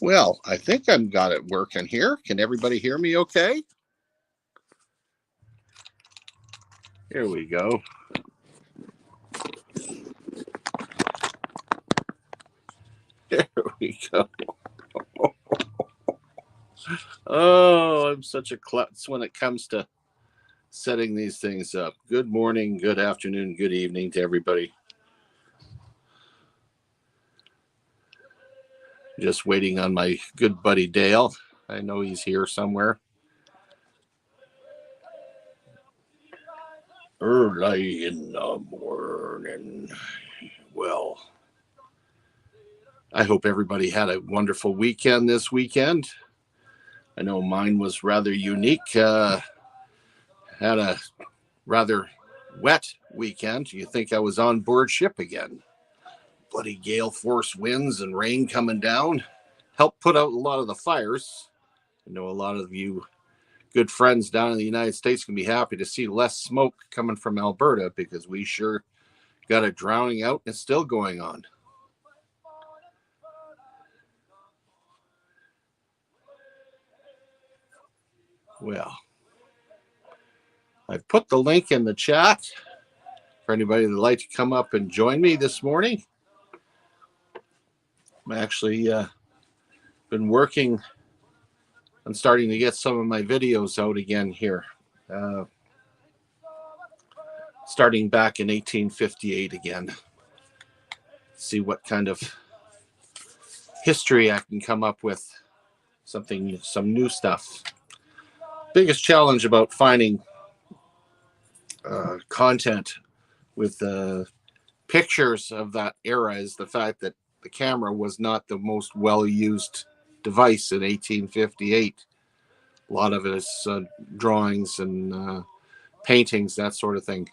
Well, I think I've got it working here. Can everybody hear me okay? Here we go. There we go. Oh, I'm such a klutz when it comes to setting these things up. Good morning, good afternoon, good evening to everybody. Just waiting on my good buddy Dale. I know he's here somewhere. Early in the morning. Well, I hope everybody had a wonderful weekend this weekend. I know mine was rather unique. Had a rather wet weekend. You think I was on board ship again. Bloody gale force winds and rain coming down helped put out a lot of the fires. I know a lot of you good friends down in the United States can be happy to see less smoke coming from Alberta because we sure got it drowning out and it's still going on. Well, I've put the link in the chat for anybody that'd like to come up and join me this morning. I'm actually been working on starting to get some of my videos out again here. Starting back in 1858 again. See what kind of history I can come up with. Some new stuff. Biggest challenge about finding content with pictures of that era is the fact that the camera was not the most well-used device in 1858. A lot of it is drawings and paintings, that sort of thing.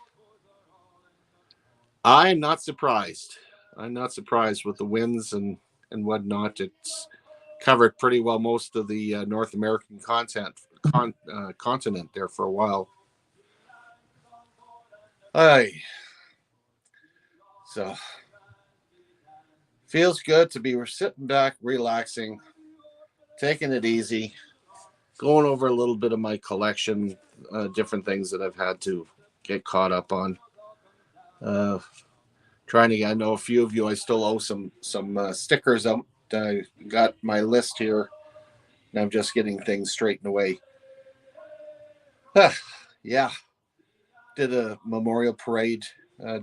I'm not surprised. I'm not surprised with the winds and whatnot. It's covered pretty well most of the North American continent there for a while. So feels good to be sitting back, relaxing, taking it easy, going over a little bit of my collection, different things that I've had to get caught up on. I know a few of you I still owe some stickers out. I got my list here, and I'm just getting things straightened away. Yeah, did a memorial parade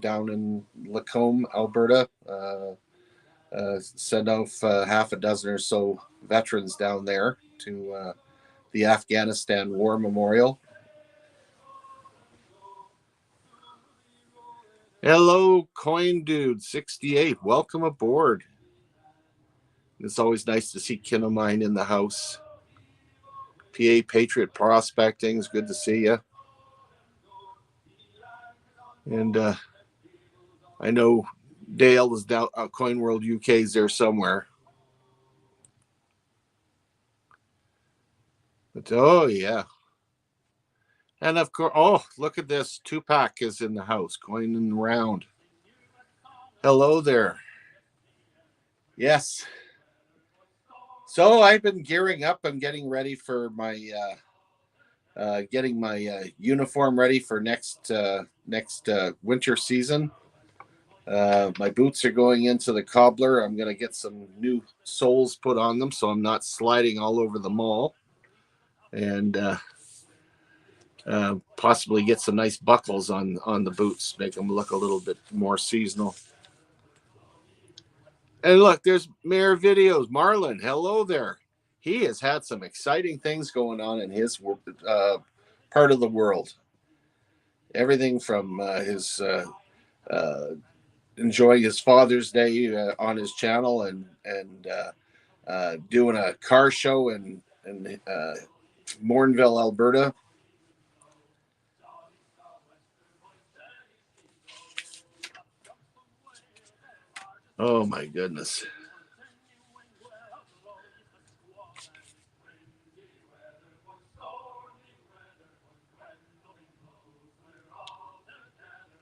down in Lacombe, Alberta. Sent off half a dozen or so veterans down there to the Afghanistan War Memorial. Hello, Coin Dude 68. Welcome aboard. It's always nice to see kin of mine in the house. PA Patriot Prospecting, it's good to see you. And I know Dale is down Coin World UK is there somewhere. But oh yeah. And of course, oh, look at this. Tupac is in the house, coining around. Hello there. Yes. So I've been gearing up. I'm getting ready for my getting my uniform ready for next winter season. My boots are going into the cobbler. I'm going to get some new soles put on them so I'm not sliding all over the mall. And possibly get some nice buckles on the boots, make them look a little bit more seasonal. And look, there's Mayor Videos. Marlon, hello there. He has had some exciting things going on in his part of the world. Everything from his enjoying his Father's Day on his channel and doing a car show in Morinville, Alberta. Oh my goodness.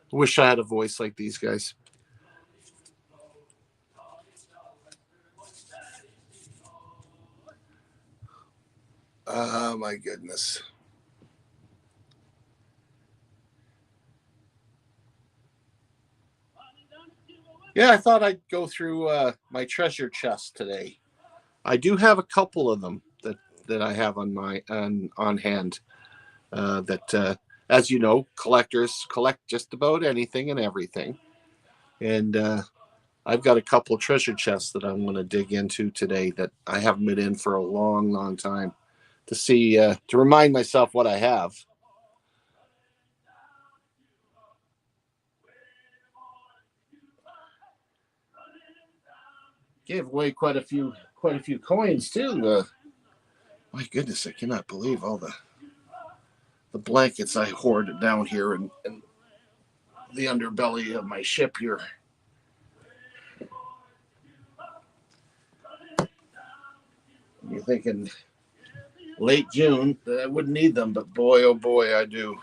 Wish I had a voice like these guys. Oh, my goodness. Yeah, I thought I'd go through my treasure chest today. I do have a couple of them that I have on hand. As you know, collectors collect just about anything and everything, and I've got a couple treasure chests that I'm going to dig into today that I haven't been in for a long, long time to see to remind myself what I have. Gave away quite a few coins too. My goodness, I cannot believe all the blankets I hoarded down here and the underbelly of my ship here. You're thinking late June that I wouldn't need them, but boy, oh boy, I do.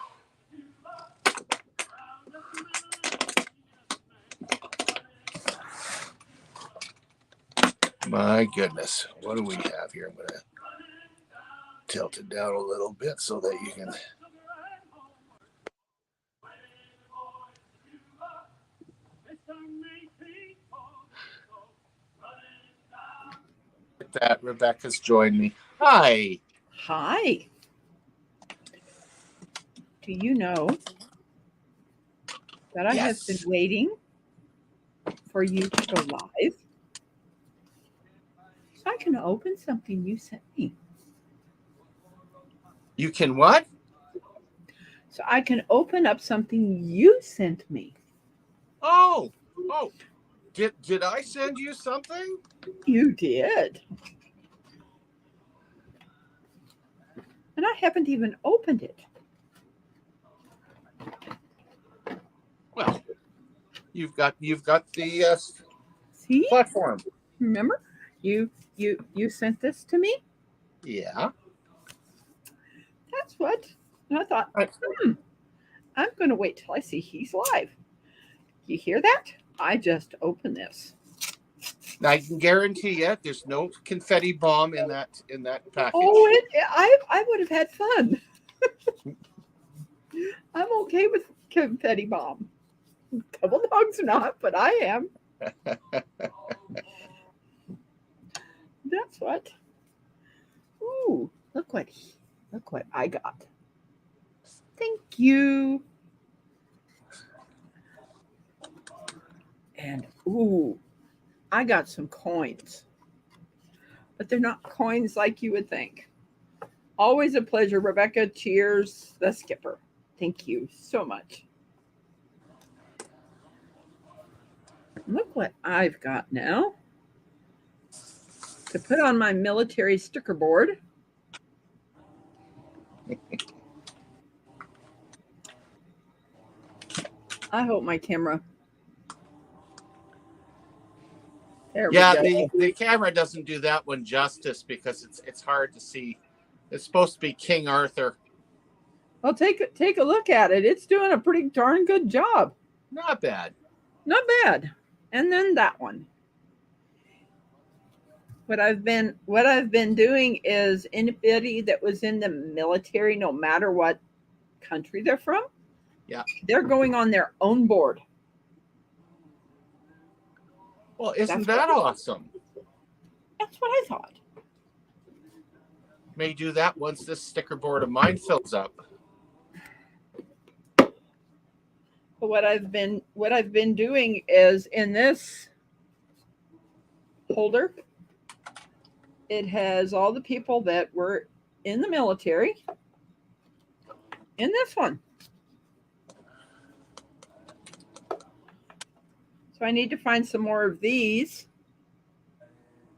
My goodness, what do we have here? I'm going to tilt it down a little bit so that you can. That Rebecca's joined me. Hi. Hi. Do you know that I have been waiting for you to go live so I can open something you sent me? You can what? So I can open up something you sent me. Oh. Did I send you something? You did. And I haven't even opened it. Well, you've got the See? platform. Remember? You sent this to me? Yeah. That's what. And I thought, I'm going to wait till I see he's live. You hear that? I just opened this. Now, I can guarantee you there's no confetti bomb in that package. Oh, I would have had fun. I'm okay with confetti bomb. Couple dogs are not, but I am. That's what. Ooh, look what I got. Thank you. And ooh, I got some coins. But they're not coins like you would think. Always a pleasure, Rebecca. Cheers, the skipper. Thank you so much. Look what I've got now to put on my military sticker board. I hope my camera. There we go. The camera doesn't do that one justice because it's hard to see. It's supposed to be King Arthur. Well, take a look at it. It's doing a pretty darn good job. Not bad. Not bad. And then that one. What I've been doing is anybody that was in the military, no matter what country they're from, they're going on their own board. Well, isn't that awesome? That's what I thought. May do that once this sticker board of mine fills up. But what I've been doing is in this holder, it has all the people that were in the military. In this one. So I need to find some more of these.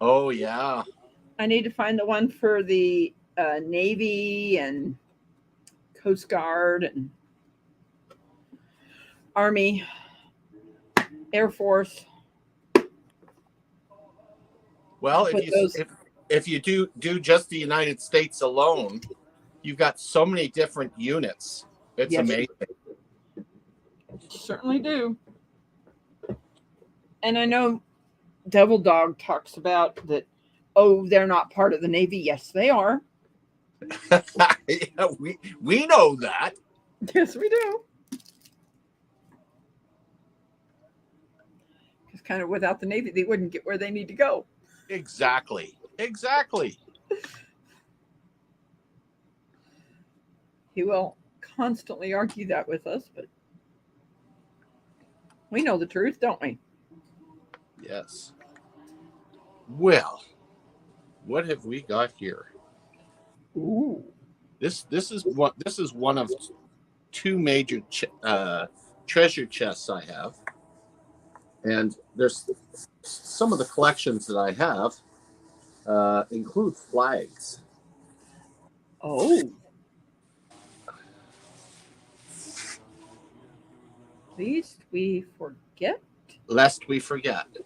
Oh, yeah. I need to find the one for the Navy and Coast Guard and Army, Air Force. Well, if you do just the United States alone, you've got so many different units. It's amazing. Certainly do. And I know Devil Dog talks about that, they're not part of the Navy. Yes, they are. Yeah, we know that. Yes, we do. Because kind of without the Navy, they wouldn't get where they need to go. Exactly. He will constantly argue that with us, but we know the truth, don't we? Yes. Well, what have we got here? Ooh. This is one of two major treasure chests I have, and there's some of the collections that I have include flags. Oh. Lest we forget.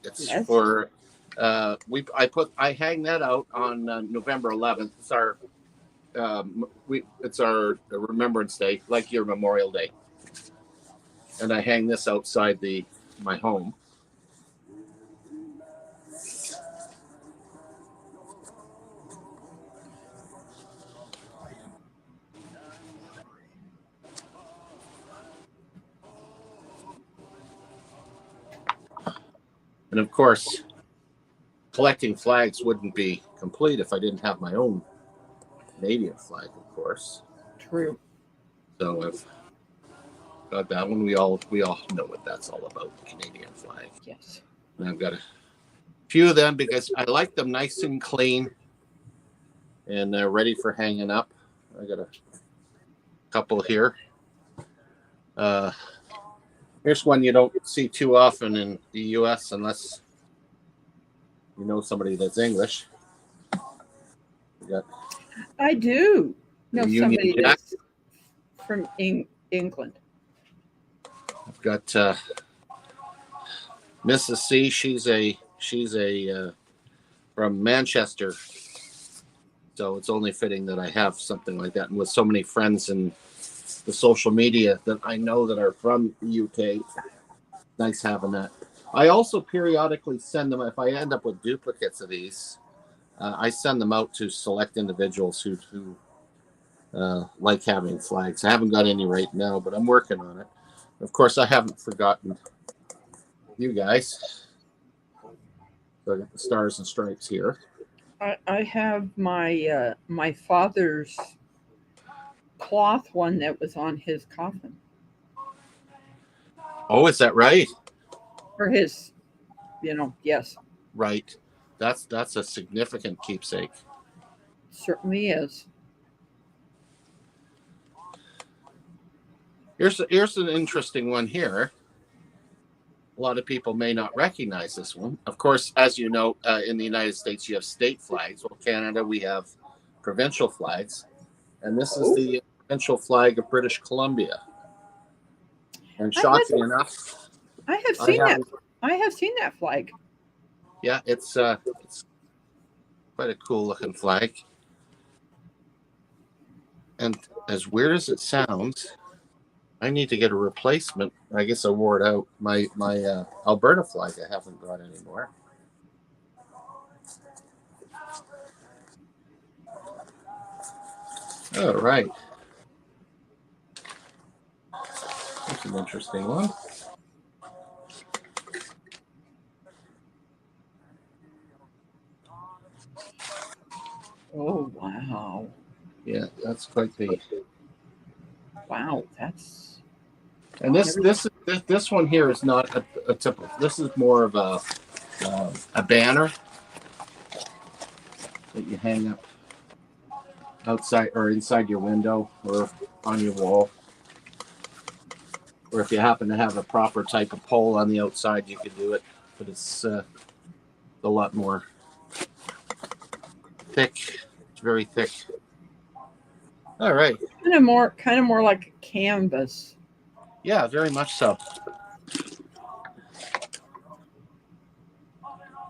It's for I hang that out on November 11th. It's our Remembrance Day, like your Memorial Day, and I hang this outside my home. And of course, collecting flags wouldn't be complete if I didn't have my own Canadian flag, of course. True. So I've got that one. We all know what that's all about, the Canadian flag. Yes. And I've got a few of them because I like them nice and clean and ready for hanging up. I got a couple here. Here's one you don't see too often in the U.S. unless you know somebody that's English. I do know somebody Jack. that's from England. I've got Mrs. C. She's a from Manchester, so it's only fitting that I have something like that. And with so many friends in the social media that I know that are from the UK, nice having that. I also periodically send them, if I end up with duplicates of these, I send them out to select individuals who like having flags. I haven't got any right now, but I'm working on it. Of course, I haven't forgotten you guys. So I got the Stars and Stripes here. I have my my father's cloth one that was on his coffin. Oh, is that right? Or his, yes. Right. That's a significant keepsake. Certainly is. Here's an interesting one here. A lot of people may not recognize this one. Of course, as you know, in the United States, you have state flags. Well, Canada, we have provincial flags. And this is the provincial flag of British Columbia. And shocking enough, I have seen that. I have seen that flag. Yeah, it's quite a cool looking flag. And as weird as it sounds, I need to get a replacement. I guess I wore it out. My Alberta flag I haven't got anymore. All right. That's an interesting one. Oh, wow. Yeah, that's quite the... Wow, that's... And this one here is not a typical... This is more of a banner that you hang up outside or inside your window or on your wall. Or if you happen to have a proper type of pole on the outside, you could do it. But it's a lot more thick. It's very thick. All right. Kind of more like a canvas. Yeah, very much so.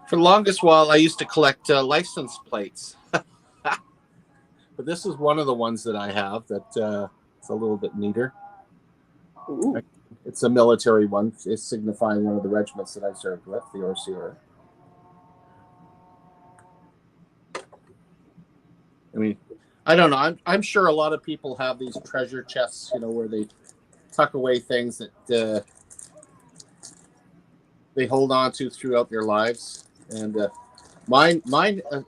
For the longest while, I used to collect license plates. But this is one of the ones that I have that it's a little bit neater. Ooh. It's a military one. It's signifying one of the regiments that I served with, the RCR. I mean, I don't know. I'm sure a lot of people have these treasure chests, where they tuck away things that they hold on to throughout their lives. And mine,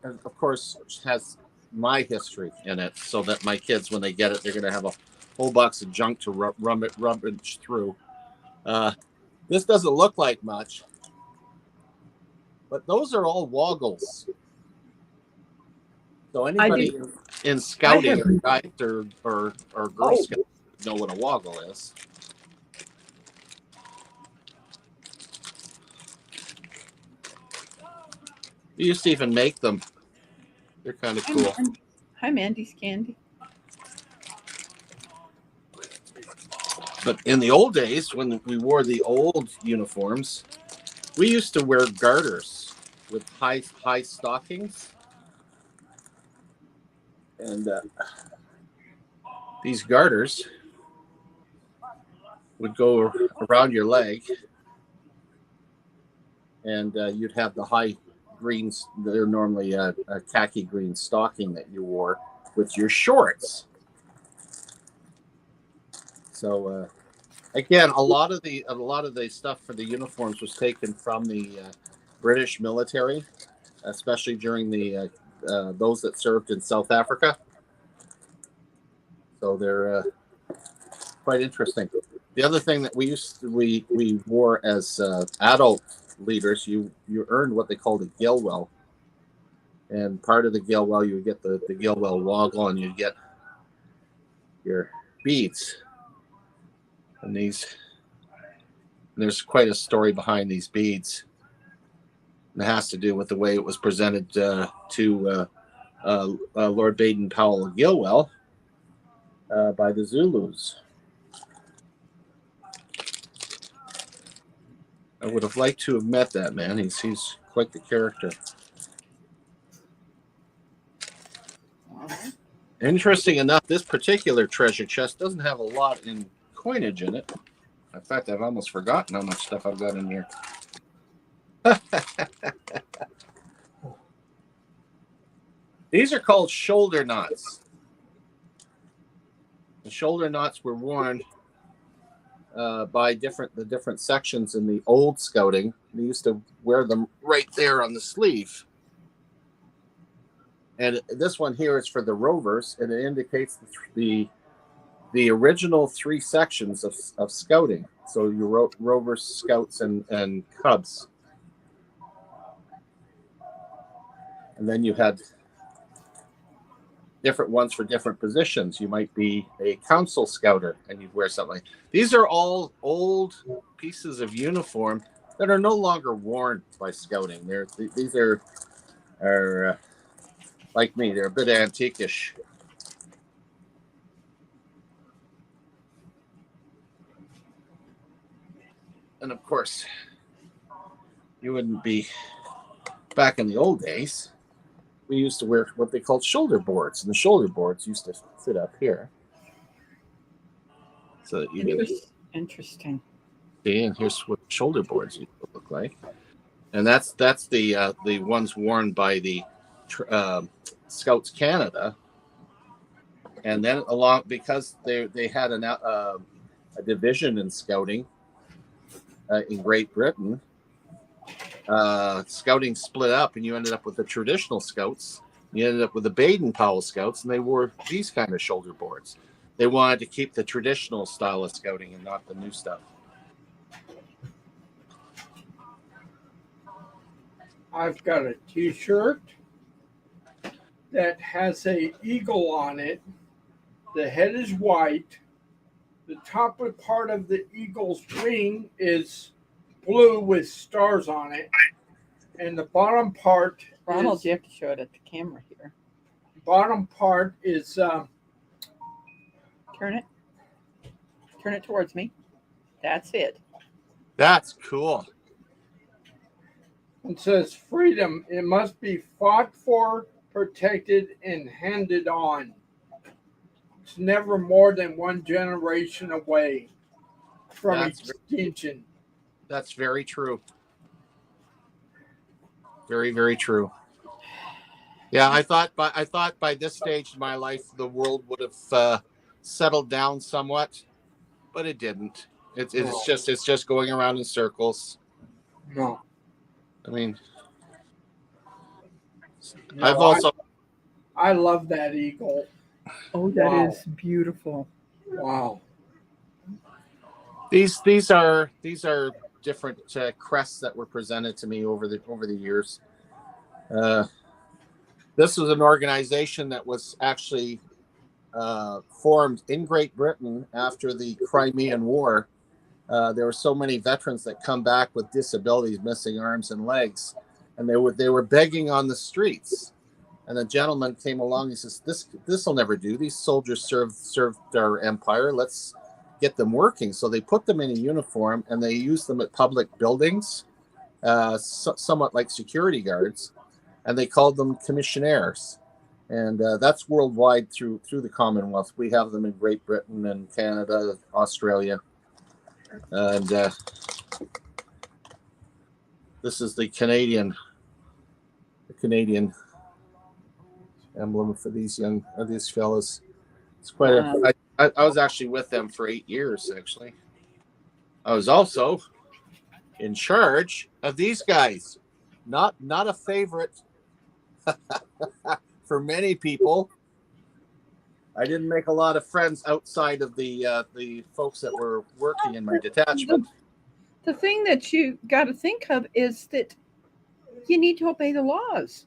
of course, has my history in it, so that my kids, when they get it, they're going to have a whole box of junk to rummage through. This doesn't look like much, but those are all woggles. So anybody in scouting or guides or Girl Scouts know what a woggle is. We used to even make them. They're kind of cool. Hi, Mandy's Candy. But in the old days, when we wore the old uniforms, we used to wear garters with high stockings. And these garters would go around your leg. And you'd have the high greens. They're normally a khaki green stocking that you wore with your shorts. So again, a lot of the stuff for the uniforms was taken from the British military, especially during the those that served in South Africa. So they're quite interesting. The other thing that we wore as adult leaders, you earned what they called a Gilwell, and part of the Gilwell, you would get the Gilwell woggle, and you'd get your beads. And there's quite a story behind these beads. And it has to do with the way it was presented to Lord Baden-Powell Gilwell by the Zulus. I would have liked to have met that man. He's quite the character. Interesting enough, this particular treasure chest doesn't have a lot in coinage in it. In fact, I've almost forgotten how much stuff I've got in here. These are called shoulder knots. The shoulder knots were worn by the different sections in the old scouting. They used to wear them right there on the sleeve. And this one here is for the rovers, and it indicates the original three sections of scouting. So your rovers, scouts, and cubs. And then you had different ones for different positions. You might be a council scouter, and you'd wear something like these. Are all old pieces of uniform that are no longer worn by scouting. These are like me. They're a bit antiquish. And of course, you wouldn't be back in the old days. We used to wear what they called shoulder boards, and the shoulder boards used to sit up here. So that you Interesting. See, and here's what shoulder boards used to look like. And that's the ones worn by the Scouts Canada. And then because they had a division in scouting in Great Britain, scouting split up, and you ended up with the traditional scouts. You ended up with the Baden-Powell scouts, and they wore these kind of shoulder boards. They wanted to keep the traditional style of scouting and not the new stuff. I've got a t-shirt that has a eagle on it. The head is white. The top part of the eagle's wing is blue with stars on it. And the bottom part Ronald, you have to show it at the camera here. Bottom part is turn it towards me. That's it. That's cool. It says freedom. It must be fought for, protected, and handed on. It's never more than one generation away from extinction. That's very true. Very, very true. Yeah, I thought by this stage in my life the world would have settled down somewhat, but it didn't. No, It's just going around in circles. no, I mean, I've no. also I love that eagle. Oh, that Wow. is beautiful. Wow. these are different crests that were presented to me over the years. Uh, this was an organization that was actually formed in Great Britain after the Crimean War. There were so many veterans that come back with disabilities, missing arms and legs, and they were begging on the streets. And a gentleman came along. He says, "This will never do. These soldiers served our empire. Let's get them working." So they put them in a uniform and they used them at public buildings, somewhat like security guards, and they called them commissionaires. And that's worldwide through the Commonwealth. We have them in Great Britain and Canada, Australia, and this is the Canadian emblem for these fellows. It's quite a. I was actually with them for 8 years. Actually, I was also in charge of these guys. Not a favorite for many people. I didn't make a lot of friends outside of the folks that were working in my detachment. The thing that you got to think of is that you need to obey the laws.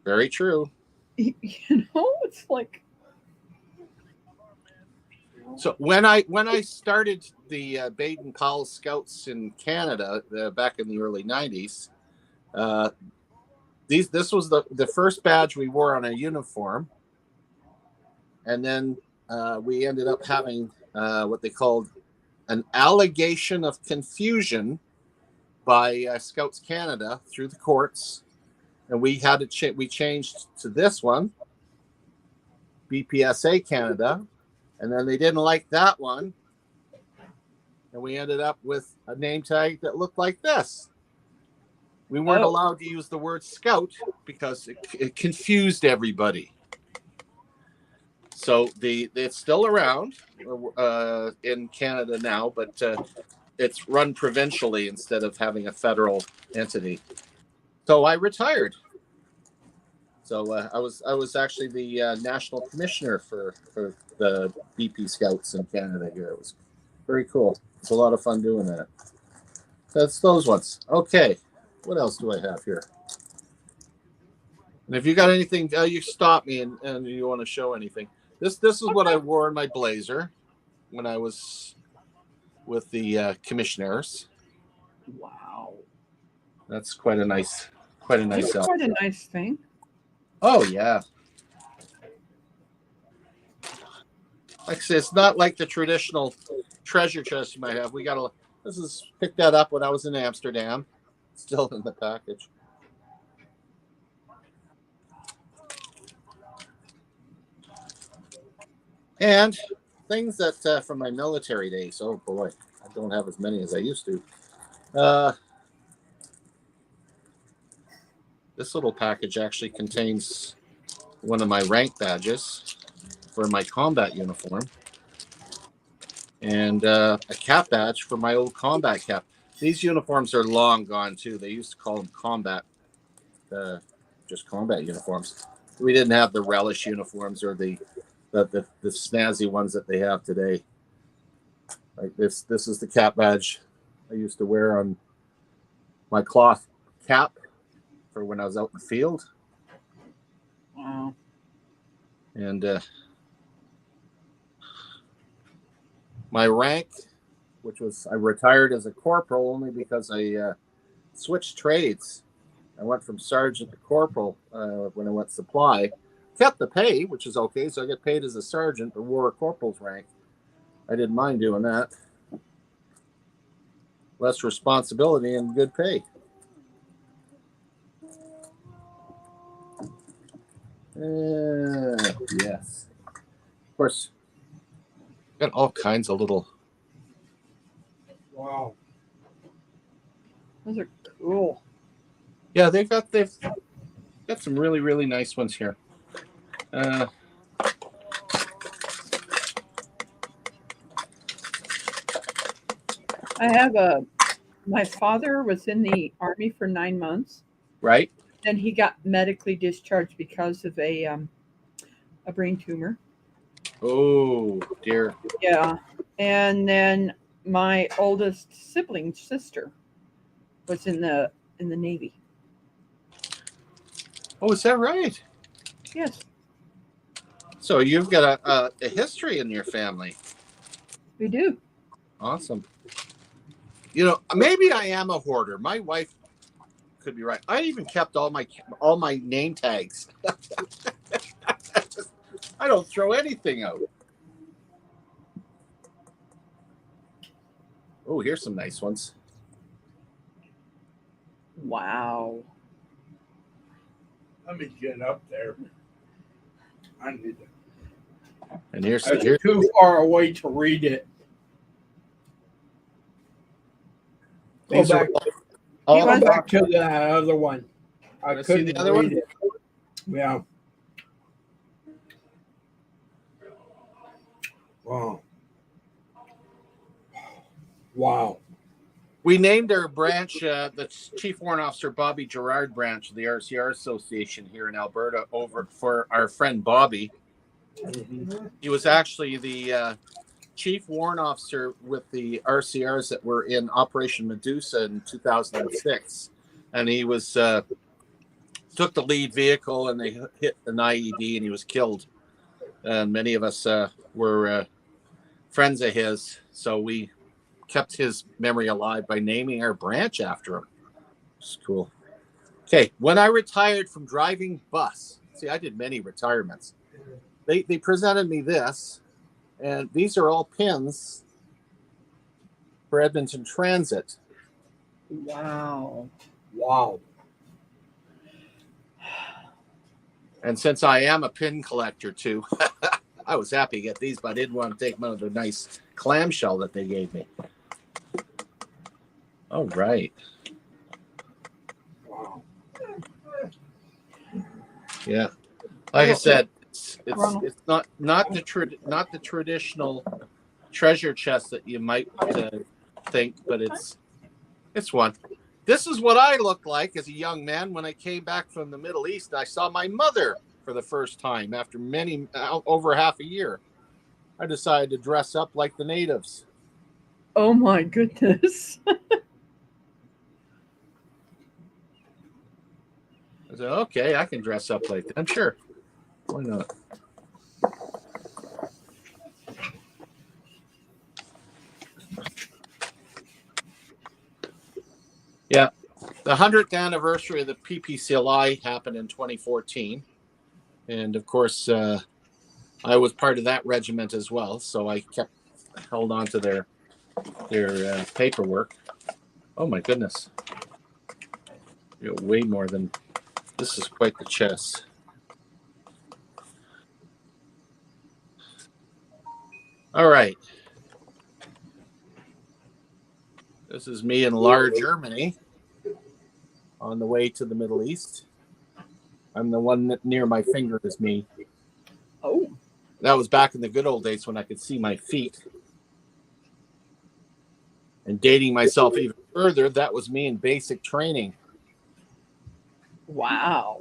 Very true. You know, it's like. So when I started the Baden-Powell Scouts in Canada back in the early '90s, this was the first badge we wore on a uniform, and then we ended up having what they called an allegation of confusion by Scouts Canada through the courts, and we had to we changed to this one, BPSA Canada. And then they didn't like that one. And we ended up with a name tag that looked like this. We weren't allowed to use the word scout because it confused everybody. So it's still around in Canada now, but it's run provincially instead of having a federal entity. So I retired. So I was actually the national commissioner for the BP Scouts in Canada here. It was very cool. It's a lot of fun doing that. That's those ones. Okay, what else do I have here? And if you got anything, you stop me and you want to show anything. This is what I wore in my blazer when I was with the commissioners. Wow, that's quite a nice outfit. Quite a nice thing. Oh yeah. Like I say, it's not like the traditional treasure chest you might have. This is picked that up when I was in Amsterdam. Still in the package. And things that from my military days. Oh boy, I don't have as many as I used to. This little package actually contains one of my rank badges for my combat uniform, and a cap badge for my old combat cap. These uniforms are long gone too. They used to call them combat, just combat uniforms. We didn't have the relish uniforms or the snazzy ones that they have today. Like this is the cap badge I used to wear on my cloth cap for when I was out in the field. Wow. And my rank, which was, I retired as a corporal only because I switched trades. I went from sergeant to corporal when I went supply. Kept the pay, which is okay, so I get paid as a sergeant, but wore a corporal's rank. I didn't mind doing that. Less responsibility and good pay. Yes. Of course, got all kinds of little. Wow. Those are cool. Yeah, Got some really, really nice ones here. I have my father was in the Army for 9 months. Right? Then he got medically discharged because of a brain tumor. Oh, dear. Yeah. And then my oldest sibling sister was in the Navy. Oh, is that right? Yes, So you've got a history in your family. we do. Awesome. You know, maybe I am a hoarder. My wife could be right. I even kept all my name tags. I don't throw anything out. Oh, here's some nice ones. Wow. Let me get up there. I need to. And here's I was too far away to read it. Go these back, are all go back to the other one. I Let's see couldn't the other read one? it. Yeah. Wow. Wow. We named our branch the Chief Warrant Officer Bobby Gerard branch of the RCR Association here in Alberta over for our friend Bobby. Mm-hmm. He was actually the Chief Warrant Officer with the RCRs that were in Operation Medusa in 2006. And he was took the lead vehicle and they hit an IED and he was killed. And many of us were friends of his. So we kept his memory alive by naming our branch after him. It's cool. Okay, when I retired from driving bus, see, I did many retirements. They presented me this, and these are all pins for Edmonton Transit. Wow. Wow. And since I am a pin collector too, I was happy to get these, but I didn't want to take one of the nice clamshell that they gave me. All right. Wow. Yeah. Like I said, it's not the traditional treasure chest that you might think, but it's one. This is what I looked like as a young man when I came back from the Middle East. I saw my mother for the first time after over half a year. I decided to dress up like the natives. Oh my goodness. I said, okay, I can dress up like that. I'm sure. Why not? Yeah. The 100th anniversary of the PPCLI happened in 2014. And of course, I was part of that regiment as well. So I held on to their paperwork. Oh my goodness. You know, way more than this is quite the chest. All right. This is me in Lahr, Germany, on the way to the Middle East. I'm the one that near my finger is me. Oh. That was back in the good old days when I could see my feet. And dating myself even further, that was me in basic training. Wow.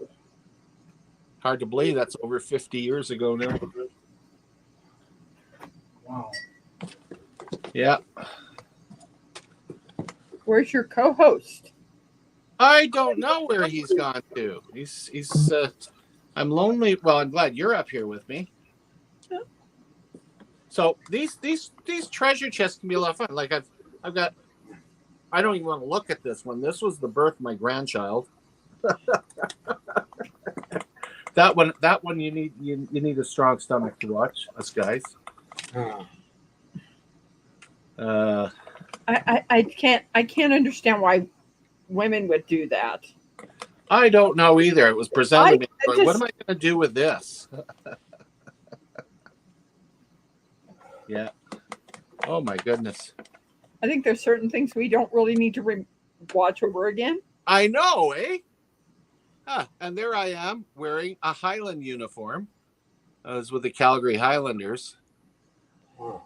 Hard to believe that's over 50 years ago now. Wow. Yeah. Where's your co-host? I don't know where he's gone to. He's I'm lonely. Well, I'm glad you're up here with me. So these treasure chests can be a lot of fun. Like I've got. I don't even want to look at this one. This was the birth of my grandchild. That one you need a strong stomach to watch, us guys. I can't understand why women would do that. I don't know either. It was presented to me. Like, what am I going to do with this? Yeah. Oh my goodness. I think there's certain things we don't really need to watch over again. I know, eh? And there I am wearing a Highland uniform. I was with the Calgary Highlanders. Wow.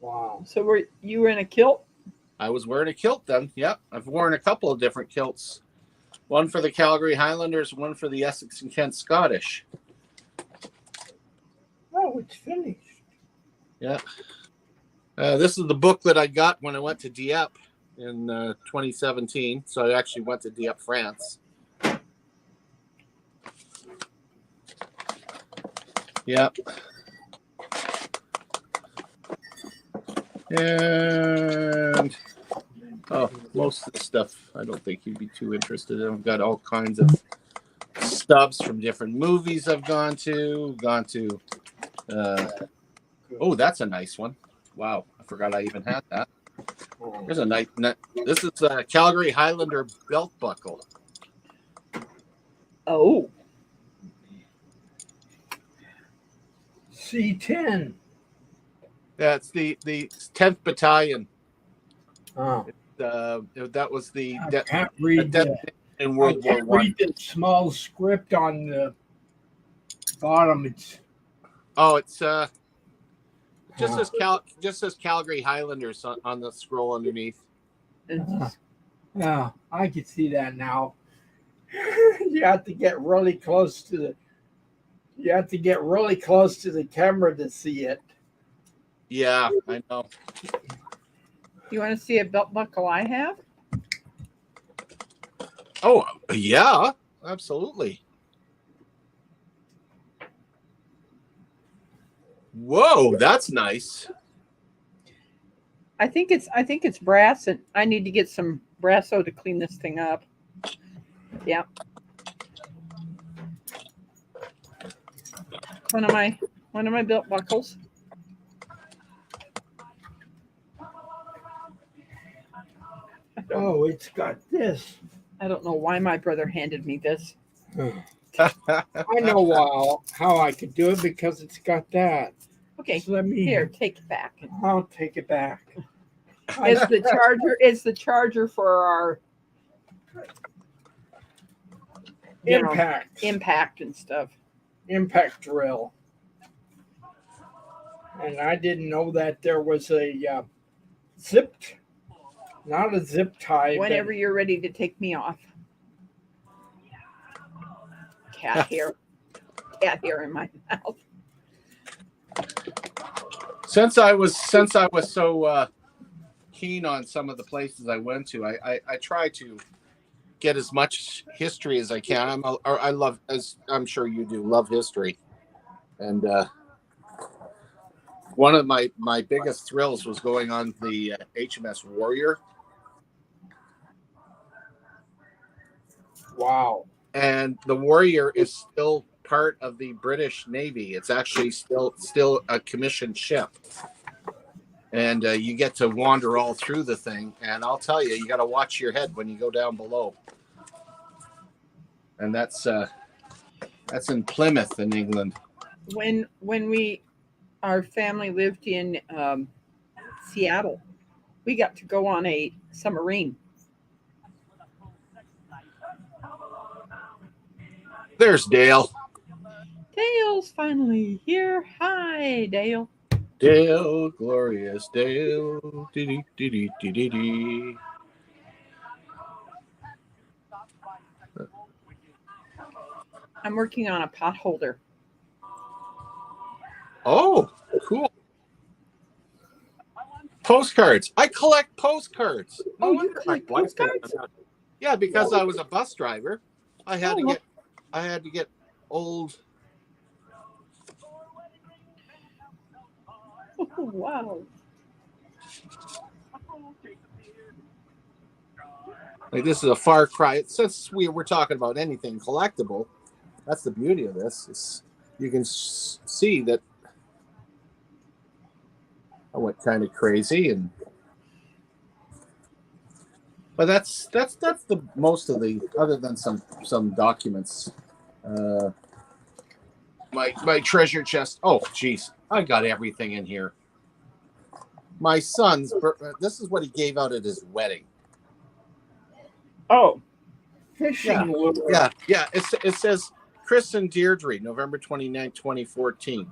Wow. So were you in a kilt? I was wearing a kilt then. Yep. I've worn a couple of different kilts. One for the Calgary Highlanders, one for the Essex and Kent Scottish. Oh, it's finished. Yeah. This is the book that I got when I went to Dieppe in 2017. So I actually went to Dieppe, France. Yep. And most of the stuff I don't think you'd be too interested in. I've got all kinds of stubs from different movies I've gone to. Oh, that's a nice one. Wow, I forgot I even had that. There's a nice. This is a Calgary Highlander belt buckle. Oh, C10. That's the 10th Battalion. Oh. That was the I can't read in World War One. Read the small script on the bottom. It's just says Calgary Highlanders on the scroll underneath. yeah, I can see that now. You have to get really close to the camera to see it. Yeah, I know. you want to see a belt buckle I have? Oh, yeah, absolutely. Whoa, that's nice. I think it's brass, and I need to get some Brasso to clean this thing up. Yeah. One of my belt buckles. Oh, it's got this. I don't know why my brother handed me this. I know how I could do it because it's got that. Okay, So let me here, take it back. I'll take it back. It's the charger. It's the charger for our impact and stuff. Impact drill. And I didn't know that there was a zipped, not a zip tie. Whenever you're ready to take me off. Cat hair in my mouth. Since I was so keen on some of the places I went to, I try to get as much history as I can. I love, as I'm sure you do, love history, and one of my biggest thrills was going on the HMS Warrior. Wow. And the Warrior is still part of the British Navy. It's actually still a commissioned ship. And you get to wander all through the thing. And I'll tell you, you got to watch your head when you go down below. And that's in Plymouth in England. When our family lived in Seattle, we got to go on a submarine. There's Dale. Dale's finally here. Hi, Dale. Dale, glorious Dale. Dee-dee-dee-dee-dee-dee. I'm working on a pot holder. Oh, cool. Postcards. I collect postcards. No You wonder collect my wife's got postcards? them. Yeah, because I was a bus driver. I had to get old. Oh, wow. Like, this is a far cry. Since we're talking about anything collectible, that's the beauty of this. Is you can see that I went kind of crazy, but that's the most of the, other than some documents. My treasure chest. Oh, geez, I got everything in here. My son's. This is what he gave out at his wedding. Oh. fishing lure. Yeah. It says Chris and Deirdre, November 29th, 2014.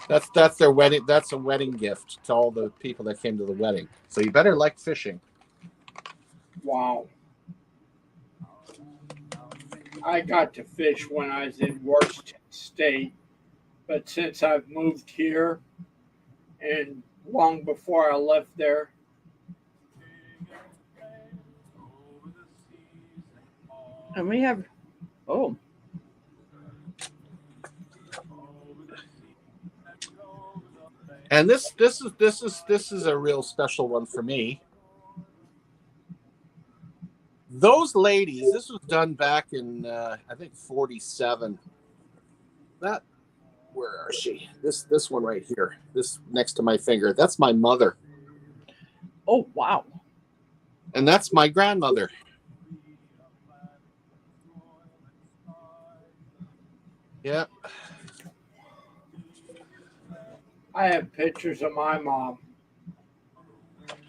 That's their wedding. That's a wedding gift to all the people that came to the wedding. So you better like fishing. Wow. I got to fish when I was in Washington State, but since I've moved here and long before I left there, And we have, oh, And this is a real special one for me. Those ladies, this was done back in I think 47. Where is she? This one right here. This next to my finger. That's my mother. oh, wow. And that's my grandmother. Yeah. I have pictures of my mom.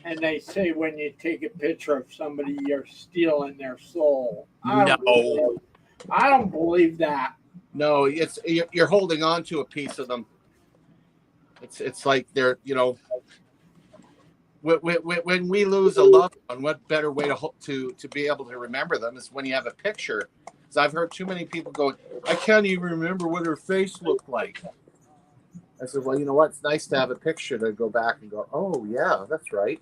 And they say when you take a picture of somebody, you're stealing their soul. I don't believe that. No, you're holding on to a piece of them. It's like they're, when we lose a loved one, what better way to be able to remember them is when you have a picture. Because I've heard too many people go, I can't even remember what her face looked like. I said, well, you know what? It's nice to have a picture to go back and go, oh, yeah, that's right.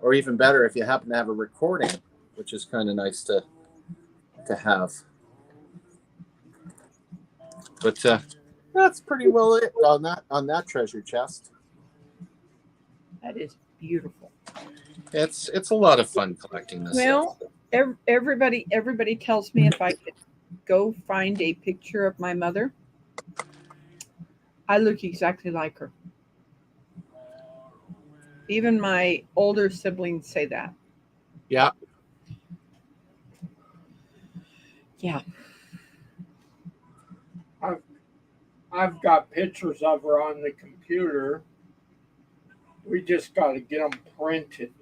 Or even better, if you happen to have a recording, which is kind of nice to have. But that's pretty well it on that treasure chest. That is beautiful. It's a lot of fun collecting this. Well, everybody tells me if I could go find a picture of my mother, I look exactly like her. Even my older siblings say that. Yeah. Yeah. I've got pictures of her on the computer. We just got to get them printed.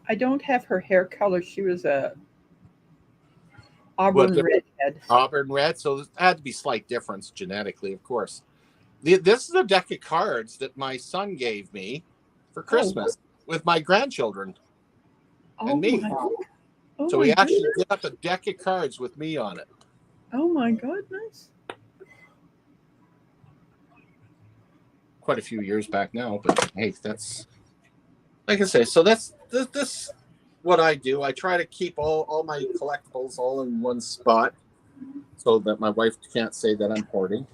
I don't have her hair color. She was a auburn redhead. Auburn red. So there had to be slight difference genetically, of course. This is a deck of cards that my son gave me for Christmas with my grandchildren and me. So he actually did up a deck of cards with me on it. Oh my goodness. Quite a few years back now, but hey, that's like I say. So that's this what I do. I try to keep all my collectibles all in one spot so that my wife can't say that I'm hoarding.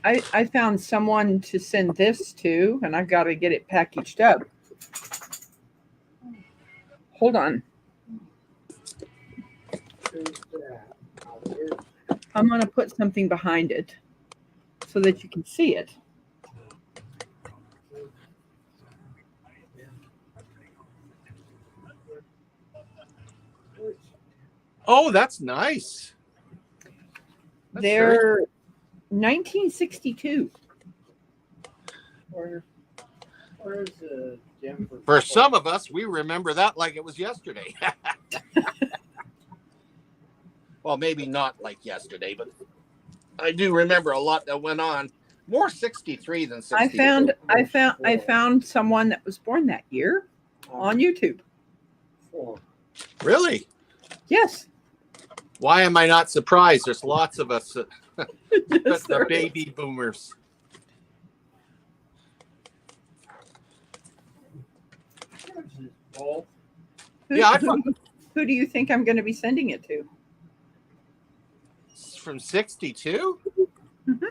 I found someone to send this to, and I've got to get it packaged up. Hold on. I'm going to put something behind it so that you can see it. Oh, that's nice. They're 1962. Where's the Denver? For some of us, we remember that like it was yesterday. Well, maybe not like yesterday, but I do remember a lot that went on. More 63 than 62. I found someone that was born that year on YouTube. Really? Yes. Why am I not surprised? There's lots of us Yes, the baby boomers. Who do you think I'm going to be sending it to? From 62? Mm-hmm.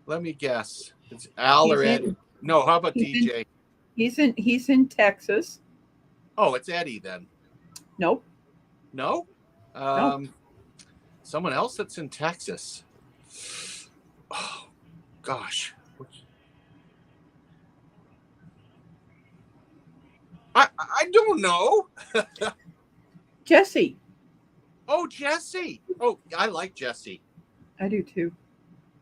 Let me guess. It's Al or Eddie. No, how about DJ? He's in Texas. Oh, it's Eddie then. Nope. No? No. Someone else that's in Texas. Oh, gosh. I don't know. Jesse. Oh, Jesse. Oh, I like Jesse. I do too.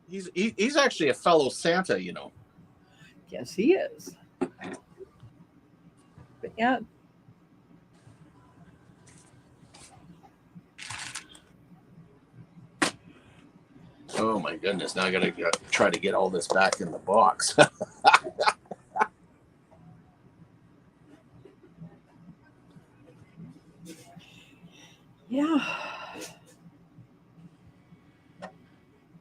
He's actually a fellow Santa, you know. Yes, he is. But yeah. Oh my goodness! Now I gotta try to get all this back in the box. Yeah.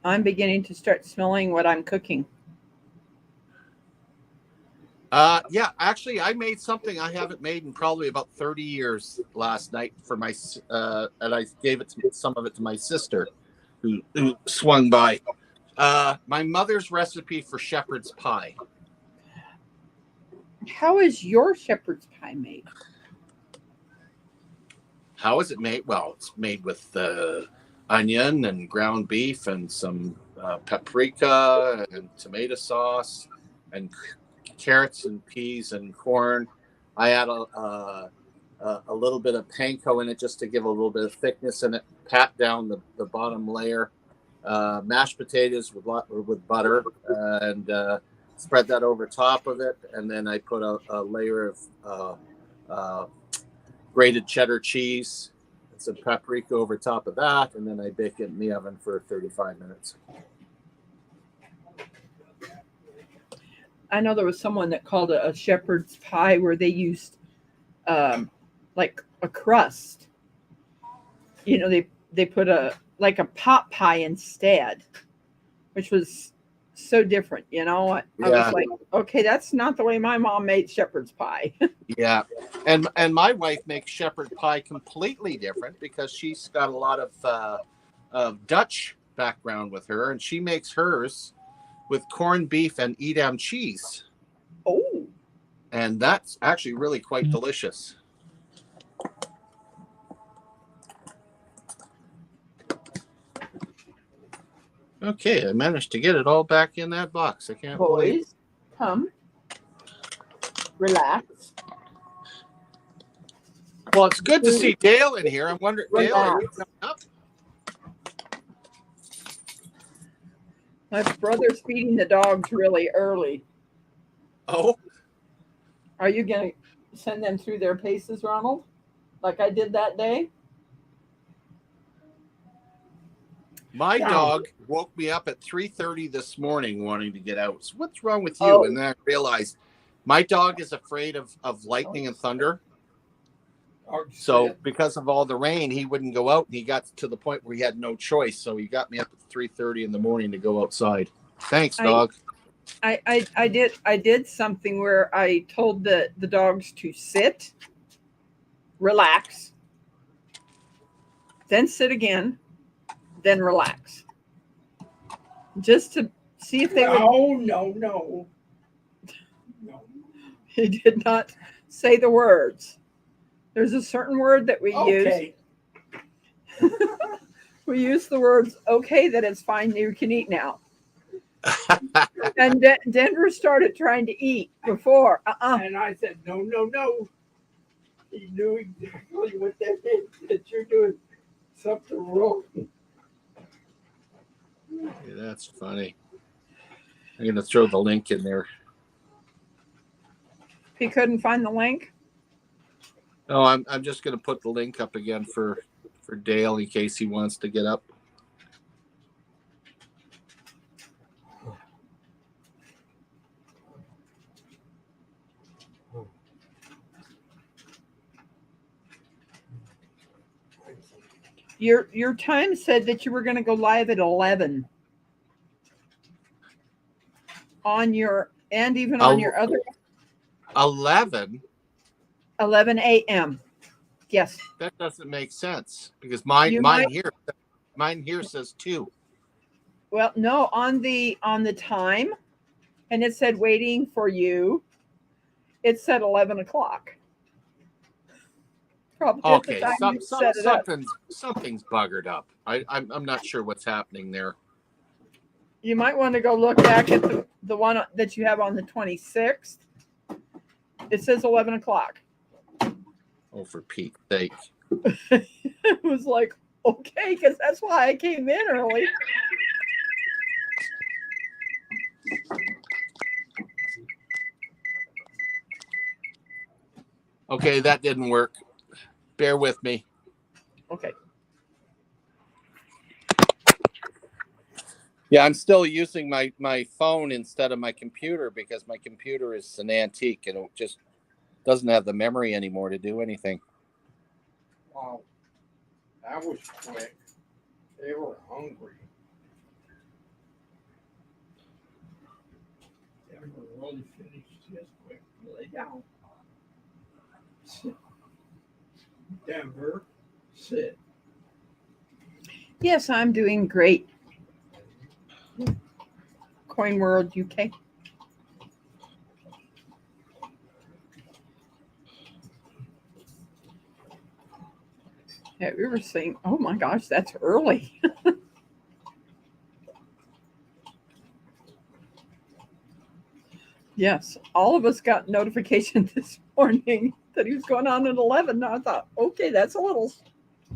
I'm beginning to start smelling what I'm cooking. Yeah, actually, I made something I haven't made in probably about 30 years last night for my, and I gave some of it to my sister, who swung by. My mother's recipe for shepherd's pie. How is your shepherd's pie made? How is it made? Well, it's made with onion and ground beef and some paprika and tomato sauce and carrots and peas and corn. I add a little bit of panko in it just to give a little bit of thickness in it. Pat down the bottom layer. Mashed potatoes with butter and spread that over top of it. And then I put a layer of grated cheddar cheese and some paprika over top of that. And then I bake it in the oven for 35 minutes. I know there was someone that called it a shepherd's pie where they used like a crust. You know, they put a pot pie instead, which was so different. You know, I was like, okay, that's not the way my mom made shepherd's pie. Yeah, and my wife makes shepherd pie completely different because she's got a lot of Dutch background with her, and she makes hers with corned beef and Edam cheese. Oh, and that's actually really quite delicious. Okay, I managed to get it all back in that box. I can't believe. Boys, come, relax. Well, it's good to see Dale in here. I'm wondering, Dale, are you coming up? My brother's feeding the dogs really early. Oh, Are you going to send them through their paces, Ronald, like I did that day? my dog woke me up at 3:30 this morning wanting to get out. So what's wrong with you? And then I realized my dog is afraid of lightning and thunder. So because of all the rain, he wouldn't go out, and he got to the point where he had no choice. So he got me up at 3:30 in the morning to go outside. Thanks, dog. I did something where I told the dogs to sit, relax, then sit again, then relax. Just to see if they would. No. He did not say the words. There's a certain word that we use. We use the words, okay, that it's fine, you can eat now. And Denver started trying to eat before. And I said, no. He knew exactly what that meant, that you're doing something wrong. Yeah, that's funny. I'm going to throw the link in there. He couldn't find the link? No, I'm just going to put the link up again for Dale in case he wants to get up. Your time said that you were going to go live at 11 on your, and even on your other 11 a.m. Yes. That doesn't make sense because mine here says 2. Well, no, on the time, and it said waiting for you. It said 11 o'clock. Probably okay, something's buggered up. I'm not sure what's happening there. You might want to go look back at the one that you have on the 26th. It says 11 o'clock. Oh, for Pete's sake. It was like, okay, because that's why I came in early. Okay, that didn't work. Bear with me. Okay. Yeah, I'm still using my phone instead of my computer because my computer is an antique and it just doesn't have the memory anymore to do anything. Wow. That was quick. They were hungry. Denver really finished his quick. Lay down. Sit. Denver, sit. Yes, I'm doing great. Coin World UK. Have you ever seen? Oh my gosh, that's early. Yes, all of us got notification this morning that he was going on at 11. And I thought, okay, that's a little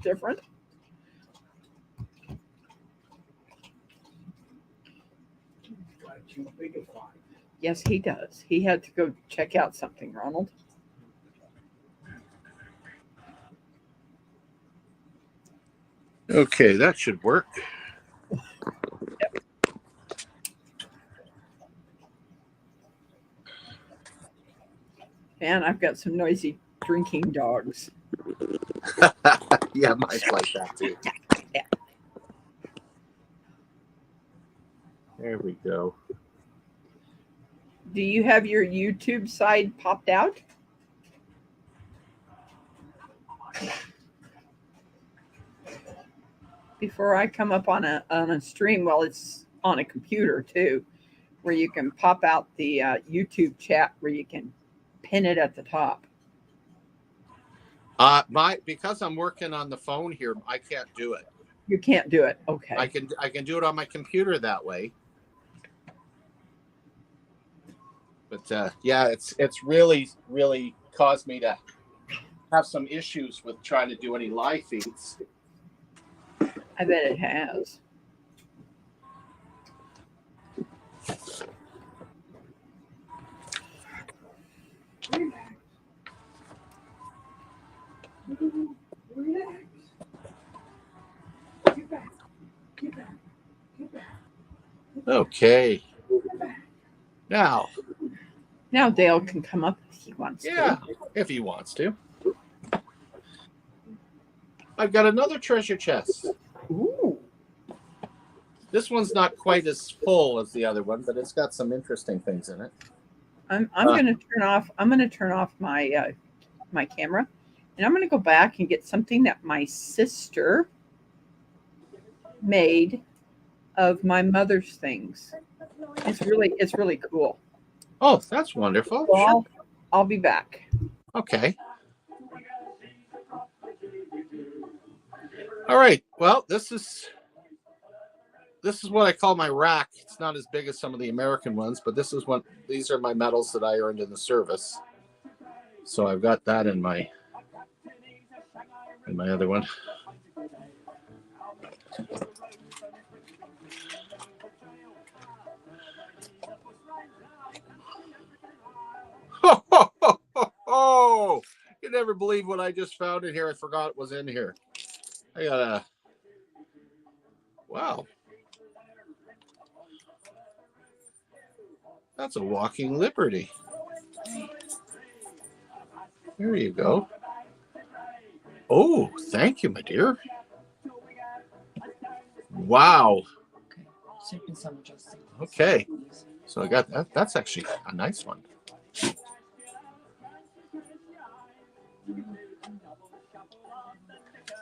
different. Got too big a fight. Yes, he does. He had to go check out something, Ronald. Okay, that should work. And I've got some noisy drinking dogs. Yeah, mine's like that too. There we go. Do you have your YouTube side popped out? Before I come up on a stream, well, it's on a computer too, where you can pop out the YouTube chat where you can pin it at the top. Because I'm working on the phone here, I can't do it. You can't do it. Okay. I can do it on my computer that way. But yeah, it's really caused me to have some issues with trying to do any live feeds. I bet it has. Relax. Get back. Get back. Get back. Okay. Now Dale can come up if he wants to. If he wants to. I've got another treasure chest. Ooh. This one's not quite as full as the other one, but it's got some interesting things in it. I'm going to turn off. I'm going to turn off my my camera, and I'm going to go back and get something that my sister made of my mother's things. It's really cool. Oh, that's wonderful. So sure. I'll be back. Okay. All right. Well, this is what I call my rack. It's not as big as some of the American ones, but these are my medals that I earned in the service. So I've got that in my other one. Oh, you never believe what I just found in here. I forgot it was in here. I got wow. That's a walking Liberty. There you go. Oh, thank you, my dear. Wow. Okay. So I got that. That's actually a nice one.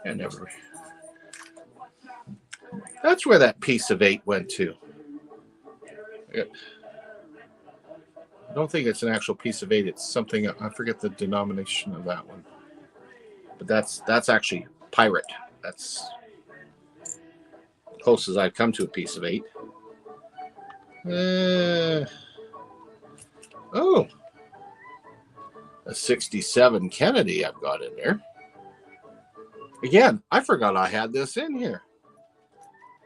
I never. That's where that piece of 8 went to. I don't think it's an actual piece of 8. It's something, I forget the denomination of that one. But that's actually pirate. That's close as I've come to a piece of 8. Oh, a 67 Kennedy I've got in there. Again, I forgot I had this in here.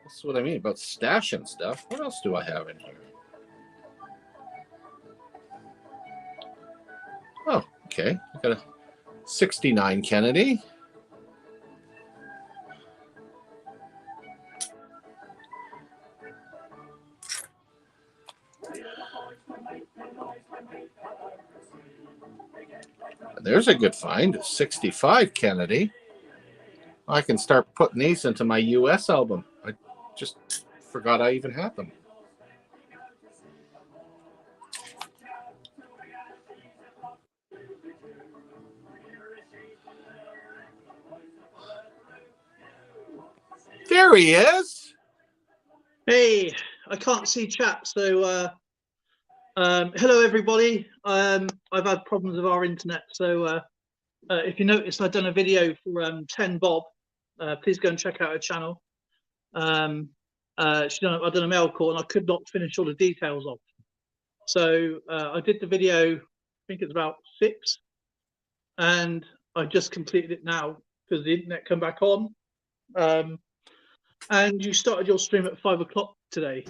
That's what I mean about stashing stuff. What else do I have in here? Oh, okay. 69 Kennedy. There's a good find. 65 Kennedy. I can start putting these into my US album. I just forgot I even had them. There he is. Hey, I can't see chat, so hello everybody. I've had problems with our internet, so if you notice, I've done a video for 10 Bob. Please go and check out her channel. I've done a mail call and I could not finish all the details off. So I did the video, I think it's about 6, and I just completed it now because the internet come back on. And you started your stream at 5 o'clock today.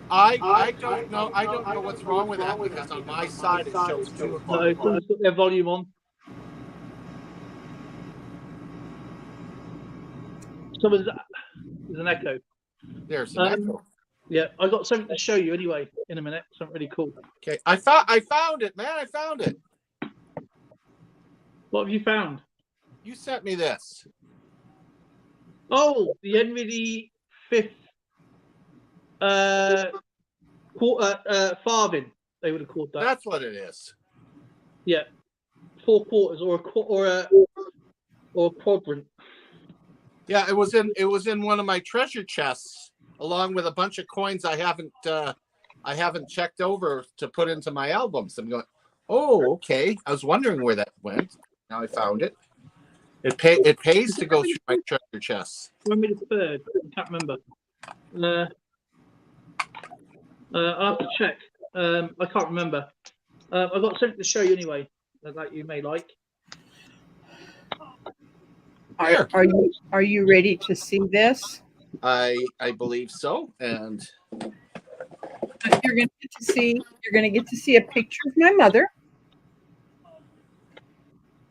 I don't know. I don't know what's wrong with that because on my side it shows 2 o'clock. No, someone's got their volume on. There's an echo. There's an echo. Yeah, I got something to show you anyway in a minute. Something really cool. Okay, I found it, man. I found it. What have you found? You sent me this. Oh, the Henry V farthing. They would have called that. That's what it is. Yeah, 4 quarters or a quadrant. Yeah, it was in one of my treasure chests, along with a bunch of coins I haven't checked over to put into my albums. I'm going, oh, okay. I was wondering where that went. Now I found it. It pays to go through my treasure chests. When we the 3rd, I can't remember. I'll have to check. I can't remember. I've got something to show you anyway that you may like. Are you ready to see this? I believe so, and You're gonna get to see a picture of my mother,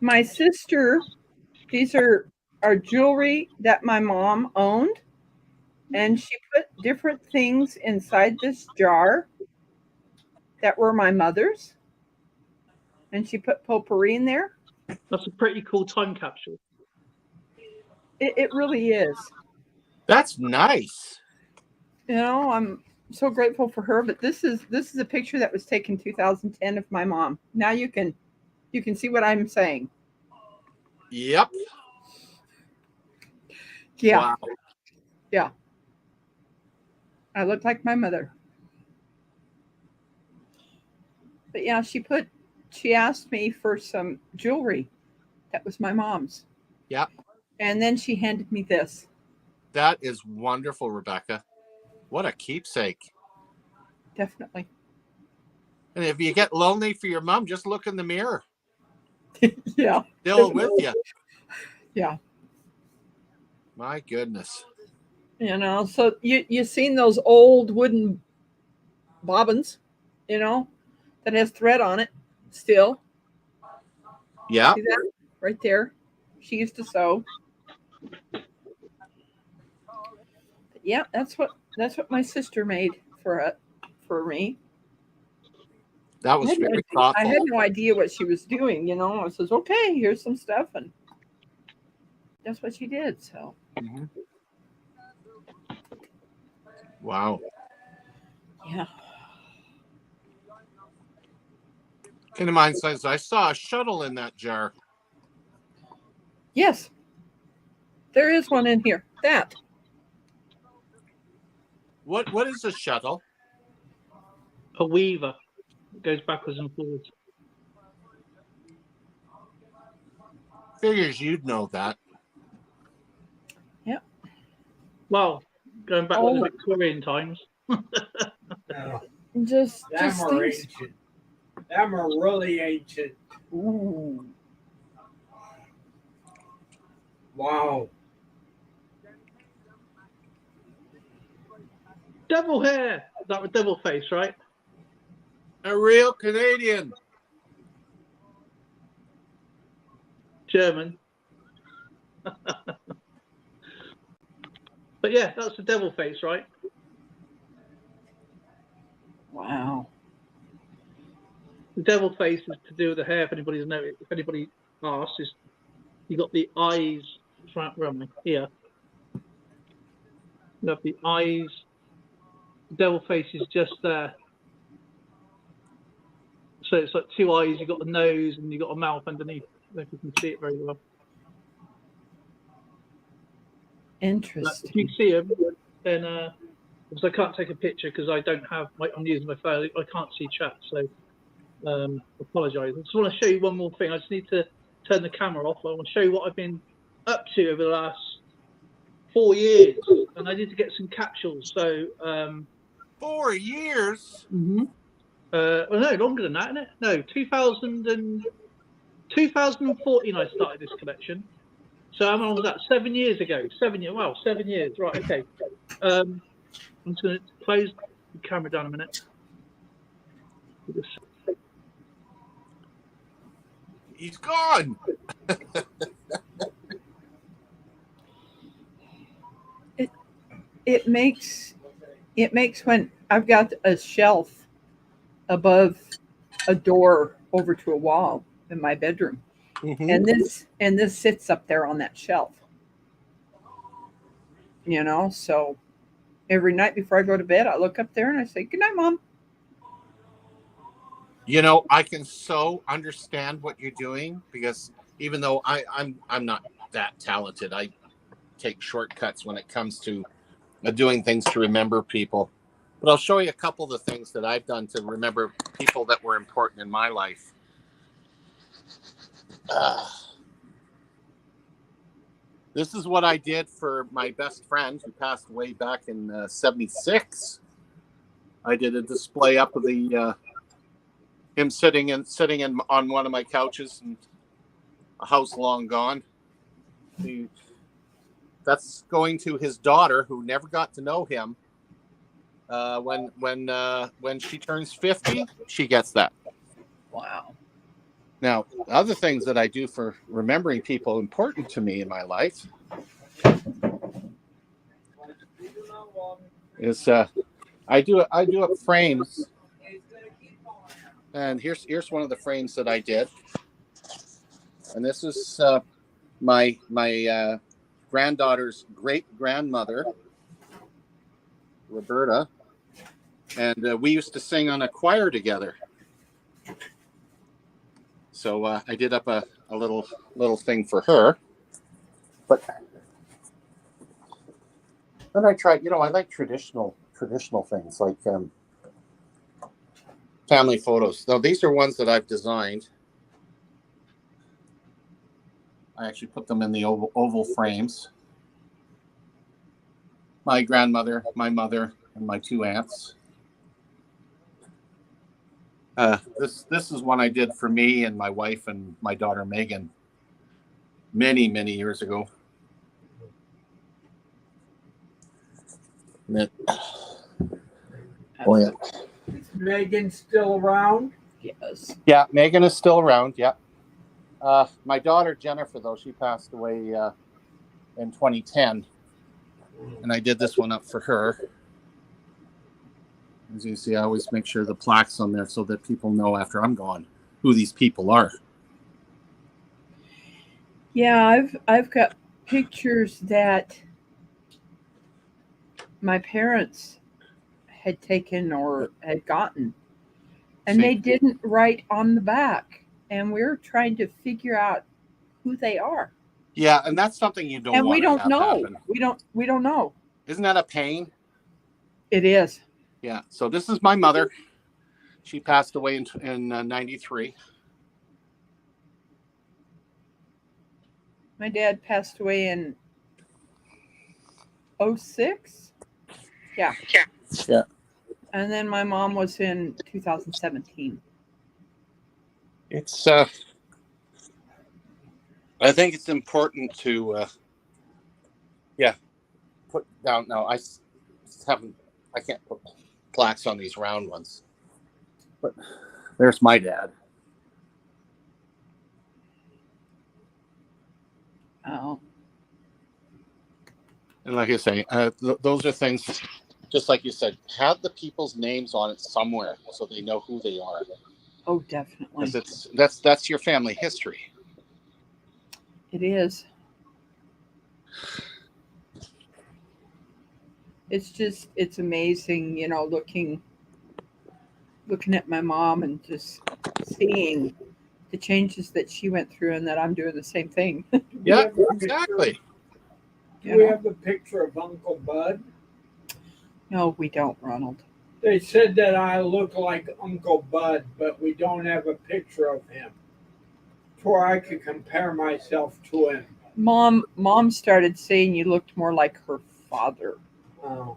my sister. These are jewelry that my mom owned, and she put different things inside this jar that were my mother's, and she put potpourri in there. That's a pretty cool time capsule. It really is. that's nice. You know, I'm so grateful for her. But this is a picture that was taken 2010 of my mom. Now you can see what I'm saying. Yep. Yeah. Wow. Yeah. I look like my mother. But yeah, she asked me for some jewelry that was my mom's. Yep. And then she handed me this. That is wonderful, Rebecca. What a keepsake. Definitely. And if you get lonely for your mom, just look in the mirror. Yeah. Still with you. Yeah. My goodness. You know, so you seen those old wooden bobbins, you know, that has thread on it still. Yeah. See that right there? She used to sew. Yeah, that's what my sister made for me. That was very thoughtful. I had no idea what she was doing, you know. I says, okay, here's some stuff, and that's what she did. So. Mm-hmm. Wow. Yeah. Kind of mine says I saw a shuttle in that jar. Yes. There is one in here. That. What is a shuttle? A weaver. It goes backwards and forwards. Figures you'd know that. Yep. Well, going back to the Victorian times. Just Them are things. ancient. Them are really ancient. Ooh. Wow. Devil hair. That was devil face, right? A real Canadian. German. But yeah, that's the devil face, right? Wow. The devil face is to do with the hair. If anybody's noticed, if anybody asks, is you got the eyes from here. You have the eyes. The devil face is just there. So it's like two eyes. You got the nose and you got a mouth underneath. I don't know if you can see it very well. Interesting. If you see him, then because I can't take a picture because I don't have. I'm using my phone. I can't see chat, so apologise. I just want to show you one more thing. I just need to turn the camera off. I want to show you what I've been up to over the last 4 years, and I need to get some capsules. So 4 years. Well, no, longer than that, isn't it? No, 2014 I started this collection. So how long was that? 7 years ago. 7 years. Wow, 7 years. Right. Okay. I'm just going to close the camera down a minute. He's gone. It makes when I've got a shelf above a door over to a wall in my bedroom. And this sits up there on that shelf. You know, so every night before I go to bed, I look up there and I say, "Good night, Mom." You know, I can so understand what you're doing, because even though I'm not that talented, I take shortcuts when it comes to doing things to remember people. But I'll show you a couple of the things that I've done to remember people that were important in my life. This is what I did for my best friend who passed away back in '76. I did a display up of the him sitting on one of my couches in a house long gone. That's going to his daughter, who never got to know him. When she turns 50, she gets that. Wow. Now, other things that I do for remembering people important to me in my life is I do up frames, and here's one of the frames that I did, and this is my granddaughter's great grandmother, Roberta, and we used to sing on a choir together. So I did up a little thing for her. But then I tried, I like traditional things like family photos. Now these are ones that I've designed. I actually put them in the oval frames. My grandmother, my mother, and my two aunts. This is one I did for me and my wife and my daughter Megan many years ago. Oh yeah. Is Megan still around? Yes. Yeah, Megan is still around. Yeah. My daughter Jennifer, though, she passed away in 2010, and I did this one up for her. As you see, I always make sure the plaque's on there so that people know after I'm gone who these people are. Yeah, I've got pictures that my parents had taken or had gotten, and they didn't write on the back, and we're trying to figure out who they are. Yeah, and that's something you don't. And want we don't to have know. Happen. We don't know. Isn't that a pain? It is. Yeah. So this is my mother. She passed away in 93. My dad passed away in 06. Yeah. Yeah. And then my mom was in 2017. It's I think it's important to put down. Now I can't put plaques on these round ones, but there's my dad. Oh, And like I say, those are things, just like you said, have the people's names on it somewhere so they know who they are. oh, definitely. Because that's your family history. It is. It's amazing, looking at my mom and just seeing the changes that she went through and that I'm doing the same thing. Yeah, exactly. Do we have the picture of Uncle Bud? No, we don't, Ronald. They said that I look like Uncle Bud, but we don't have a picture of him to where I could compare myself to him. Mom started saying you looked more like her father. Oh.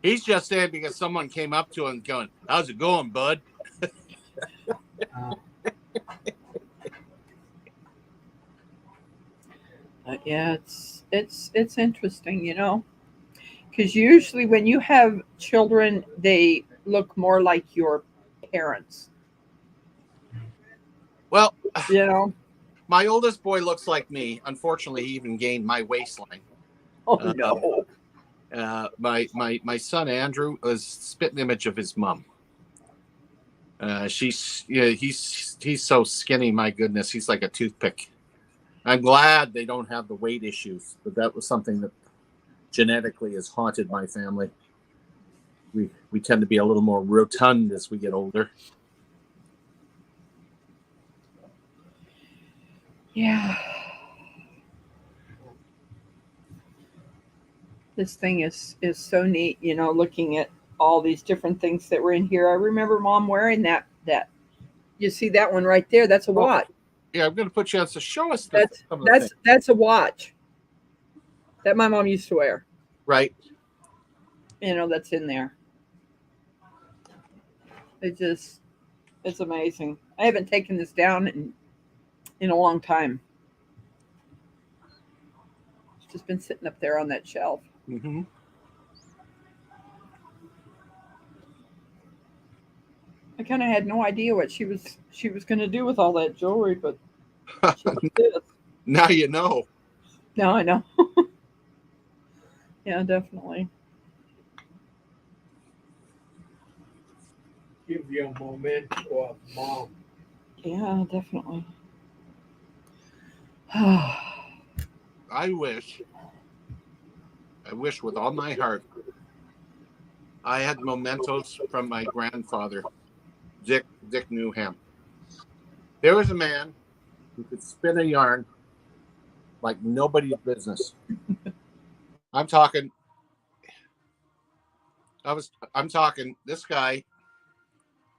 He's just saying because someone came up to him going, "How's it going, bud?" Yeah, it's interesting, because usually when you have children, they look more like your parents. Well, My my oldest boy looks like me. Unfortunately, he even gained my waistline. oh no, My son Andrew was spitting image of his mom. He's so skinny. My goodness, he's like a toothpick. I'm glad they don't have the weight issues, but that was something that genetically has haunted my family. We tend to be a little more rotund as we get older. yeah. This thing is so neat, looking at all these different things that were in here. I remember Mom wearing that. You see that one right there? That's a watch. Yeah, I'm going to put you on to show us some of the things. That's a watch that my mom used to wear. Right. That's in there. It's amazing. I haven't taken this down in a long time. It's just been sitting up there on that shelf. Mm-hmm. I kind of had no idea what she was going to do with all that jewelry, but she did. Now you know. Now I know. Yeah, definitely. Give you a memento of Mom. Yeah, definitely. I wish with all my heart I had mementos from my grandfather, Dick Newham. There was a man who could spin a yarn like nobody's business. I'm talking this guy,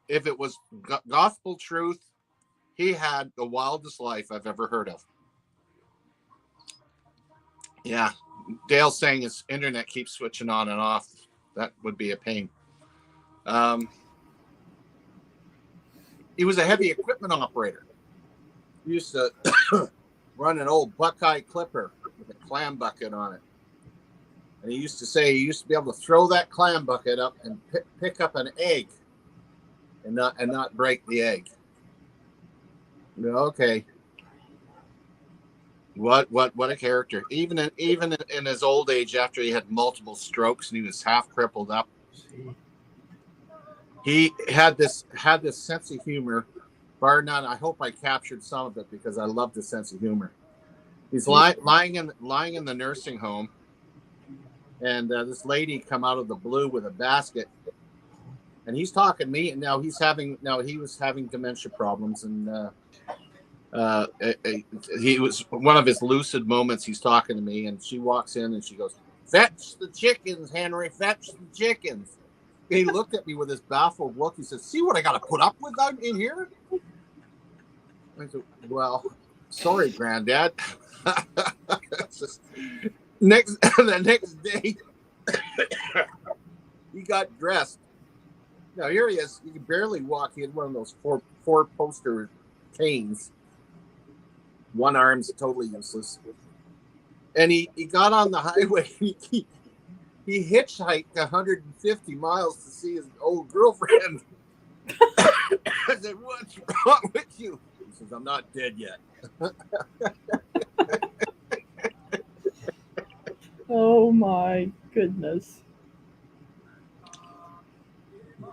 if it was gospel truth, he had the wildest life I've ever heard of. Yeah, Dale's saying his internet keeps switching on and off. That would be a pain. He was a heavy equipment operator. He used to run an old Buckeye clipper with a clam bucket on it. And he used to say he used to be able to throw that clam bucket up and pick up an egg and not break the egg. Okay. What a character. Even in his old age, after he had multiple strokes and he was half crippled up, he had this sense of humor, bar none. I hope I captured some of it because I love the sense of humor. He's lying in the nursing home, and this lady come out of the blue with a basket, and he's talking to me. And now he was having dementia problems, and he was one of his lucid moments. He's talking to me, and she walks in and she goes, "Fetch the chickens, Henry. Fetch the chickens." And he looked at me with this baffled look. He said, "See what I got to put up with out in here?" I said, "Well, sorry, Granddad." The next day, he got dressed. Now here he is. He can barely walk. He had one of those four poster canes. One arm's totally useless. And he got on the highway. He hitchhiked 150 miles to see his old girlfriend. I said, "What's wrong with you?" He says, "I'm not dead yet." Oh my goodness.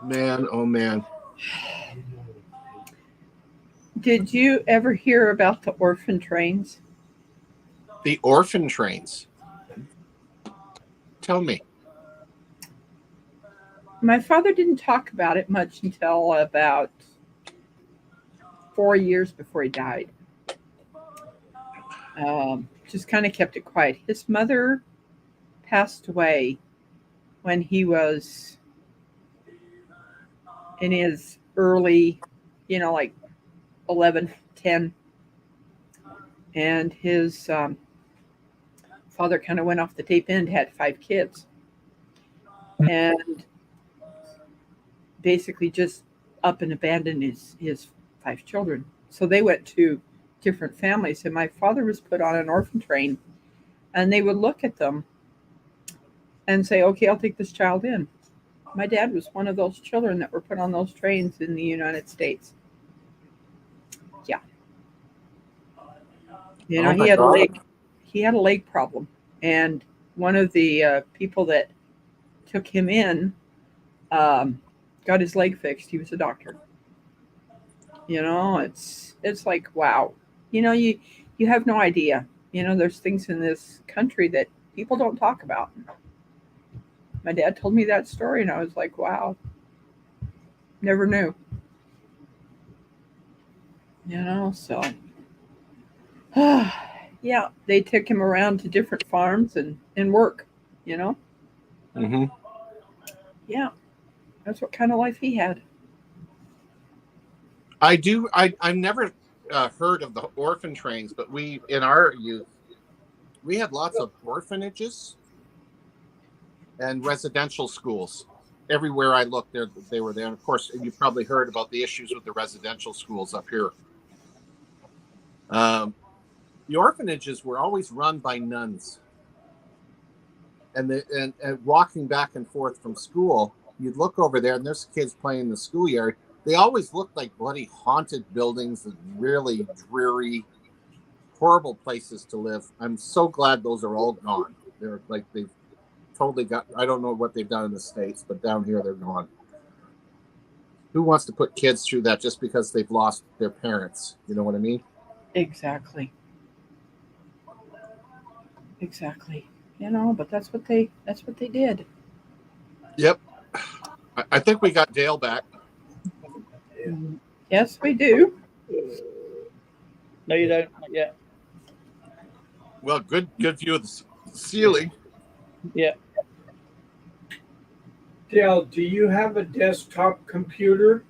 Man, oh man. Did you ever hear about the orphan trains? The orphan trains. Tell me. My father didn't talk about it much until about 4 years before he died. Just kind of kept it quiet. His mother passed away when he was in his early, like 11, 10. And his father kind of went off the deep end, had 5 kids, and basically just up and abandoned his 5 children. So they went to different families, and my father was put on an orphan train, and they would look at them and say, okay, I'll take this child in. My dad was one of those children that were put on those trains in the United States. Yeah. He had a leg problem, and one of the people that took him in got his leg fixed. He was a doctor. It's like, wow. You have no idea. There's things in this country that people don't talk about. My dad told me that story, and I was like, wow. Never knew. So yeah, they took him around to different farms and work, Mm-hmm. Yeah, that's what kind of life he had. I've never heard of the orphan trains, but in our youth, we had lots of orphanages and residential schools. Everywhere I looked, they were there. And of course, you've probably heard about the issues with the residential schools up here. The orphanages were always run by nuns. And walking back and forth from school, you'd look over there, and there's kids playing in the schoolyard. They always looked like bloody haunted buildings and really dreary, horrible places to live. I'm so glad those are all gone. They're like they've totally got. I don't know what they've done in the States, but down here they're gone. Who wants to put kids through that just because they've lost their parents? You know what I mean? Exactly. But that's what they did. Yep. I think we got Dale back. Yes, we do. No, you don't. Not yet. Well, good view of the ceiling. Yeah. Dale, do you have a desktop computer?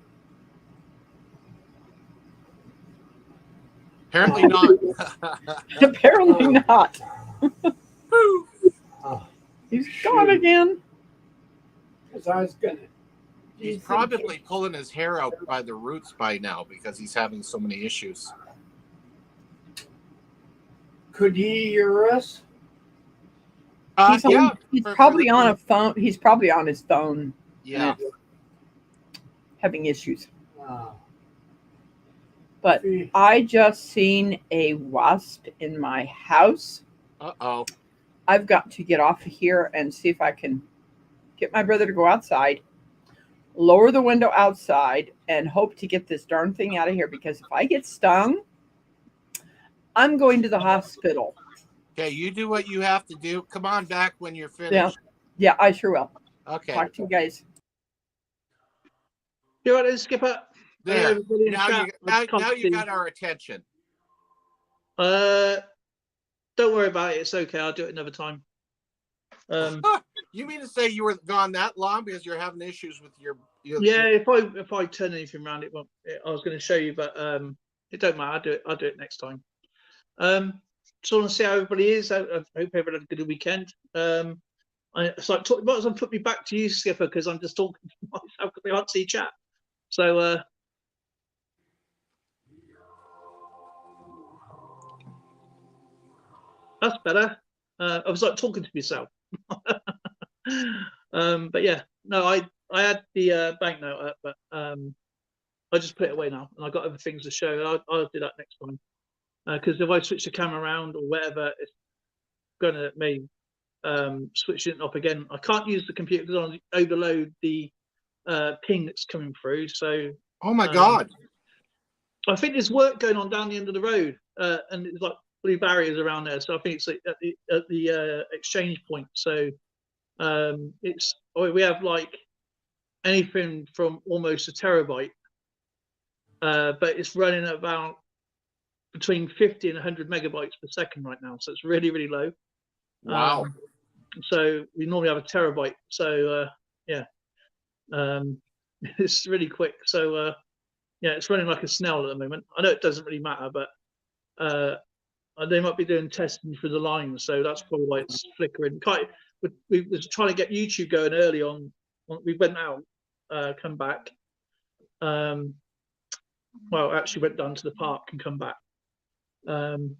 Apparently not. Apparently not. He's gone again. Because I was gonna. He's probably pulling his hair out by the roots by now because he's having so many issues. Could he hear us? He's probably on a phone. He's probably on his phone. Yeah. Having issues. But I just seen a wasp in my house. Uh-oh. I've got to get off of here and see if I can get my brother to go outside, lower the window outside, and hope to get this darn thing out of here, because if I get stung, I'm going to the hospital. Okay, you do what you have to do. Come on back when you're finished. Yeah, I sure will. Okay. Talk to you guys. You all right, Skipper? There. Now you got our attention. Don't worry about it. It's okay. I'll do it another time. You mean to say you were gone that long because you're having issues with your? Yeah, if I turn anything around, I was going to show you, but it don't matter. I'll do it next time. Just want to see how everybody is. I hope everybody had a good weekend. It's like might as well put me back to you, Skipper, because I'm just talking to myself because I can't see chat. So that's better. I was like talking to myself. But yeah, no, I had the banknote up, but I just put it away now, and I got other things to show. I'll do that next time, because if I switch the camera around or whatever, it's gonna me switching it up again. I can't use the computer because I overload the ping that's coming through. So Oh my God. I think there's work going on down the end of the road, and it's like blue barriers around there. So I think it's like at the exchange point. So we have like anything from almost a terabyte, but it's running at about between 50 and 100 megabytes per second right now. So it's really, really low. Wow. So we normally have a terabyte. So yeah, it's really quick. So yeah, it's running like a snail at the moment. I know it doesn't really matter, but they might be doing testing for the lines, so that's probably why it's flickering. We was trying to get YouTube going early on. We went out, come back. Well, actually went down to the park and come back, and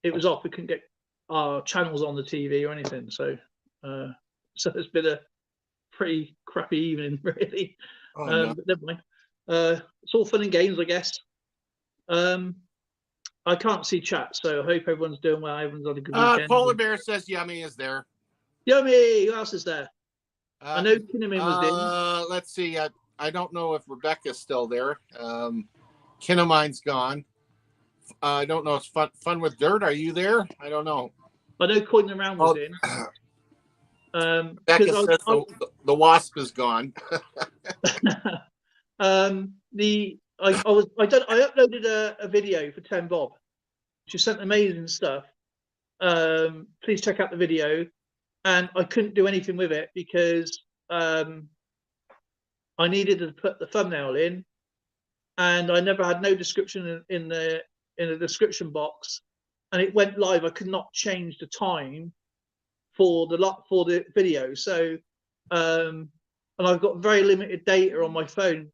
it was off. We couldn't get our channels on the TV or anything, so so it's been a pretty crappy evening, really. Oh, no. But never mind. It's all fun and games, I guess. I can't see chat, so I hope everyone's doing well. Everyone's had a good weekend. Polar Bear says Yummy is there. Yummy! Who else is there? I know Kinnaman was in. Let's see. I don't know if Rebecca's still there. Kinnamine's gone. I don't know. It's fun with dirt. Are you there? I don't know. I know Coin Around was in. Rebecca says the wasp is gone. I uploaded a video for 10 Bob. She sent amazing stuff. Please check out the video. And I couldn't do anything with it because I needed to put the thumbnail in, and I never had no description in the description box, and it went live. I could not change the time for the video. So and I've got very limited data on my phone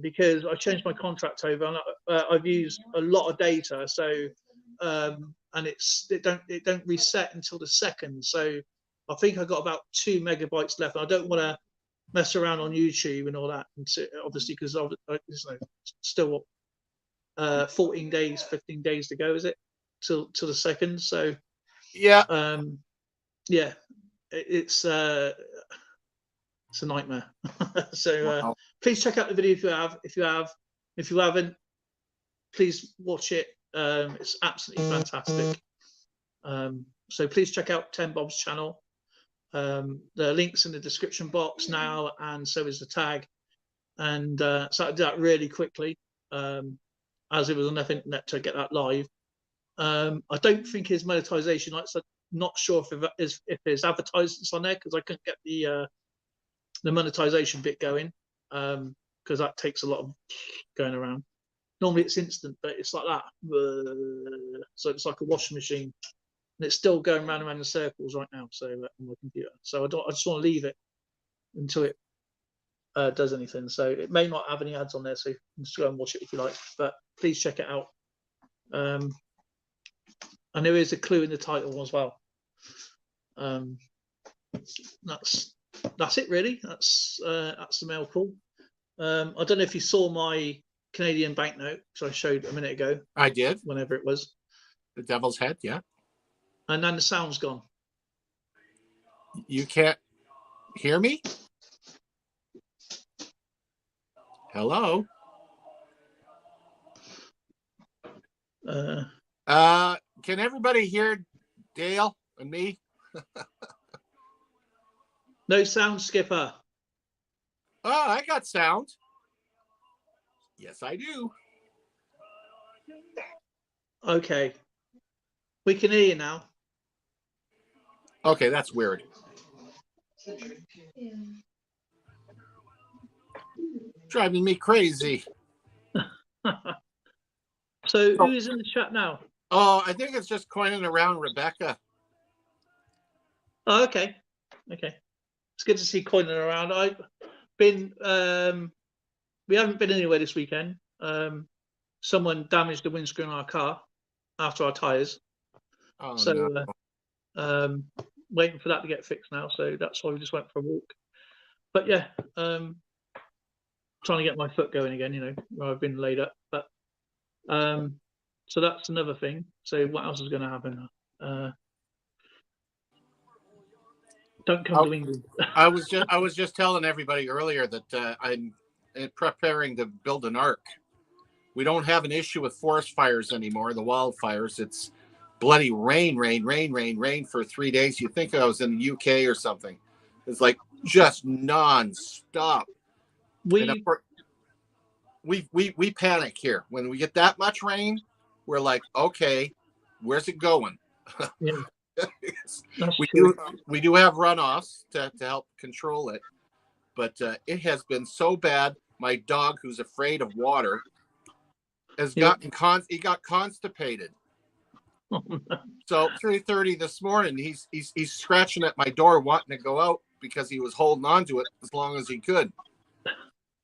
because I changed my contract over, and I've used a lot of data. So and it don't reset until the second. So I think I got about 2 megabytes left. I don't want to mess around on YouTube and all that, and so, obviously because still 14 days, 15 days to go, is it, till the second? So yeah, yeah, it's a nightmare. So wow. Please check out the video if you haven't, please watch it. It's absolutely fantastic. So please check out 10 Bob's channel. The link's in the description box now, and so is the tag. And so I did that really quickly, as it was enough internet to get that live. I don't think his monetization, I'm not sure if there's advertisements on there, because I couldn't get the monetization bit going, because that takes a lot of going around. Normally it's instant, but it's like that. So it's like a washing machine. And it's still going round and round in circles right now. So on my computer. So I just want to leave it until it does anything. So it may not have any ads on there, so you can just go and watch it if you like. But please check it out. And there is a clue in the title as well. That's it really. That's the mail call. I don't know if you saw my Canadian banknote, which I showed a minute ago. I did. Whenever it was. The devil's head, yeah. And then the sound's gone. You can't hear me? Hello? Can everybody hear Dale and me? No sound, Skipper. Oh, I got sound. Yes, I do. Okay. We can hear you now. Okay, that's weird. Driving me crazy. So who is in the chat now? Oh, I think it's just coining around Rebecca. Oh, okay. Okay. It's good to see coining around. I've been we haven't been anywhere this weekend. Someone damaged the windscreen on our car after our tires. Oh, so no. Waiting for that to get fixed now, so that's why we just went for a walk. But yeah, trying to get my foot going again, you know, where I've been laid up. But so that's another thing. So what else is going to happen? Don't come to England. I was just telling everybody earlier that I'm preparing to build an ark. We don't have an issue with forest fires anymore, the wildfires. It's bloody rain for 3 days. You think I was in the UK or something. It's like just non-stop. And of course, we panic here. When we get that much rain, we're like, okay, where's it going? Yeah, we do have runoffs to help control it, but it has been so bad. My dog, who's afraid of water, has gotten he got constipated. So 3:30 this morning, he's scratching at my door, wanting to go out because he was holding on to it as long as he could.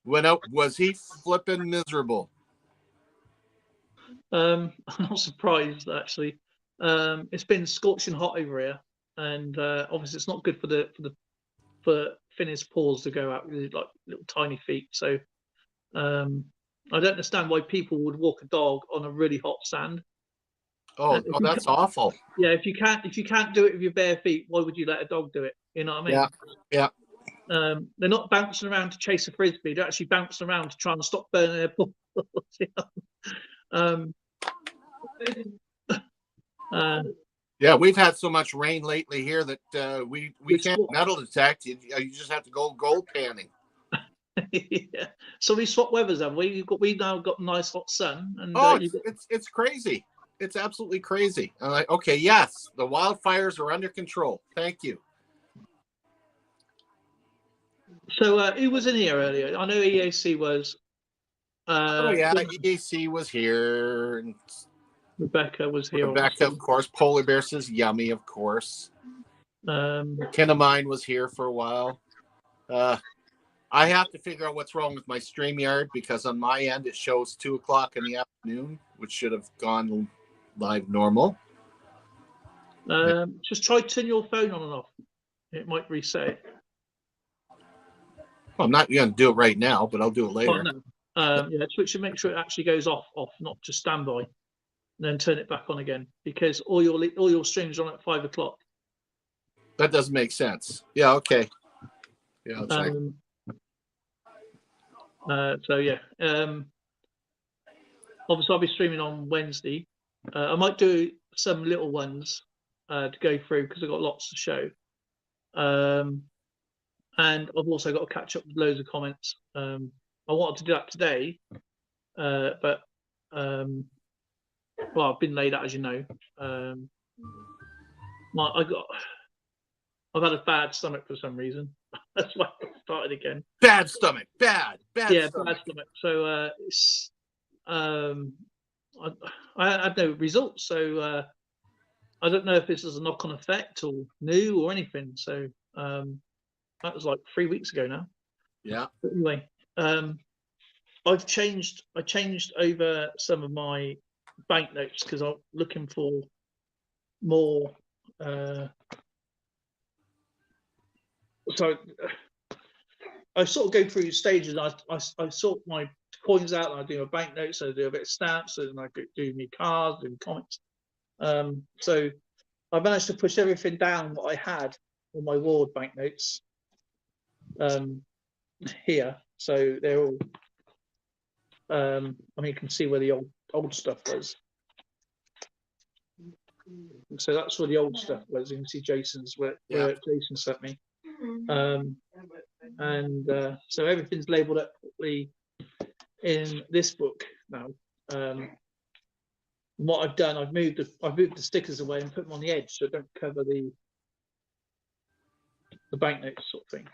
Went out, was he flipping miserable? I'm not surprised actually. It's been scorching hot over here, and obviously it's not good for Finn's paws to go out with like little tiny feet. So I don't understand why people would walk a dog on a really hot sand. Oh, that's awful. Yeah, if you can't do it with your bare feet, why would you let a dog do it? You know what I mean? Yeah. They're not bouncing around to chase a frisbee. They're actually bouncing around to try and stop burning their paws. Yeah, we've had so much rain lately here that we can't metal detect. You just have to go gold panning. Yeah. So we swap weathers, have we? We now got nice hot sun, and it's crazy. It's absolutely crazy. I'm like, okay, yes, the wildfires are under control. Thank you. So who was in here earlier? I know EAC was. EAC was here. And Rebecca was here. Rebecca, of course. Polar Bear says yummy, of course. Ken of mine was here for a while. I have to figure out what's wrong with my StreamYard because on my end it shows 2:00 in the afternoon, which should have gone live normal. Just try turn your phone on and off. It might reset it. Well, I'm not going to do it right now, but I'll do it later. Oh, no. Yeah, switch and make sure it actually goes off, not just standby, and then turn it back on again because all your streams are on at 5:00. That doesn't make sense. Yeah. Okay. Yeah. So yeah. Obviously, I'll be streaming on Wednesday. I might do some little ones to go through because I've got lots to show. And I've also got to catch up with loads of comments. I wanted to do that today, but I've been laid out, as you know. I've had a bad stomach for some reason. That's why I started again. Bad stomach. Bad. Yeah, stomach. bad stomach. So it's I had no results. So I don't know if this is a knock-on effect or new or anything. So that was like 3 weeks ago now. Yeah. But anyway, I changed over some of my banknotes because I'm looking for more. So I sort of go through stages. I sort my coins out, and I do my banknotes. I do a bit of stamps, and I do my cards and comics. So I managed to push everything down what I had on my ward banknotes here. So they're all. I mean, you can see where the old stuff was. So that's where the old stuff was. You can see Jason's where Jason sent me. So everything's labelled up properly in this book now. What I've done, I've moved the stickers away and put them on the edge so don't cover the banknotes sort of thing.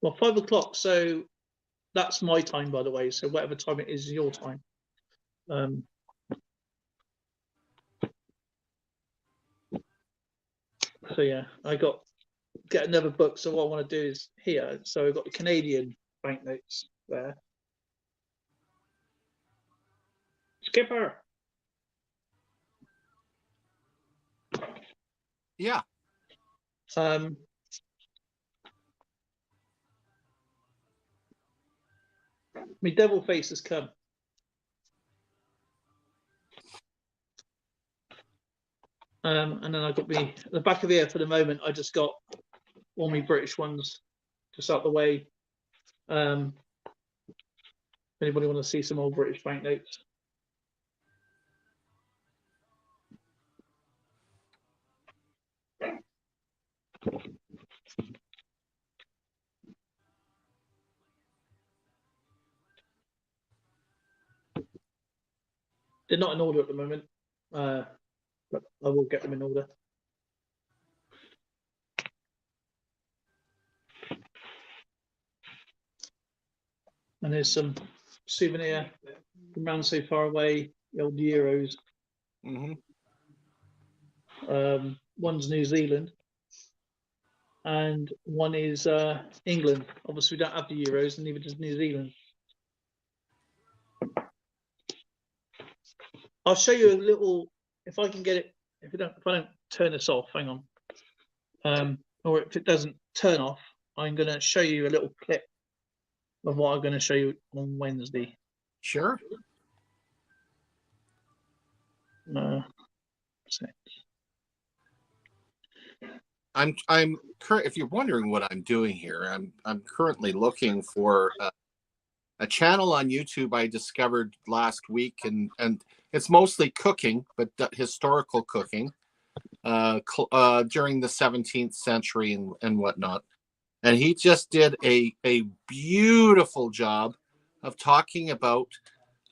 Well, 5:00. So that's my time, by the way. So whatever time it is your time. So yeah, I get another book. So what I want to do is here. So I've got the Canadian banknotes there. Skipper. Yeah. My devil face has come. And then I got the back of here for the moment. I just got all my British ones just out the way. If anybody want to see some old British banknotes. They're not in order at the moment, but I will get them in order. And there's some souvenir from around so far away, the old Euros. One's New Zealand, and one is England. Obviously, we don't have the Euros, and neither does New Zealand. I'll show you a little, if I can get it. If I don't turn this off, hang on. Or if it doesn't turn off, I'm going to show you a little clip of what I'm going to show you on Wednesday. Sure. I'm if you're wondering what I'm doing here, I'm currently looking for a channel on YouTube I discovered last week, and it's mostly cooking, but historical cooking during the 17th century and whatnot. And he just did a beautiful job of talking about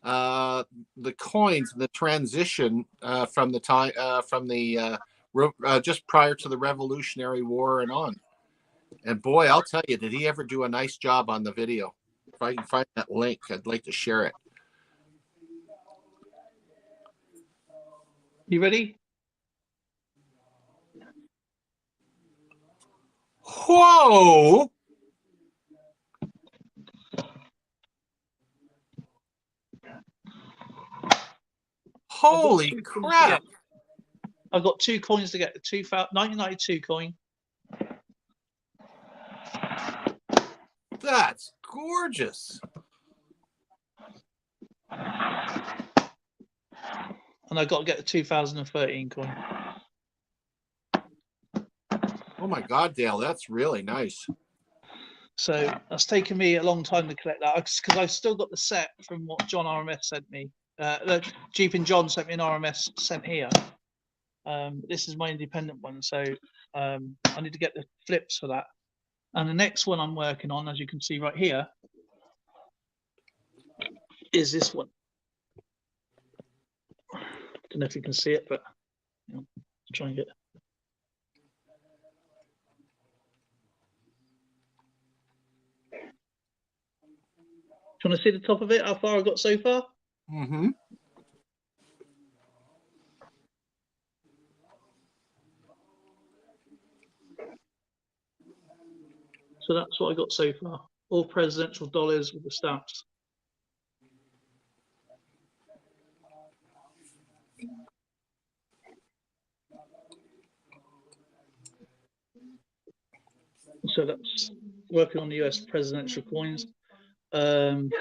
the coins, the transition from the time just prior to the Revolutionary War and on. And boy, I'll tell you, did he ever do a nice job on the video? If I can find that link, I'd like to share it. You ready? Whoa! Holy crap! I've got 2 coins to get. The 1992 coin. That's gorgeous. And I've got to get the 2013 coin. Oh my God, Dale, that's really nice. So that's taken me a long time to collect that, because I've still got the set from what John RMS sent me. Jeep and John sent me an RMS sent here. This is my independent one, so I need to get the flips for that. And the next one I'm working on, as you can see right here, is this one. Don't know if you can see it, but I'll try and get it. Do you want to see the top of it? How far I got so far? Mm-hmm. So that's what I got so far. All presidential dollars with the stamps. So that's working on the US presidential coins. And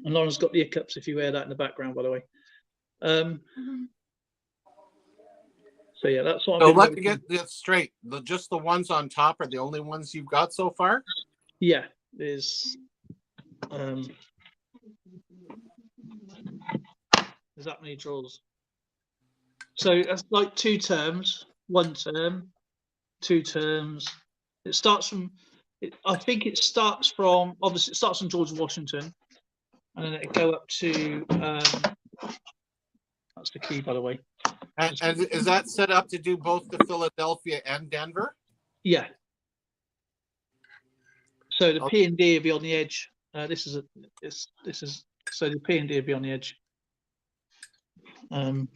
Lauren's got the hiccups if you hear that in the background, by the way. So yeah, that's what. So let me get this straight. Just the ones on top are the only ones you've got so far? Yeah, there's that many draws. So that's like 2 terms, 1 term, 2 terms. It starts from. I think it starts from. Obviously, it starts from George Washington, and then it go up to. That's the key, by the way. And is that set up to do both the Philadelphia and Denver? Yeah. So the P and D will be on the edge. This is so the P and D will be on the edge. But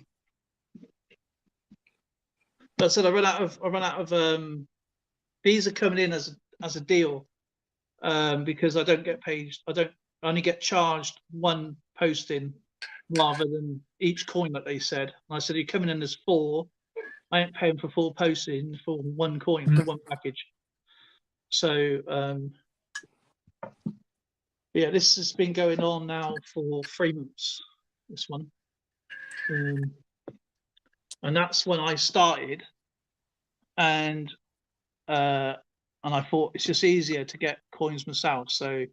I run out of these are coming in as a deal because I don't get paid. I only get charged 1 posting rather than each coin that they said. And I said, you're coming in as 4. I ain't paying for 4 posting for 1 coin, for 1 package. So yeah, this has been going on now for 3 months, this one. and that's when I started. And I thought it's just easier to get coins myself, so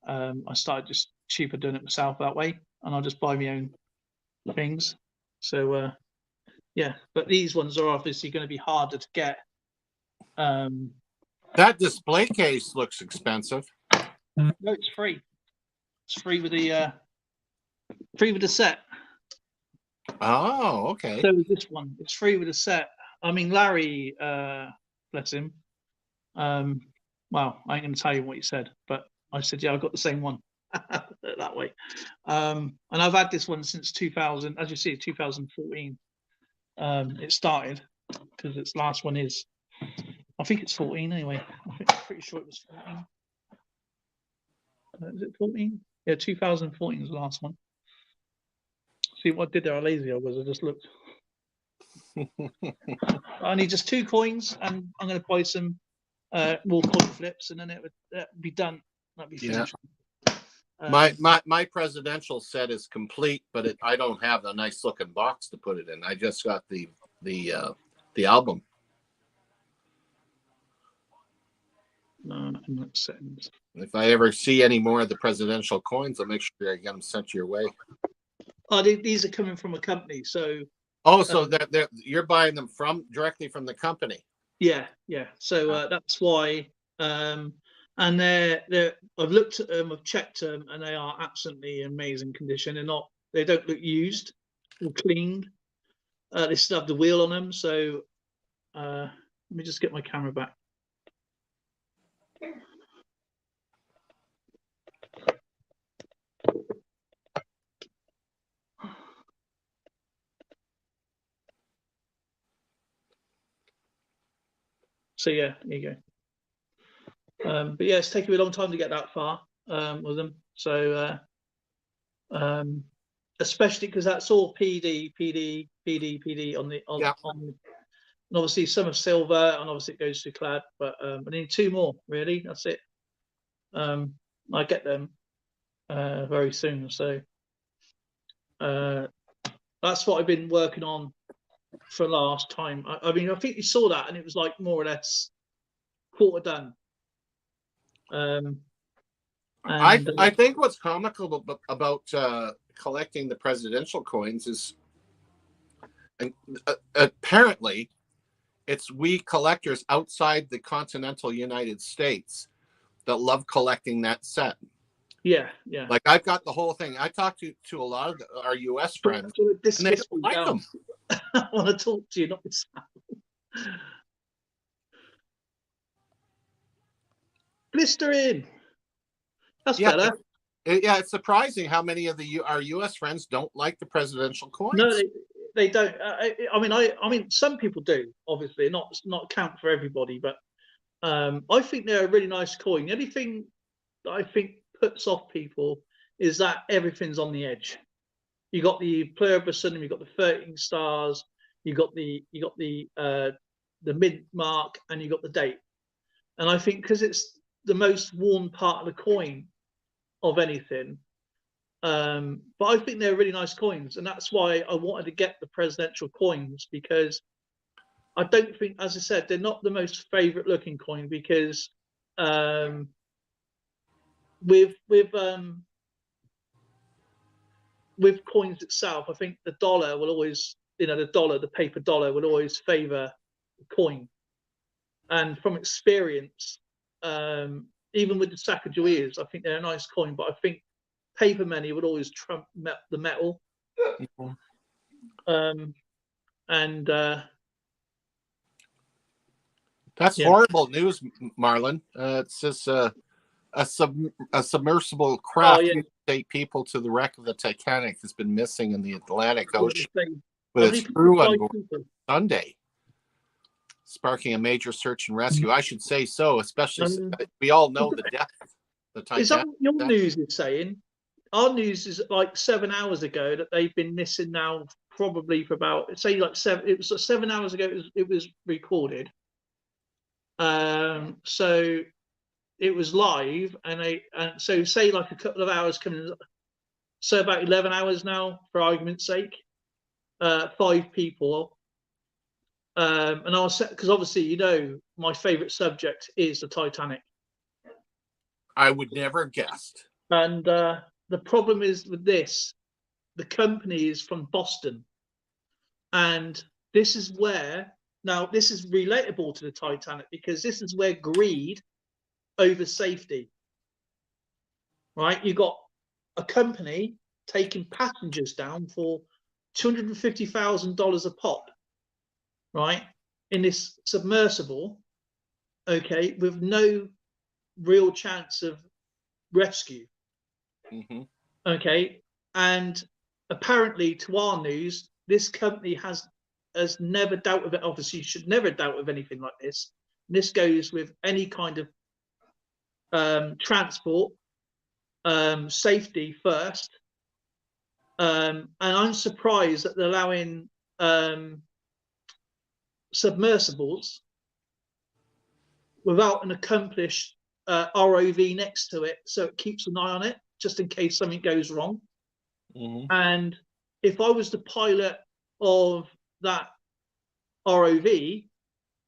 I started just cheaper doing it myself that way, and I'll just buy my own things. So yeah, but these ones are obviously going to be harder to get. That display case looks expensive. No, it's free. It's free with the set. Oh, okay. So is this one. It's free with a set. I mean, Larry, bless him. Well, I ain't going to tell you what he said, but I said, yeah, I've got the same one. That way. And I've had this one since 2000, as you see, 2014. It started because its last one is, I think it's 14 anyway. I'm pretty sure it was 14. Is it 14? Yeah, 2014 was the last one. See what I did there? How lazy I was. I just looked. I need just 2 coins, and I'm going to buy some more coin flips, and then it would be done. That'd be finished. Yeah. My presidential set is complete, but I don't have a nice looking box to put it in. I just got the album. Settings. If I ever see any more of the presidential coins, I'll make sure I get them sent your way. Oh, these are coming from a company, so. Oh, so you're buying them directly from the company. Yeah. So that's why. And I've looked at them, I've checked them, and they are absolutely amazing condition. They don't look used or cleaned. They still have the wheel on them. So let me just get my camera back. So yeah, there you go. But yeah, it's taken me a long time to get that far with them. So especially because that's all PD on the and obviously some of silver, and obviously it goes to clad. But I need 2 more. Really, that's it. I get them very soon. So that's what I've been working on for last time. I mean, I think you saw that, and it was like more or less quarter done. I think what's comical about collecting the presidential coins is, apparently, it's we collectors outside the continental United States that love collecting that set. Yeah. Like I've got the whole thing. I talked to a lot of our U.S. friends, and they don't like them. I want to talk to you, not this. Blistering. That's better. It's surprising how many of our U.S. friends don't like the presidential coins. No, they don't. I mean, some people do. Obviously, not count for everybody, but I think they're a really nice coin. The only thing that I think puts off people is that everything's on the edge. You got the pluribus unum, you got the 13 stars, you got the mint mark, and you got the date. And I think because it's the most worn part of the coin of anything, but I think they're really nice coins, and that's why I wanted to get the presidential coins, because I don't think, as I said, they're not the most favorite looking coin, because with coins itself, I think the dollar will always, the paper dollar will always favor the coin. And from experience, even with the Sacagaweas, I think they're a nice coin, but I think paper money would always trump the metal. That's horrible news, Marlon. It's just a submersible craft to take people to the wreck of the Titanic has been missing in the Atlantic Ocean with its crew on board Sunday, sparking a major search and rescue. I should say so, especially we all know the death of the Titanic. Is that what your news is saying? Our news is like 7 hours ago that they've been missing now, probably for about, say, like 7. It was 7 hours ago. It was recorded. So it was live, and so say like a couple of hours coming. So about 11 hours now, for argument's sake. 5 people And I'll say, because obviously, you know, my favorite subject is the Titanic. I would never have guessed. And the problem is with this, the company is from Boston. And this is where, now this is relatable to the Titanic, because this is where greed over safety, right? You got a company taking passengers down for $250,000 a pop, right? In this submersible, okay, with no real chance of rescue. Okay, and apparently, to our news, this company has never dealt with it. Obviously, you should never doubt of anything like this. And this goes with any kind of transport, safety first. And I'm surprised that they're allowing submersibles without an accomplished ROV next to it, so it keeps an eye on it just in case something goes wrong. And if I was the pilot of that ROV,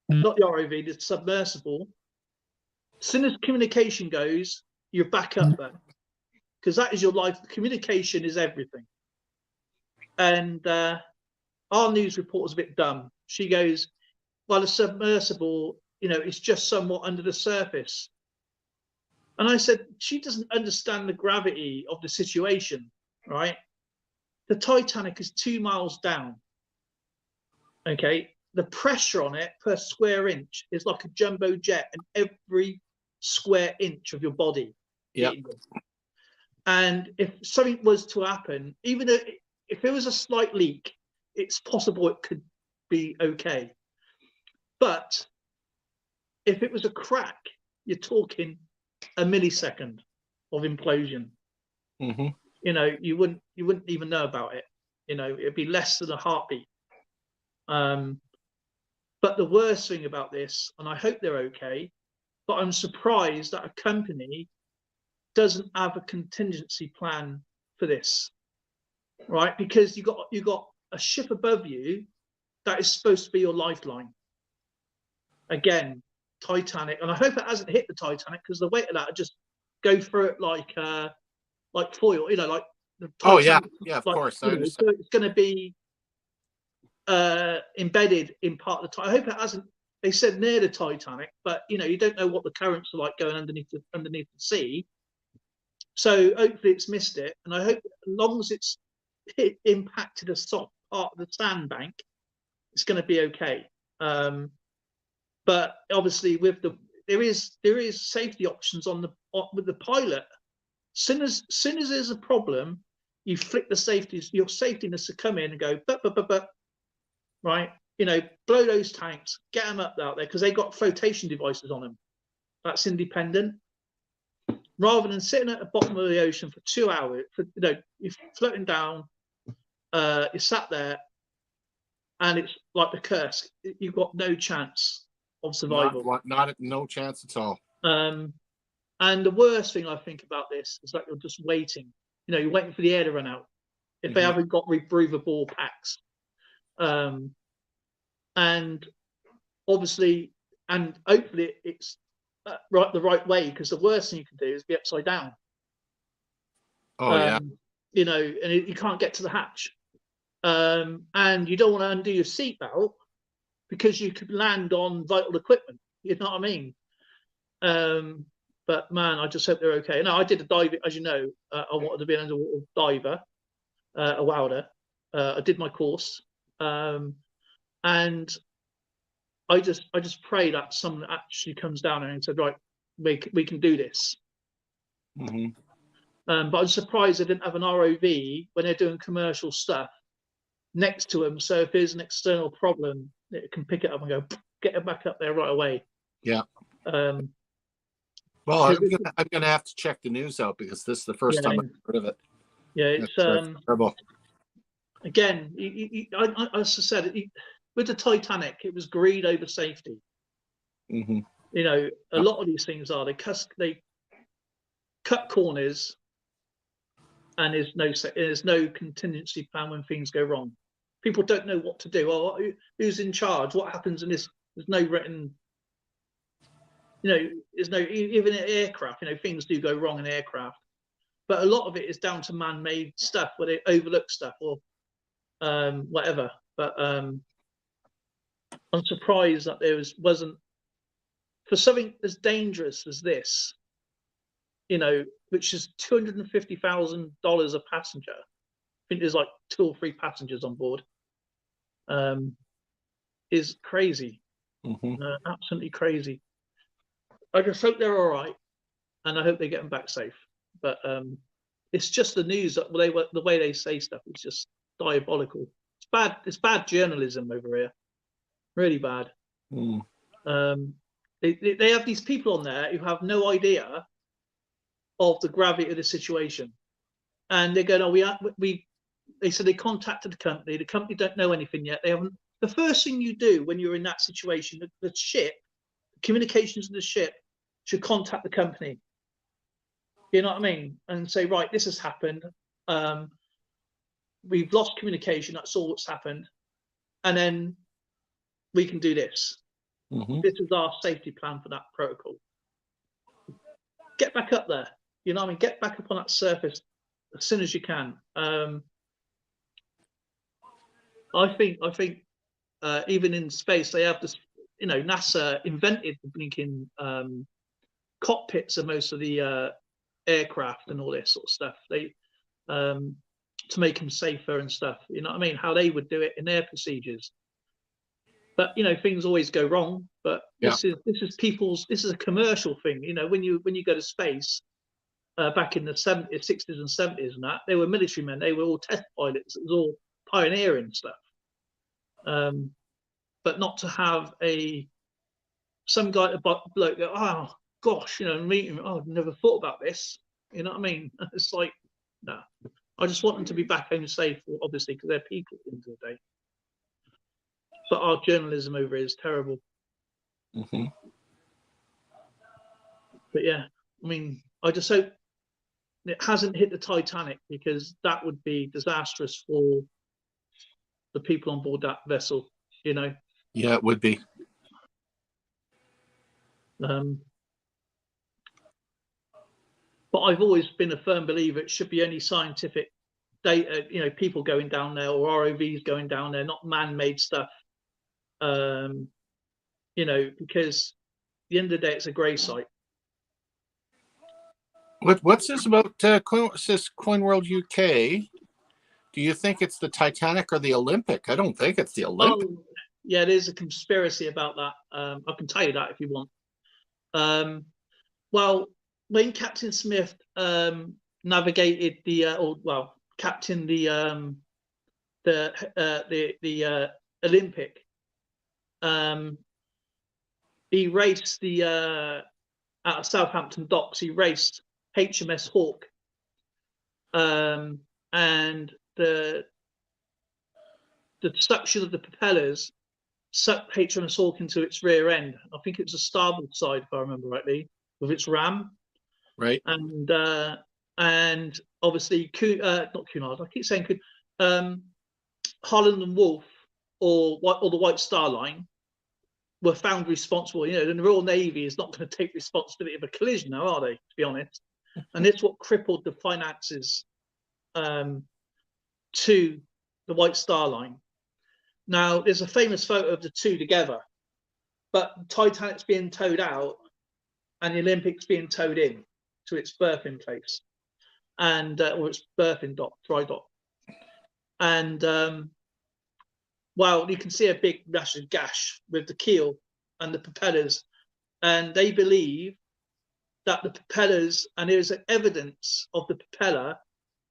not the ROV, the submersible, as soon as communication goes, you're back up there, because that is your life. Communication is everything. And our news reporter's a bit dumb. She goes, well, a submersible, you know, it's just somewhat under the surface. And I said, she doesn't understand the gravity of the situation, right? The Titanic is 2 miles down. Okay, the pressure on it per square inch is like a jumbo jet, and every square inch of your body. Yeah. And if something was to happen, even if there was a slight leak, it's possible it could be okay. But if it was a crack, you're talking a millisecond of implosion. You know, you wouldn't even know about it. You know, it'd be less than a heartbeat. But the worst thing about this, and I hope they're okay, but I'm surprised that a company doesn't have a contingency plan for this, right? Because you got a ship above you that is supposed to be your lifeline. Again, Titanic, and I hope it hasn't hit the Titanic, because the weight of that would just go through it like foil, you know, like the Titanic, of like, course. so it's going to be embedded in part of the Titanic. I hope it hasn't. They said near the Titanic, but you know, you don't know what the currents are like going underneath the sea. So hopefully it's missed it, and I hope as long as it impacted a soft part of the sandbank, it's going to be okay. But obviously, with there is safety options with the pilot. Soon as there's a problem, you flick the safeties. Your safety needs to come in and go, right? You know, blow those tanks, get them up out there, because they got flotation devices on them. That's independent. Rather than sitting at the bottom of the ocean for 2 hours, you're floating down, you're sat there, and it's like the curse. You've got no chance of survival. No chance at all. And the worst thing I think about this is that you're just waiting. You know, you're waiting for the air to run out if they haven't got rebreathable packs. And obviously, and hopefully it's the right way, because the worst thing you can do is be upside down. You know, and you can't get to the hatch. And you don't want to undo your seatbelt because you could land on vital equipment. You know what I mean? But man, I just hope they're okay. No, I did a dive, as you know. I wanted to be an underwater diver, a welder. I did my course, and I just pray that someone actually comes down and said, right, we can do this. But I'm surprised they didn't have an ROV when they're doing commercial stuff next to them. So if there's an external problem, it can pick it up and go, get it back up there right away. Yeah. Well, I'm gonna have to check the news out, because this is the first time I've heard of it. Yeah, it's terrible. Again, as I said, with the Titanic, it was greed over safety. You know, a lot of these things are they cut corners, and there's no contingency plan when things go wrong. people don't know what to do. Or who's in charge? What happens in this? There's no written, you know, there's no, even in aircraft, you know, things do go wrong in aircraft, but a lot of it is down to man-made stuff where they overlook stuff or whatever. But I'm surprised that there wasn't, for something as dangerous as this, you know, which is $250,000 a passenger. I think there's like 2 or 3 passengers on board. Is crazy. Absolutely crazy. I just hope they're all right, and I hope they get them back safe. But it's just the news that the way they say stuff is just diabolical. It's bad. It's bad journalism over here. Really bad. They have these people on there who have no idea of the gravity of the situation, and they're going, "Oh, they said they contacted the company. The company don't know anything yet. They haven't." The first thing you do when you're in that situation, the ship, the communications of the ship should contact the company. You know what I mean? And say, right, this has happened. We've lost communication. That's all that's happened. And then we can do this. This is our safety plan for that protocol. Get back up there. You know what I mean? Get back up on that surface as soon as you can. I think even in space, they have this, you know, NASA invented the blinking cockpits of most of the aircraft and all this sort of stuff. They to make them safer and stuff. You know what I mean? How they would do it in their procedures. But you know, things always go wrong. But this is a commercial thing. You know, when you go to space back in the 60s and 70s and that, they were military men. They were all test pilots. It was all pioneering stuff. But not to have some guy bloke go, oh gosh, you know, meeting, oh, I've never thought about this. You know what I mean? It's like, no. I just want them to be back home safe, obviously, because they're people at the end of the day. But our journalism over here is terrible. But yeah, I mean, I just hope it hasn't hit the Titanic, because that would be disastrous for the people on board that vessel, you know. Yeah, it would be. But I've always been a firm believer it should be only scientific data, you know, people going down there or ROVs going down there, not man-made stuff. You know, because at the end of the day, it's a grey site. What's this about Coin World UK? Do you think it's the Titanic or the Olympic? I don't think it's the Olympic. Oh, yeah, there's a conspiracy about that. I can tell you that if you want. Well, when Captain Smith navigated captained the Olympic, he raced out of Southampton docks. He raced HMS Hawke, and the suction of the propellers sucked HMS Hawke into its rear end. I think it was the starboard side, if I remember rightly, with its ram. Right. And obviously, not Cunard. I keep saying Holland and Wolff or the White Star Line were found responsible. You know, the Royal Navy is not going to take responsibility of a collision, now, are they? To be honest, and it's what crippled the finances to the White Star Line. Now, there's a famous photo of the two together, but Titanic's being towed out and the Olympic's being towed in to its berthing place, and or its berthing dock, dry dock. And well, you can see a big massive gash with the keel and the propellers, and they believe that the propellers, and there's evidence of the propeller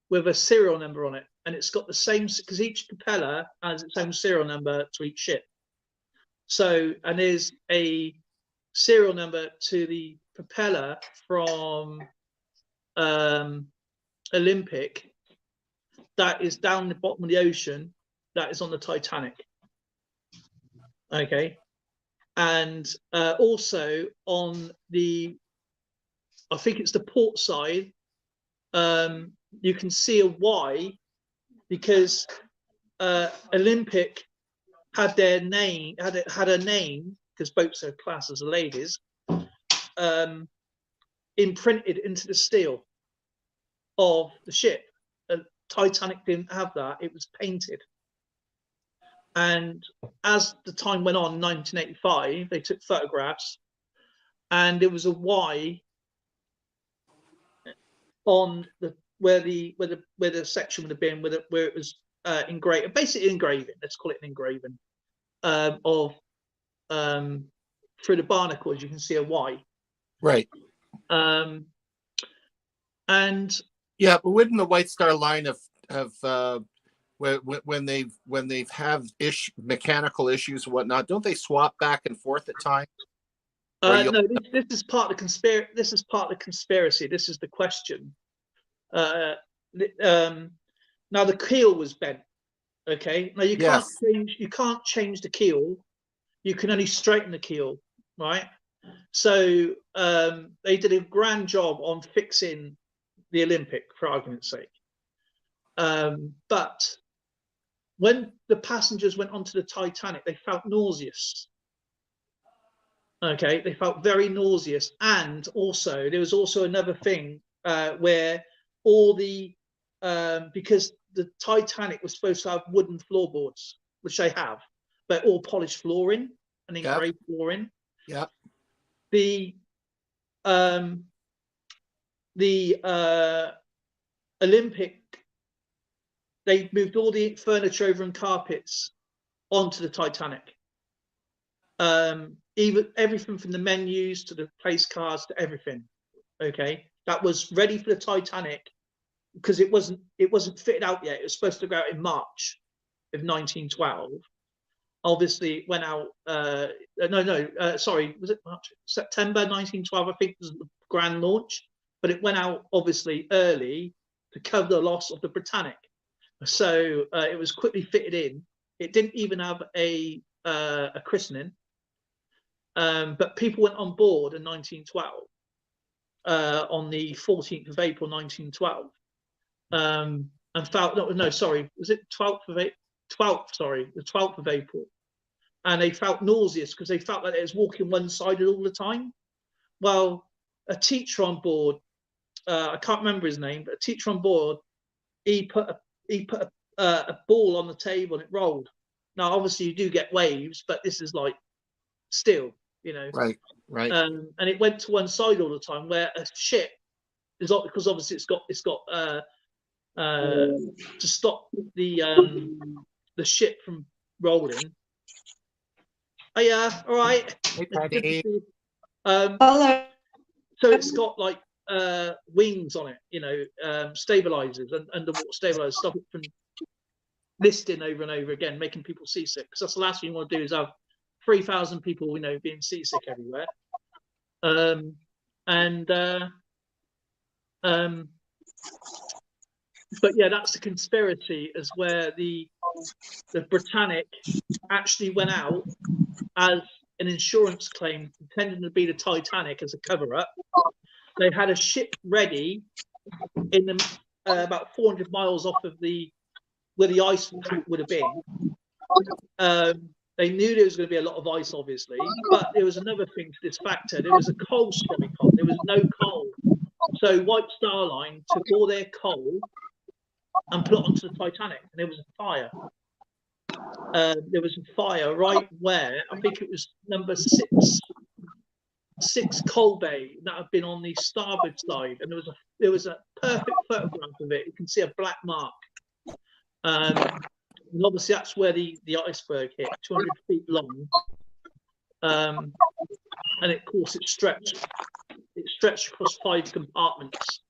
with a serial number on it, and it's got the same, because each propeller has its own serial number to each ship. So, and there's a serial number to the propeller from Olympic that is down the bottom of the ocean, that is on the Titanic. Okay. And also on the, I think it's the port side, you can see a Y, because Olympic had their name, had a name, because boats are classed as ladies, imprinted into the steel of the ship. Titanic didn't have that; it was painted. And as the time went on, 1985, they took photographs, and there was a Y on where the section would have been, where it was engraved, basically engraving. Let's call it an engraving of through the barnacles. You can see a Y. Right. And yeah, but wouldn't the White Star Line have when they've have mechanical issues and whatnot, don't they swap back and forth at times? No, this is part of the conspiracy. This is part of the conspiracy. This is the question. Now the keel was bent. Okay. Now you can't change the keel. You can only straighten the keel, right? So they did a grand job on fixing the Olympic, for argument's sake. But when the passengers went onto the Titanic, they felt nauseous. Okay, they felt very nauseous, and also there was also another thing where all the because the Titanic was supposed to have wooden floorboards, which they have, but all polished flooring and engraved flooring. Yeah. The Olympic, they moved all the furniture over and carpets onto the Titanic. Even everything from the menus to the place cards to everything. Okay, that was ready for the Titanic because it wasn't fitted out yet. It was supposed to go out in March of 1912. Obviously, it went out. Sorry, was it March? September 1912? I think was the grand launch, but it went out obviously early to cover the loss of the Britannic. So it was quickly fitted in. It didn't even have a christening. But people went on board in 1912, on the 14th of April, 1912, and felt, was it 12th of April? 12th, sorry, the 12th of April. And they felt nauseous because they felt like it was walking one-sided all the time. Well, a teacher on board, I can't remember his name, but a teacher on board, he put a ball on the table and it rolled. Now, obviously, you do get waves, but this is like still, you know. Right. And it went to one side all the time, where a ship is not, because obviously it's got to stop the ship from rolling. Oh yeah, all right. Hey, Patty. Hello. So it's got like wings on it, you know, stabilizers and underwater stabilizers, stop it from listing over and over again, making people seasick. Because that's the last thing you want to do is have 3,000 people, you know, being seasick everywhere. But yeah, that's the conspiracy, is where the Britannic actually went out as an insurance claim, intending to be the Titanic as a cover-up. They had a ship ready in the about 400 miles off of where the ice would have been. They knew there was going to be a lot of ice, obviously, but there was another thing to this factor. There was a coal strike on. There was no coal. So White Star Line took all their coal and put it onto the Titanic, and there was a fire. There was a fire right where, I think it was number 6 coal bay that had been on the starboard side, and there was a perfect photograph of it. You can see a black mark. And obviously that's where the iceberg hit, 200 feet long, and of course it stretched across 5 compartments,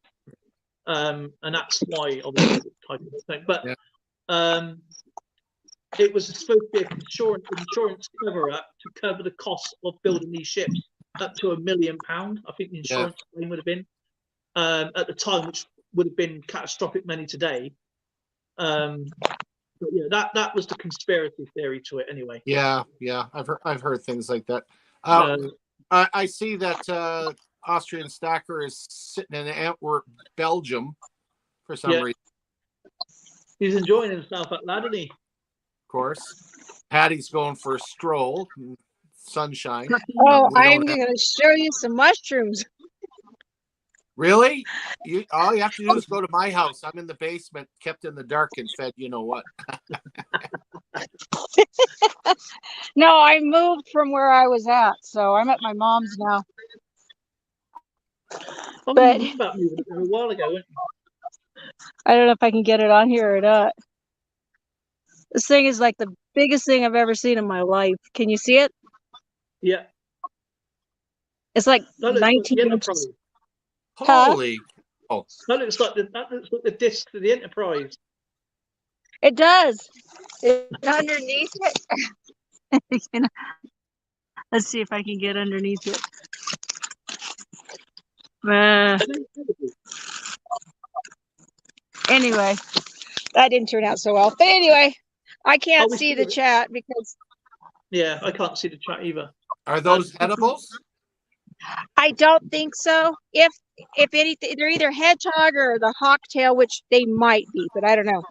and that's why obviously type of thing. But it was supposed to be an insurance cover-up to cover the cost of building these ships up to £1 million. I think the insurance claim would have been at the time, which would have been catastrophic money today. But yeah, that was the conspiracy theory to it, anyway. Yeah, I've heard things like that. I see that Austrian Stacker is sitting in Antwerp, Belgium, for some reason. He's enjoying himself, that lad, isn't he? course. Patty's going for a stroll. Sunshine. Oh, We I'm don't have. going to show you some mushrooms. Really? All you have to do is go to my house. I'm in the basement, kept in the dark and fed. You know what? No, I moved from where I was at, so I'm at my mom's now. Oh, But you about moving it a while ago, weren't you? I don't know if I can get it on here or not. This thing is like the biggest thing I've ever seen in my life. Can you see it? Yeah. It's like That looks 19 like the Enterprise. inches. Huh? Holy! Oh, That looks like the disc to the Enterprise. It does. It's underneath it. Let's see if I can get underneath it. Anyway, that didn't turn out so well. But anyway, I can't see the chat because Yeah, I can't see the chat either. are those edibles? I don't think so. If anything, they're either hedgehog or the hawktail, which they might be, but I don't know.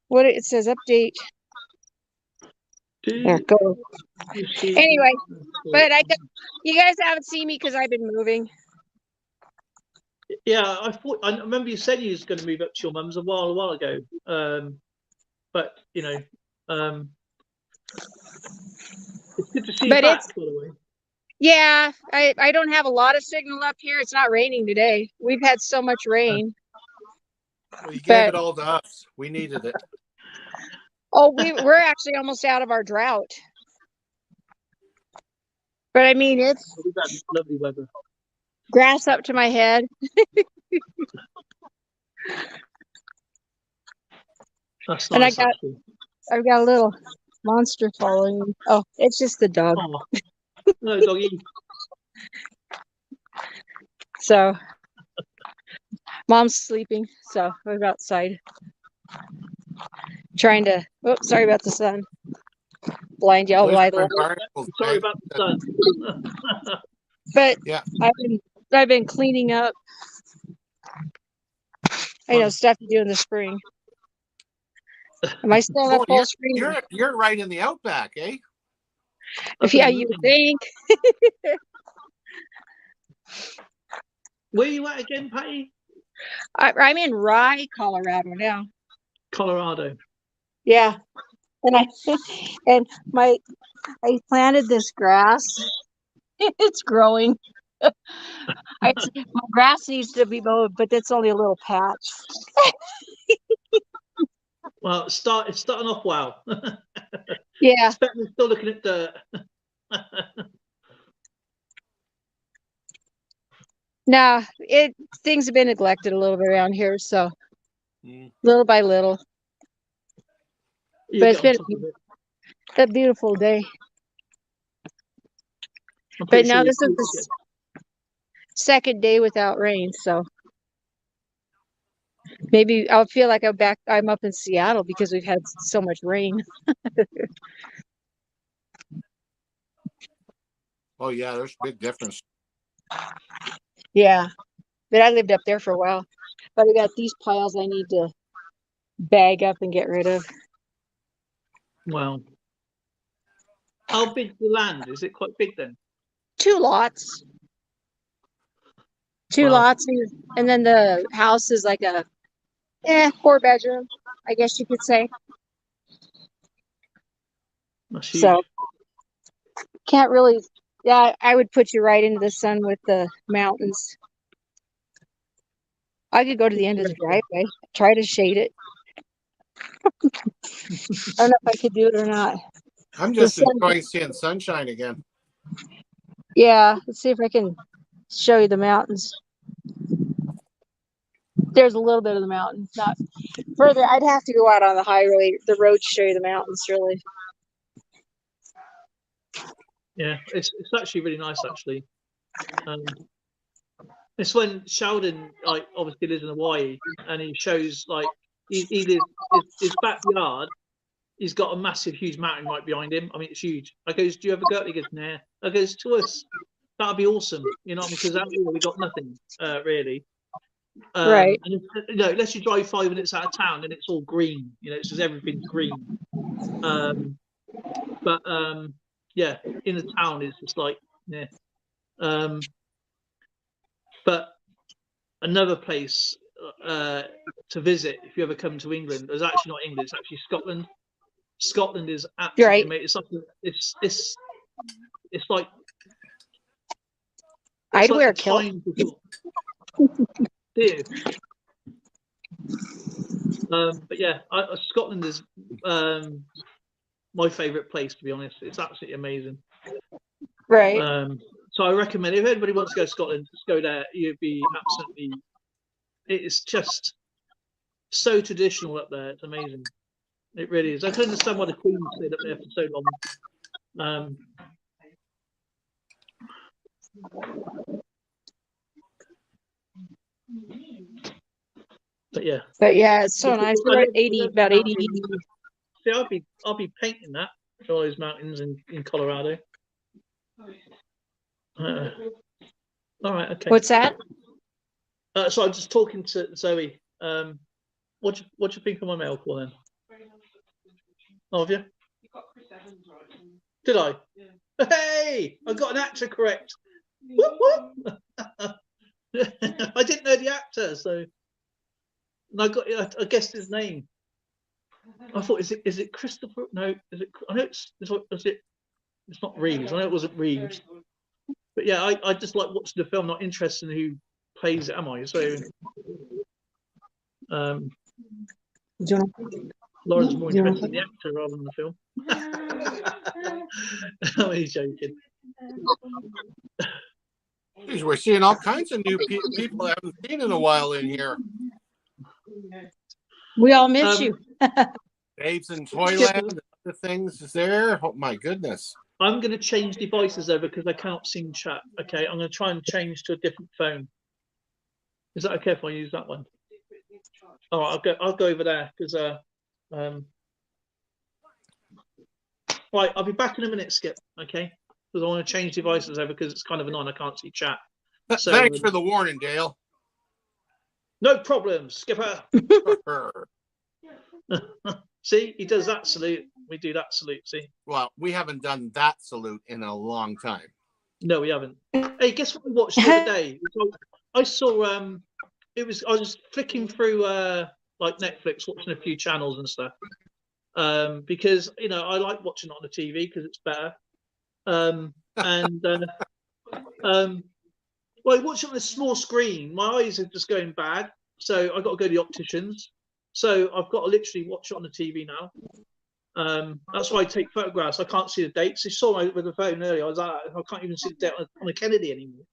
What it says update. There, go. Anyway, but you guys haven't seen me because I've been moving. Yeah, I remember you said you was going to move up to your mum's a while ago. But you know, it's good to see you back, by the way. Yeah, I don't have a lot of signal up here. It's not raining today. We've had so much rain. Well, you gave it all to us. We needed it. Oh, we're actually almost out of our drought. But I mean, it's We've had lovely weather. Grass up to my head. That's And nice, I've got a little monster following me. Oh, it's just the dog. Oh. No, doggy. So, mom's sleeping, so we're outside. Trying to, sorry about the sun. Blind y'all wide light. Sorry about the sun. But yeah, I've been cleaning up. I know stuff to do in the spring. Am I still up full screen? You're right in the outback, eh? Yeah, you think. Where are you at again, Patty? I'm in Rye, Colorado now. Colorado. Yeah, and I planted this grass. It's growing. My grass needs to be mowed, but it's only a little patch. Well, it's starting off well. Yeah. It's better than still looking at dirt. No, things have been neglected a little bit around here, so little by little. But it's been a beautiful day. But now this is the second day without rain, so maybe I'll feel like I'm up in Seattle because we've had so much rain. Oh yeah, there's a big difference. Yeah, but I lived up there for a while. But I got these piles I need to bag up and get rid of. Wow. How big's the land? Is it quite big then? 2 lots. 2 lots, and then the house is like a 4-bedroom, I guess you could say. So can't really. Yeah, I would put you right into the sun with the mountains. I could go to the end of the driveway, try to shade it. I don't know if I could do it or not. I'm just enjoying seeing sunshine again. Yeah, let's see if I can show you the mountains. There's a little bit of the mountain, not further. I'd have to go out on the highway, the road to show you the mountains, really. Yeah, it's actually really nice, actually. It's when Sheldon, like, obviously lives in Hawaii, and he shows, like, he lives his backyard. He's got a massive, huge mountain right behind him. I mean, it's huge. I goes, "Do you ever go?" He goes, "Nah." I goes, "To us, that'd be awesome." You know, because out here we got nothing really. Right. And you know, unless you drive 5 minutes out of town, then it's all green. You know, it's just everything's green. But yeah, in the town it's just like yeah. But another place to visit if you ever come to England, it's actually not England, it's actually Scotland. Scotland is absolutely Right. amazing. It's something. It's like I'd like wear a the kilt. time before. Do you? But yeah, Scotland is my favourite place, to be honest. It's absolutely amazing. Right. So I recommend if anybody wants to go to Scotland, just go there. You'd be absolutely. It's just so traditional up there. It's amazing. It really is. I can understand why the Queen stayed up there for so long. But yeah. But yeah, it's so nice. We're at 80, about 80. See, I'll be painting that for all those mountains in Colorado. All right, okay. What's that? So I'm just talking to Zoe. What do you think of my mail call then? Oh, have you? Did I? Yeah. Hey, I got an actor correct. Whoop, whoop. I didn't know the actor, so and I guessed his name. I thought, is it Christopher? No, is it? I know it's not Reeves. I know it wasn't Reeves. But yeah, I just like watching the film. Not interested in who plays it, am I? So, Lauren's more interested in the actor rather than the film. I'm only joking. Jeez, we're seeing all kinds of new people I haven't seen in a while in here. We all miss you. Dave's in Toyland and other things is there. Oh my goodness. I'm going to change devices over because I can't see chat. Okay, I'm going to try and change to a different phone. Is that okay if I use that one? All right, I'll go over there because right, I'll be back in a minute, Skip. Okay, because I want to change devices over because it's kind of annoying. I can't see chat. So, thanks for the warning, Dale. No problem, Skipper. See, he does that salute. We do that salute. See. Well, we haven't done that salute in a long time. No, we haven't. Hey, guess what we watched the other day? I saw I was flicking through like Netflix, watching a few channels and stuff. Because you know I like watching it on the TV because it's better. Well, I watch it on a small screen. My eyes are just going bad, so I've got to go to the opticians. So I've got to literally watch it on the TV now. That's why I take photographs. I can't see the dates. You saw me with the phone earlier. I was like, I can't even see the date on a Kennedy anymore.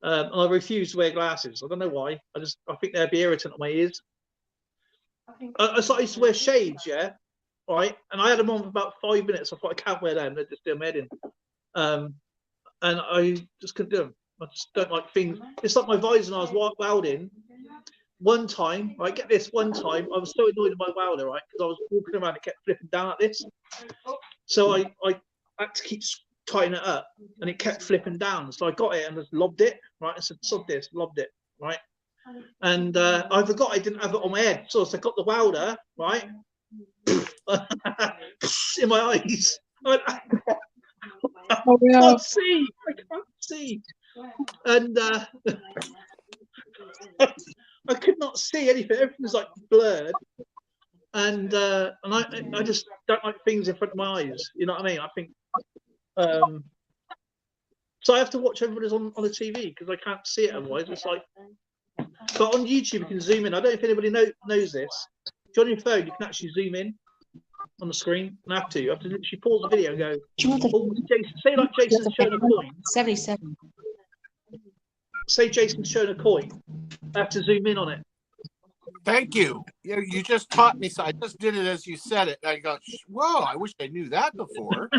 And I refuse to wear glasses. I don't know why. I think they'd be irritant on my ears. I used to wear shades, yeah, right. And I had them on for about 5 minutes. I thought I can't wear them. They're just doing my head in. And I just couldn't do them. I just don't like things. It's like my visor when I was welding. One time, right, get this, one time, I was so annoyed with my welder, right, because I was walking around and kept flipping down like this. So I had to keep tightening it up, and it kept flipping down. So I got it and just lobbed it, right, I said, sod this, lobbed it, right. And I forgot I didn't have it on my head. So I got the welder, right, in my eyes. I can't see. And I could not see anything. Everything was like blurred, and I just don't like things in front of my eyes. You know what I mean? I think so. I have to watch everybody's on the TV because I can't see it otherwise. It's like, but on YouTube you can zoom in. I don't know if anybody knows this. If you're on your phone, you can actually zoom in on the screen. You have to literally pause the video and go. Oh, Jason, say like Jason's showing a coin. 77. Say Jason's showing a coin. I have to zoom in on it. Thank you. You just taught me. So I just did it as you said it. I go, whoa, I wish I knew that before.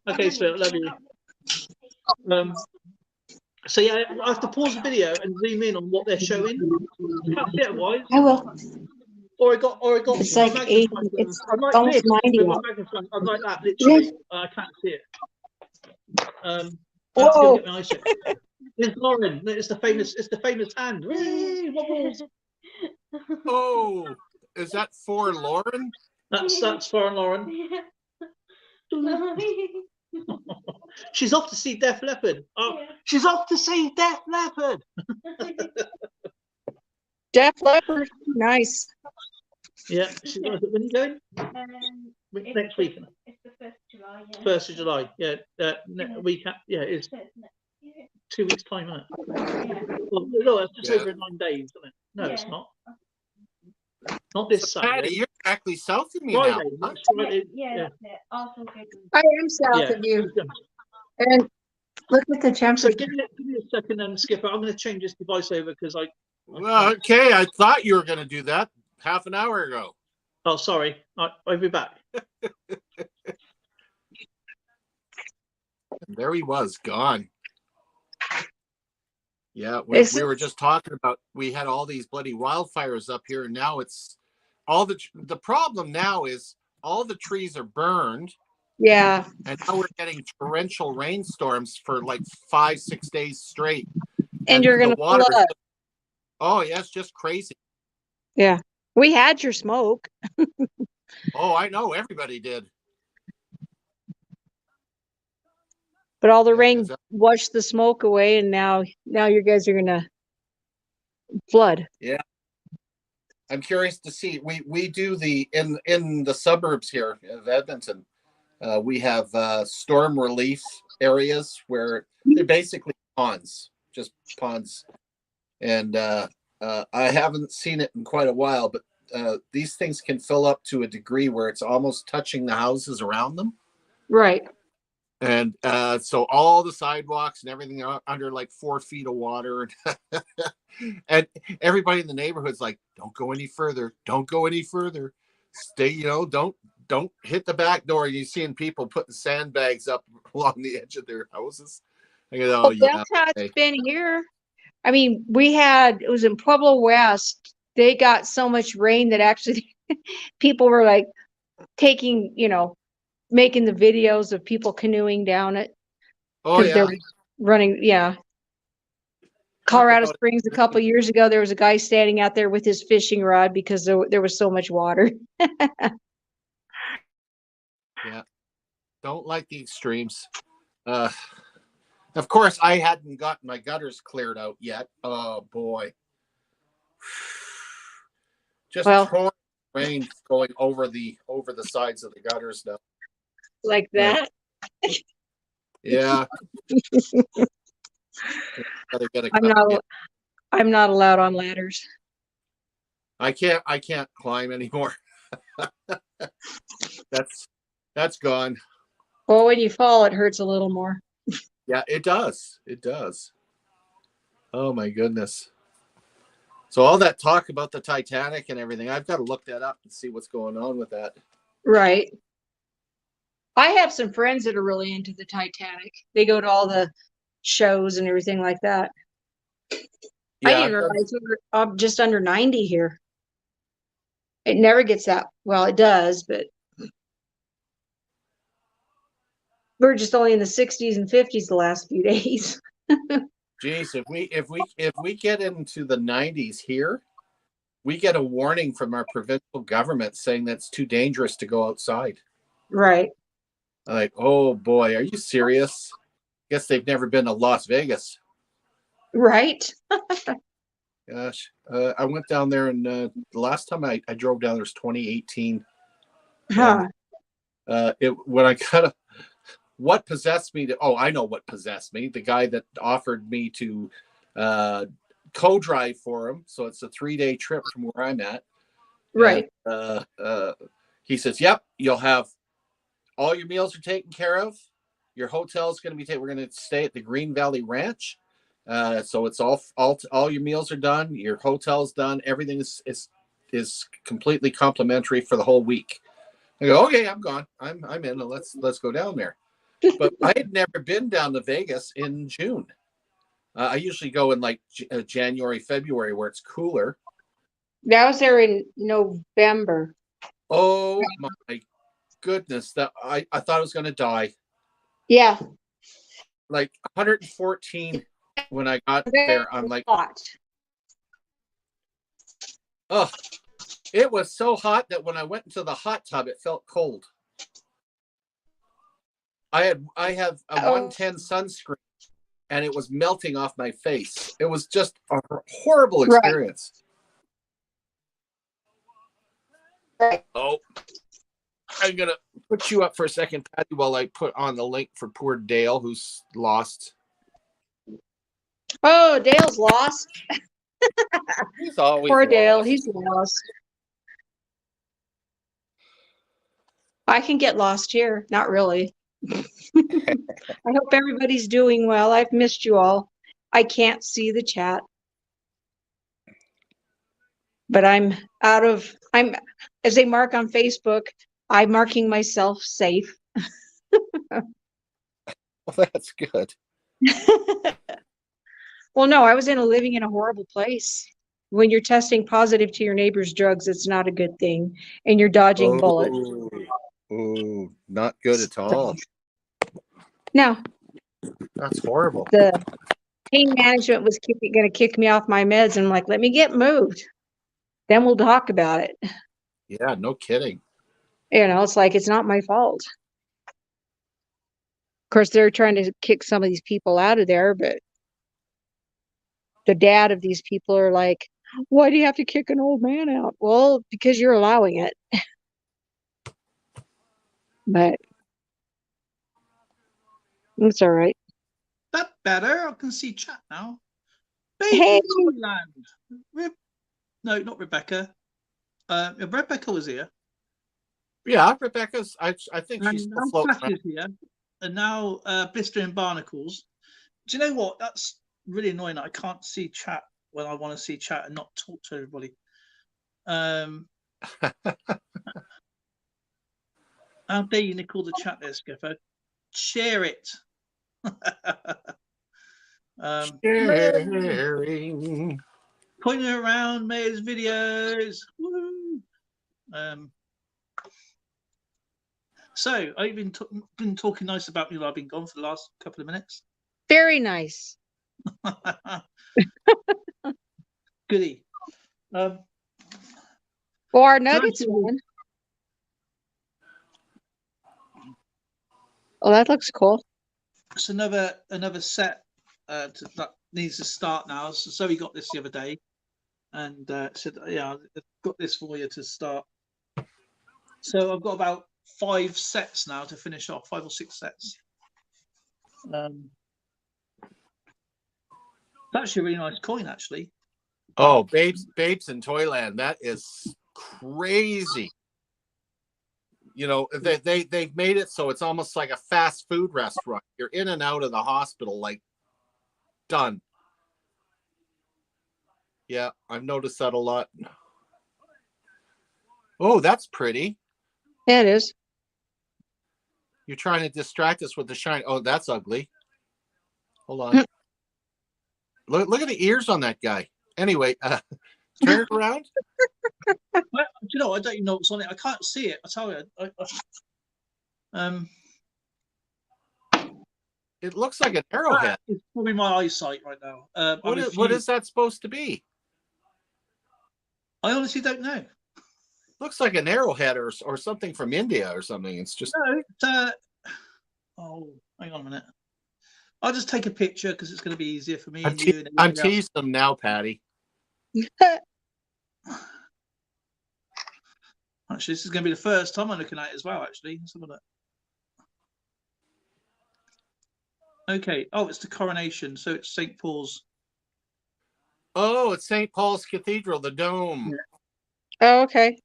Okay, so love you. So yeah, I have to pause the video and zoom in on what they're showing. You can't see it otherwise. I will. Or I got. It's like 80. It's almost 90. I'm like that, literally. I can't see it. I have to go get my eyes checked. It's Lauren. It's the famous hand. Whee, wobbles. Oh, is that for Lauren? That's for Lauren. She's off to see Def Leppard. Oh, yeah. She's off to see Def Leppard. Def Leppard, nice. Yeah, she's when are you going? Next week. It's the 1st of July. Yeah. 1st of July. Yeah, week. Yeah, it's 2 weeks time, isn't it? Yeah. Well, no, it's just over 9 days, isn't it? No, it's not. Not this Saturday. Patty, you're actually south of me Friday, now. next Friday. Yeah. I am south of you. And look at the temperature. So give me a second, Skipper. I'm going to change this device over because Well, okay, I thought you were going to do that half an hour ago. Oh, sorry. I'll be back. And there he was, gone. Yeah, we were just talking about, we had all these bloody wildfires up here, and now it's all the problem now is all the trees are burned. Yeah. And now we're getting torrential rainstorms for like 5-6 days straight. And you're going to flood. Oh, yeah, it's just crazy. Yeah. We had your smoke. Oh, I know. Everybody did. But all the rain washed the smoke away, and now you guys are going to flood. Yeah. I'm curious to see. We do in the suburbs here of Edmonton. We have storm relief areas where they're basically ponds, just ponds. And I haven't seen it in quite a while, but these things can fill up to a degree where it's almost touching the houses around them. Right. And so all the sidewalks and everything are under like 4 feet of water. And everybody in the neighborhood's like, don't go any further. Don't go any further. Stay, don't hit the back door. You're seeing people putting sandbags up along the edge of their houses. I go, well, that's how it's been here. I mean, it was in Pueblo West. They got so much rain that actually people were like taking, making the videos of people canoeing down it. Oh, yeah. They're running. Yeah. Colorado Springs a couple of years ago, there was a guy standing out there with his fishing rod because there was so much water. Yeah. Don't like the extremes. Of course, I hadn't gotten my gutters cleared out yet. Oh, boy. Just pouring rain going over the sides of the gutters now. Like that? Yeah. I'm not allowed on ladders. I can't climb anymore. That's gone. Well, when you fall, it hurts a little more. Yeah, it does. It does. Oh my goodness. So all that talk about the Titanic and everything, I've got to look that up and see what's going on with that. Right. I have some friends that are really into the Titanic. They go to all the shows and everything like that. Yeah, I didn't realize we were just under 90 here. It never gets that, well, it does, but we're just only in the 60s and 50s the last few days. Geez, if we get into the 90s here, we get a warning from our provincial government saying that's too dangerous to go outside. Right. Like, oh boy, are you serious? Guess they've never been to Las Vegas. Right. Gosh, I went down there, and the last time I drove down there was 2018. Huh. When I got what possessed me to, I know what possessed me. The guy that offered me to co-drive for him. So it's a 3-day trip from where I'm at. Right. And, he says, yep, you'll have all your meals are taken care of. Your hotel's going to be taken. We're going to stay at the Green Valley Ranch. So it's all your meals are done. Your hotel's done. Everything is completely complimentary for the whole week. I go, okay, I'm gone. I'm in. Let's go down there. But I had never been down to Vegas in June. I usually go in like January, February, where it's cooler. I was there in November. Oh my goodness! That I thought I was going to die. Yeah. Like 114 When I got there, I'm like, hot. oh, it was so hot that when I went into the hot tub, it felt cold. I have a 110 sunscreen, and it was melting off my face. It was just a horrible experience. Right. Oh, I'm gonna put you up for a second, Patty, while I put on the link for poor Dale, who's lost. Oh, Dale's lost. He's always Poor Dale, lost. he's lost. I can get lost here. Not really. I hope everybody's doing well. I've missed you all. I can't see the chat. But I'm as they mark on Facebook, I'm marking myself safe. Well, that's good. Well, no, I was living in a horrible place. When you're testing positive to your neighbor's drugs, it's not a good thing. And you're dodging bullets. Oh, not good at all. No, That's horrible. the pain management was going to kick me off my meds. And I'm like, let me get moved. Then we'll talk about it. Yeah, no kidding. You know, it's like, it's not my fault. Of course, they're trying to kick some of these people out of there, but the dad of these people are like, why do you have to kick an old man out? Well, because you're allowing it. But it's all right. That better. I can see chat now. Hey. Baby Land. No, not Rebecca. Rebecca was here. Yeah, Rebecca's. I think she's still floating around. Here, and now Blister and Barnacles. Do you know what? That's really annoying. I can't see chat when I want to see chat and not talk to everybody. How dare you nickel the chat there, Skipper? Share it. Sharing. Pointing around May's videos. Woo. So I've been talking nice about me while I've been gone for the last couple of minutes. Very nice. Goody. Well, our nuggets won. Oh, that looks cool. It's another set that needs to start now. So Zoe got this the other day, and said, "Yeah, I've got this for you to start." So I've got about 5 sets now to finish off, 5 or 6 sets. That's actually a really nice coin, actually. Oh, babes in Toyland. That is crazy. You know, they've made it so it's almost like a fast food restaurant. You're in and out of the hospital, like, done. Yeah, I've noticed that a lot. Oh, that's pretty. Yeah, it is. You're trying to distract us with the shine. Oh, that's ugly. Hold on. Look at the ears on that guy. Anyway, turn it around. Well, you know, I don't even know what's on it. I can't see it. I tell you. It looks like an arrowhead. It's probably my eyesight right now. What is that supposed to be? I honestly don't know. Looks like an arrowhead or something from India or something. It's just. No, oh, hang on a minute. I'll just take a picture because it's going to be easier for me. I'm teasing them now, Patty. Actually, this is going to be the first time I'm looking at it as well, actually. Some of that. Okay. Oh, it's the coronation. So it's St. Paul's. Oh, it's St. Paul's Cathedral, the dome. Yeah. Oh, okay.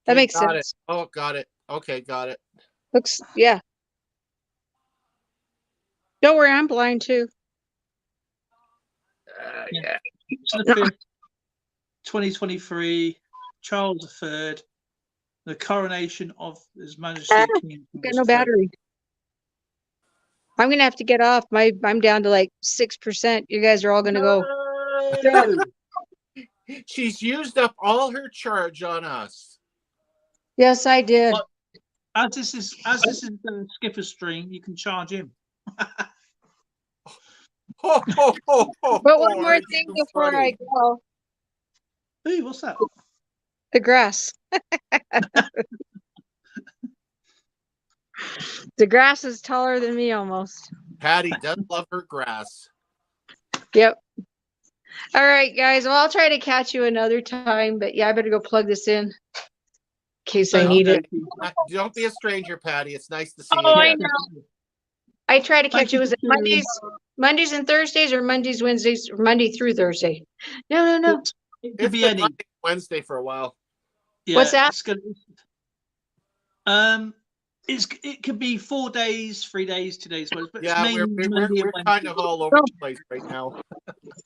That makes sense. It. Oh, got it. Okay, got it. Looks, yeah. Don't worry, I'm blind too. Yeah. So the 5th, 2023, Charles III, the coronation of His Majesty. Got no battery. I'm gonna have to get off. I'm down to like 6%. You guys are all gonna go. She's used up all her charge on us. Yes, I did. But as this is the skipper stream, you can charge him. Ho, ho, ho, ho, But ho, one more that's thing too before I funny. go. Hey, what's that? The grass. The grass is taller than me almost. Patty does love her grass. Yep. All right, guys. Well, I'll try to catch you another time, but yeah, I better go plug this in case I need it. Don't be a stranger, Patty. It's nice to see you Oh, I again. know. I try to Thank catch you. you Was it for Mondays and Thursdays, or Mondays, Wednesdays, or Monday through Thursday? No. It could It's be been any. Monday, Wednesday for a while. Yeah, What's that? It's gonna, it could be 4 days, 3 days, 2 days, but it's Yeah, mainly Monday and we're kind Wednesday. of all over the place right now.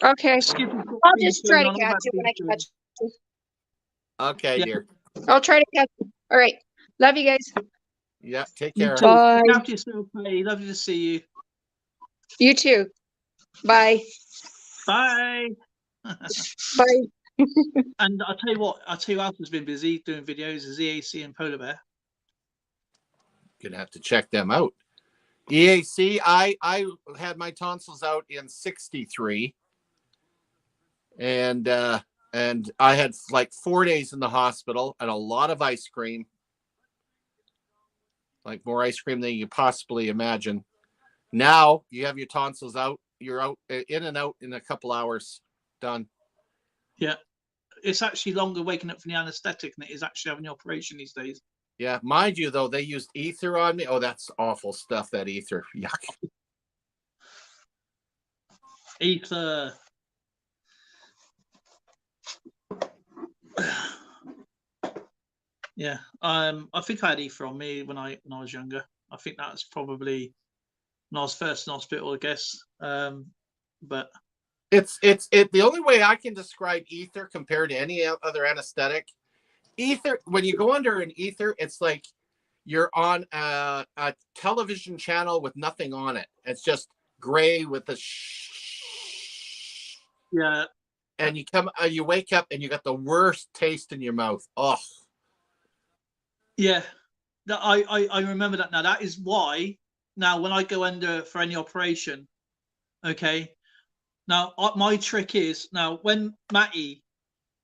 Okay. Skip has got I'll things just try going to on, I've catch had you when things I going. catch you. Okay, Yeah. dear. I'll try to catch you. All right. Love you guys. Yeah, take You care. too. Bye. Look after yourself, mate. Lovely to see you. You too. Bye. Bye. Bye. And I'll tell you what, who else has been busy doing videos is EAC and Polar Bear. Gonna have to check them out. EAC, I had my tonsils out in 63, and I had like 4 days in the hospital and a lot of ice cream, like more ice cream than you possibly imagine. Now you have your tonsils out, you're out in and out in a couple hours, done. Yeah, it's actually longer waking up from the anesthetic than it is actually having the operation these days. Yeah, mind you though, they used ether on me. Oh, that's awful stuff, that ether. Yuck. Ether. Yeah, I think I had ether on me when I was younger. I think that was probably when I was first in hospital, I guess. But It's the only way I can describe ether compared to any other anesthetic. Ether, when you go under an ether, it's like you're on a television channel with nothing on it. It's just gray with a yeah, and you wake up and you got the worst taste in your mouth. Oh, yeah. I remember that now. That is why now when I go under for any operation, okay. Now my trick is now when Matty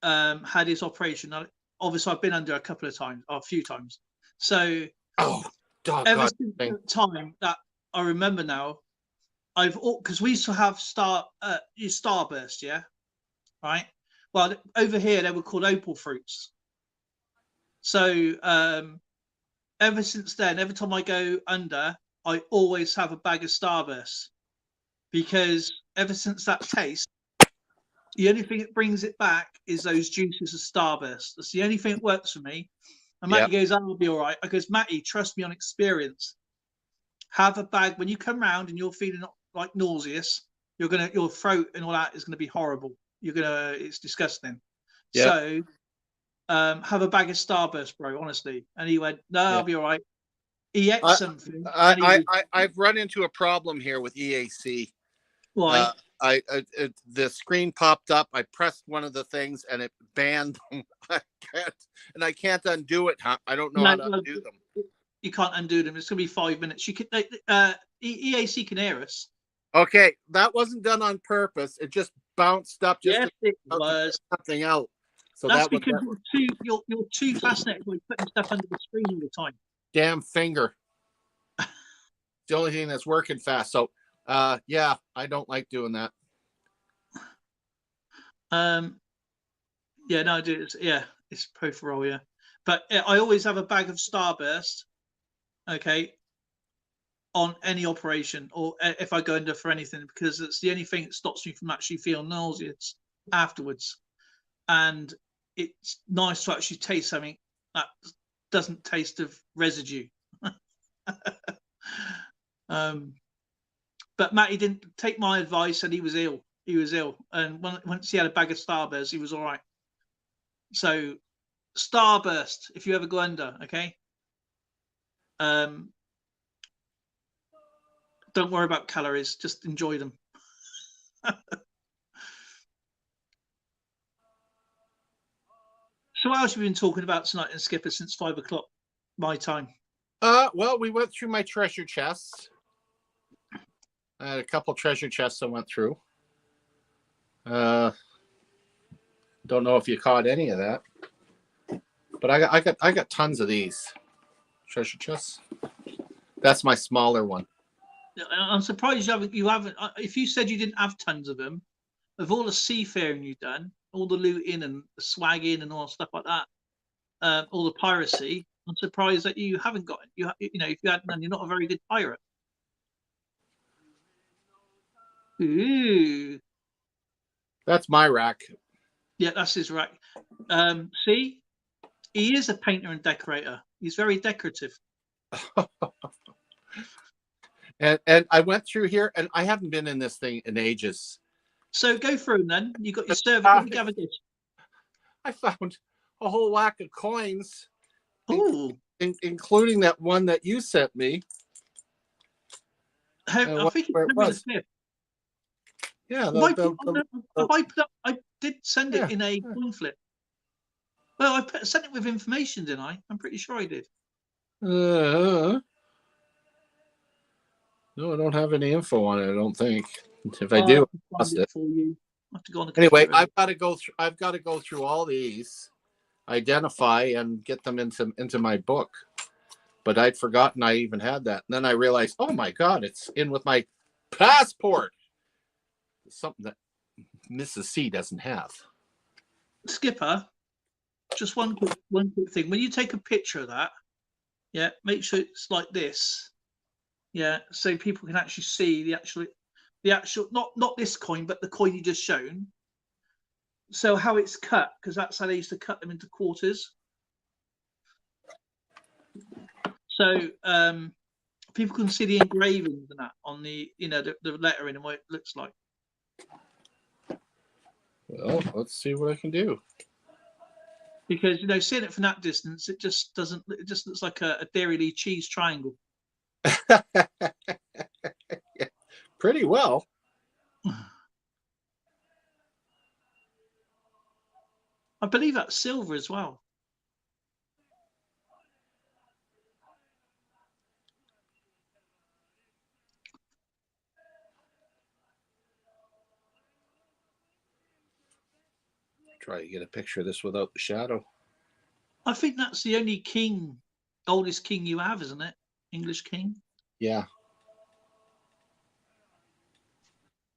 had his operation. Now, obviously, I've been under a few times. So ever since that time that I remember now, because we used to have starburst, yeah, right. Well, over here they were called opal fruits. So ever since then, every time I go under, I always have a bag of starburst because ever since that taste, the only thing that brings it back is those juices of starburst. That's the only thing that works for me. And Matty goes, "I'll be all right." I goes, "Matty, trust me on experience. Have a bag when you come round and you're feeling like nauseous. Your throat and all that is gonna be horrible. It's disgusting. Yep. So have a bag of starburst, bro. Honestly." And he went, "No, I'll be all right." He ate something. I've run into a problem here with EAC. Why? The screen popped up. I pressed one of the things and it banned them. I can't undo it. I don't know how to undo them. You can't undo them. It's gonna be 5 minutes. You could EAC can hear us. Okay, that wasn't done on purpose. It just bounced up. Just it was something out. So that's because you're too fascinated by putting stuff under the screen all the time. Damn finger. The only thing that's working fast. So yeah, I don't like doing that. Yeah, no, I do. It's pro-for-roll, yeah. But I always have a bag of starburst, okay, on any operation or if I go under for anything, because it's the only thing that stops me from actually feeling nauseous afterwards. And it's nice to actually taste something that doesn't taste of residue. But Matty didn't take my advice and he was ill. And once he had a bag of starburst, he was all right. So starburst, if you ever go under, okay, don't worry about calories, just enjoy them. So what else have you been talking about tonight in Skipper since 5 o'clock my time? Well, we went through my treasure chests. I had a couple treasure chests I went through. Don't know if you caught any of that, but I got tons of these treasure chests. That's my smaller one. I'm surprised you haven't. If you said you didn't have tons of them, of all the seafaring you've done, all the looting and the swagging and all stuff like that, all the piracy, I'm surprised that you haven't got it. You know, if you hadn't done, you're not a very good pirate. Ooh. That's my rack. Yeah, that's his rack. See, he is a painter and decorator. He's very decorative. And I went through here, and I haven't been in this thing in ages. So go through them then. You got your server. Let me gather this. I found a whole whack of coins, Including that one that you sent me. I think it's Henry V. Yeah, I did send it in a coin flip. Well, I sent it with information, didn't I? I'm pretty sure I did. No, I don't have any info on it. I don't think. If I do, I lost it for you. I have to go on the anyway, computer. I've got to go through all these, identify, and get them into my book. But I'd forgotten I even had that. And then I realized, oh my God, it's in with my passport. Something that Mrs. C doesn't have. Skipper, just one quick thing. When you take a picture of that, yeah, make sure it's like this. Yeah, so people can actually see the actual not this coin, but the coin you just shown. So how it's cut, because that's how they used to cut them into quarters. So people can see the engravings and that on the the lettering and what it looks like. Well, let's see what I can do. Because seeing it from that distance, it just doesn't. It just looks like a Dairy Lee cheese triangle. Yeah, pretty well. I believe that's silver as well. Try to get a picture of this without the shadow. I think that's the only king, oldest king you have, isn't it? English king. Yeah.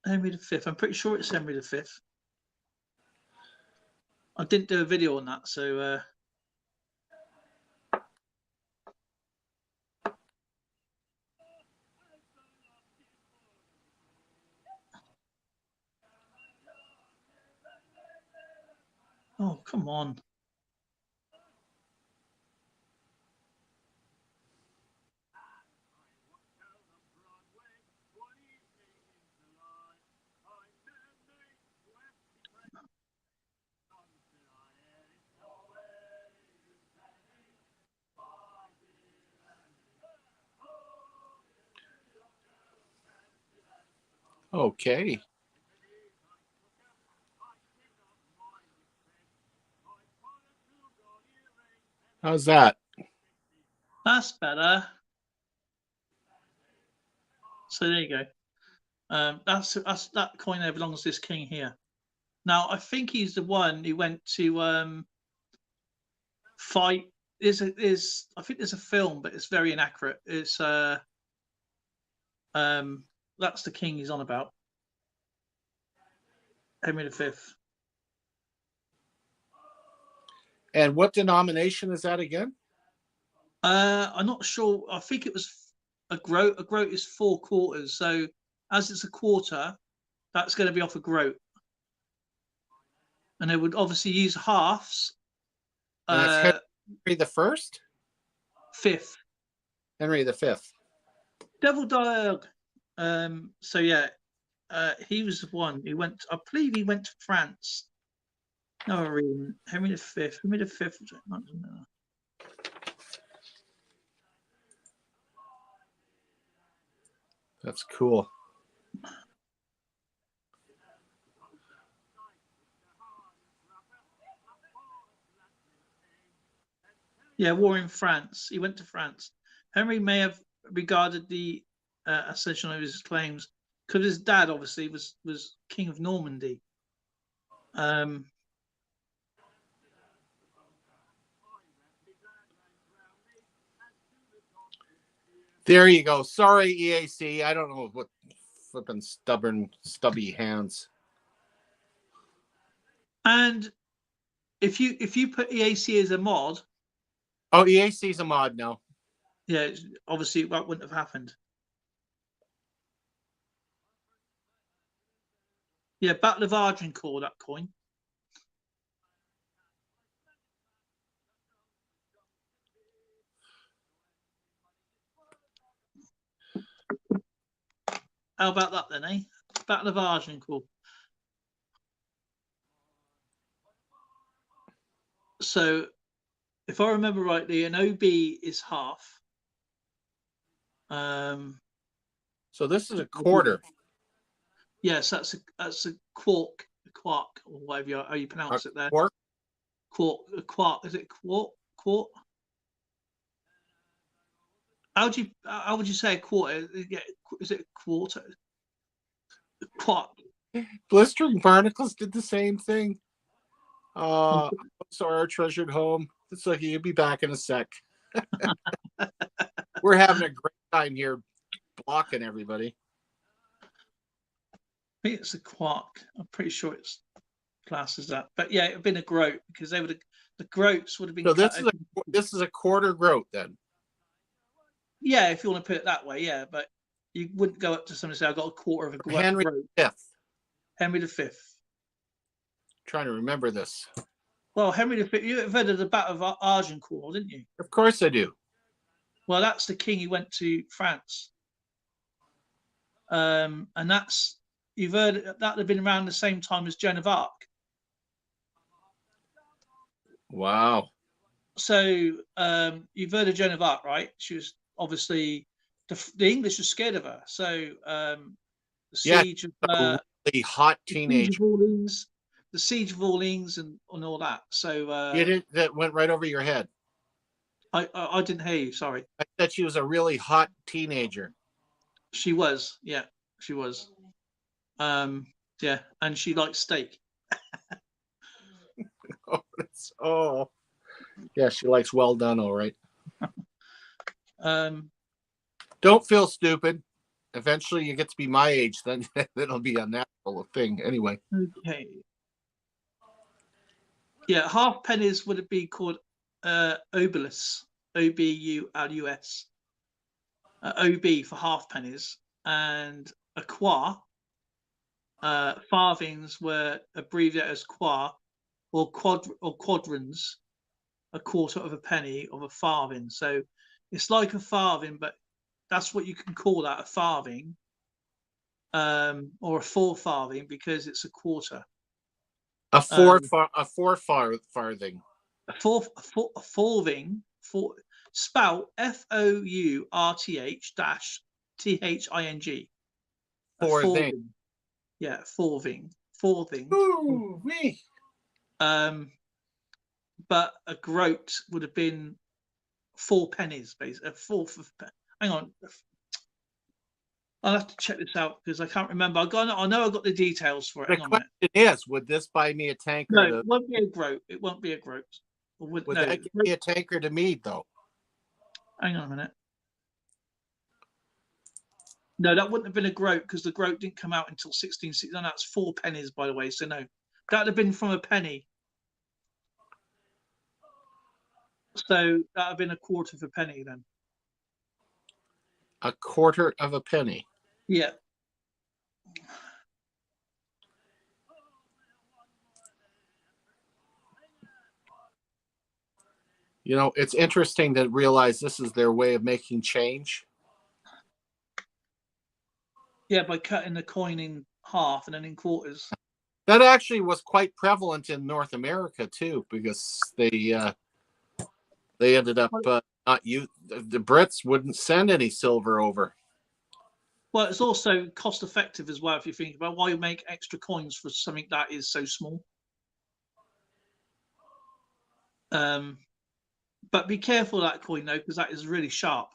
Henry V. I'm pretty sure it's Henry V. I didn't do a video on that, so. Oh, come on. Okay. How's that? That's better. So there you go. That's that coin there belongs to this king here. Now I think he's the one who went to fight. I think there's a film, but it's very inaccurate. It's that's the king he's on about. Henry V. And what denomination is that again? I'm not sure. I think it was a groat. A groat is 4 quarters. So as it's a quarter, that's going to be off a groat. And they would obviously use halves. That's Henry the First? Fifth. Henry the Fifth. Devil Dog. So yeah, he was the one who went. I believe he went to France. No, Henry the Fifth. Henry the Fifth. That's cool. Yeah, war in France. He went to France. Henry may have regarded the ascension of his claims because his dad obviously was King of Normandy. There you go. Sorry, EAC. I don't know what flipping stubby hands. And if you put EAC as a mod, oh, EAC is a mod now. Yeah, obviously that wouldn't have happened. Yeah, Battle of Agincourt, that coin. How about that then, eh? Battle of Agincourt. So, if I remember rightly, an OB is half. So this is a quarter. Yes, that's a quark, or whatever how you pronounce it there. Quark? Quark. Is it quark? Quark? How would you say a quarter? Is it a quarter? Quark. Blistering Barnacles did the same thing. So our treasured home. It's like you'll be back in a sec. We're having a great time here, blocking everybody. I think it's a quark. I'm pretty sure it's classed as that. But yeah, it would have been a groat because they would have the groats would have been. So this is a quarter groat then. Yeah, if you want to put it that way, yeah. But you wouldn't go up to somebody and say, "I got a quarter of a groat." Henry V. Henry V. Trying to remember this. Well, Henry V. You've heard of the Battle of Agincourt, didn't you? Of course I do. Well, that's the king who went to France. And that's you've heard that would have been around the same time as Joan of Arc. Wow. So you've heard of Joan of Arc, right? She was obviously the English were scared of her. So the siege of a really hot teenager. The siege of Orleans and all that. So that went right over your head. I didn't hear you. Sorry. I said she was a really hot teenager. She was, yeah, she was. Yeah, and she liked steak. Yeah, she likes well done, all right. Don't feel stupid. Eventually you get to be my age, then it'll be a natural thing anyway. Okay. Yeah, half pennies would it be called obulus, OBULUS. OB for half pennies, and a quar. Farthings were abbreviated as quar, or quadrans, a quarter of a penny of a farthing. So it's like a farthing, but that's what you can call that, a farthing, or a 4 farthing, because it's a quarter. A four farthing. A farthing, spout FOURTH-THING. Farthing. Yeah, farthing. Ooh, me. But a groat would have been 4 pennies, basically. A fourth of. Hang on. I'll have to check this out because I can't remember. I know I got the details for it. The question is, would this buy me a tanker? No, it won't be a groat. It won't be a groat. Would that give me a tanker to mead, though? Hang on a minute. No, that wouldn't have been a groat because the groat didn't come out until 1660. No, that's 4 pennies, by the way. So no, that would have been from a penny. So that would have been a quarter of a penny then. A quarter of a penny. Yeah. You know, it's interesting to realize this is their way of making change. Yeah, by cutting the coin in half and then in quarters. That actually was quite prevalent in North America too, because they ended up the Brits wouldn't send any silver over. Well, it's also cost effective as well if you think about why you make extra coins for something that is so small. But be careful of that coin though, because that is really sharp.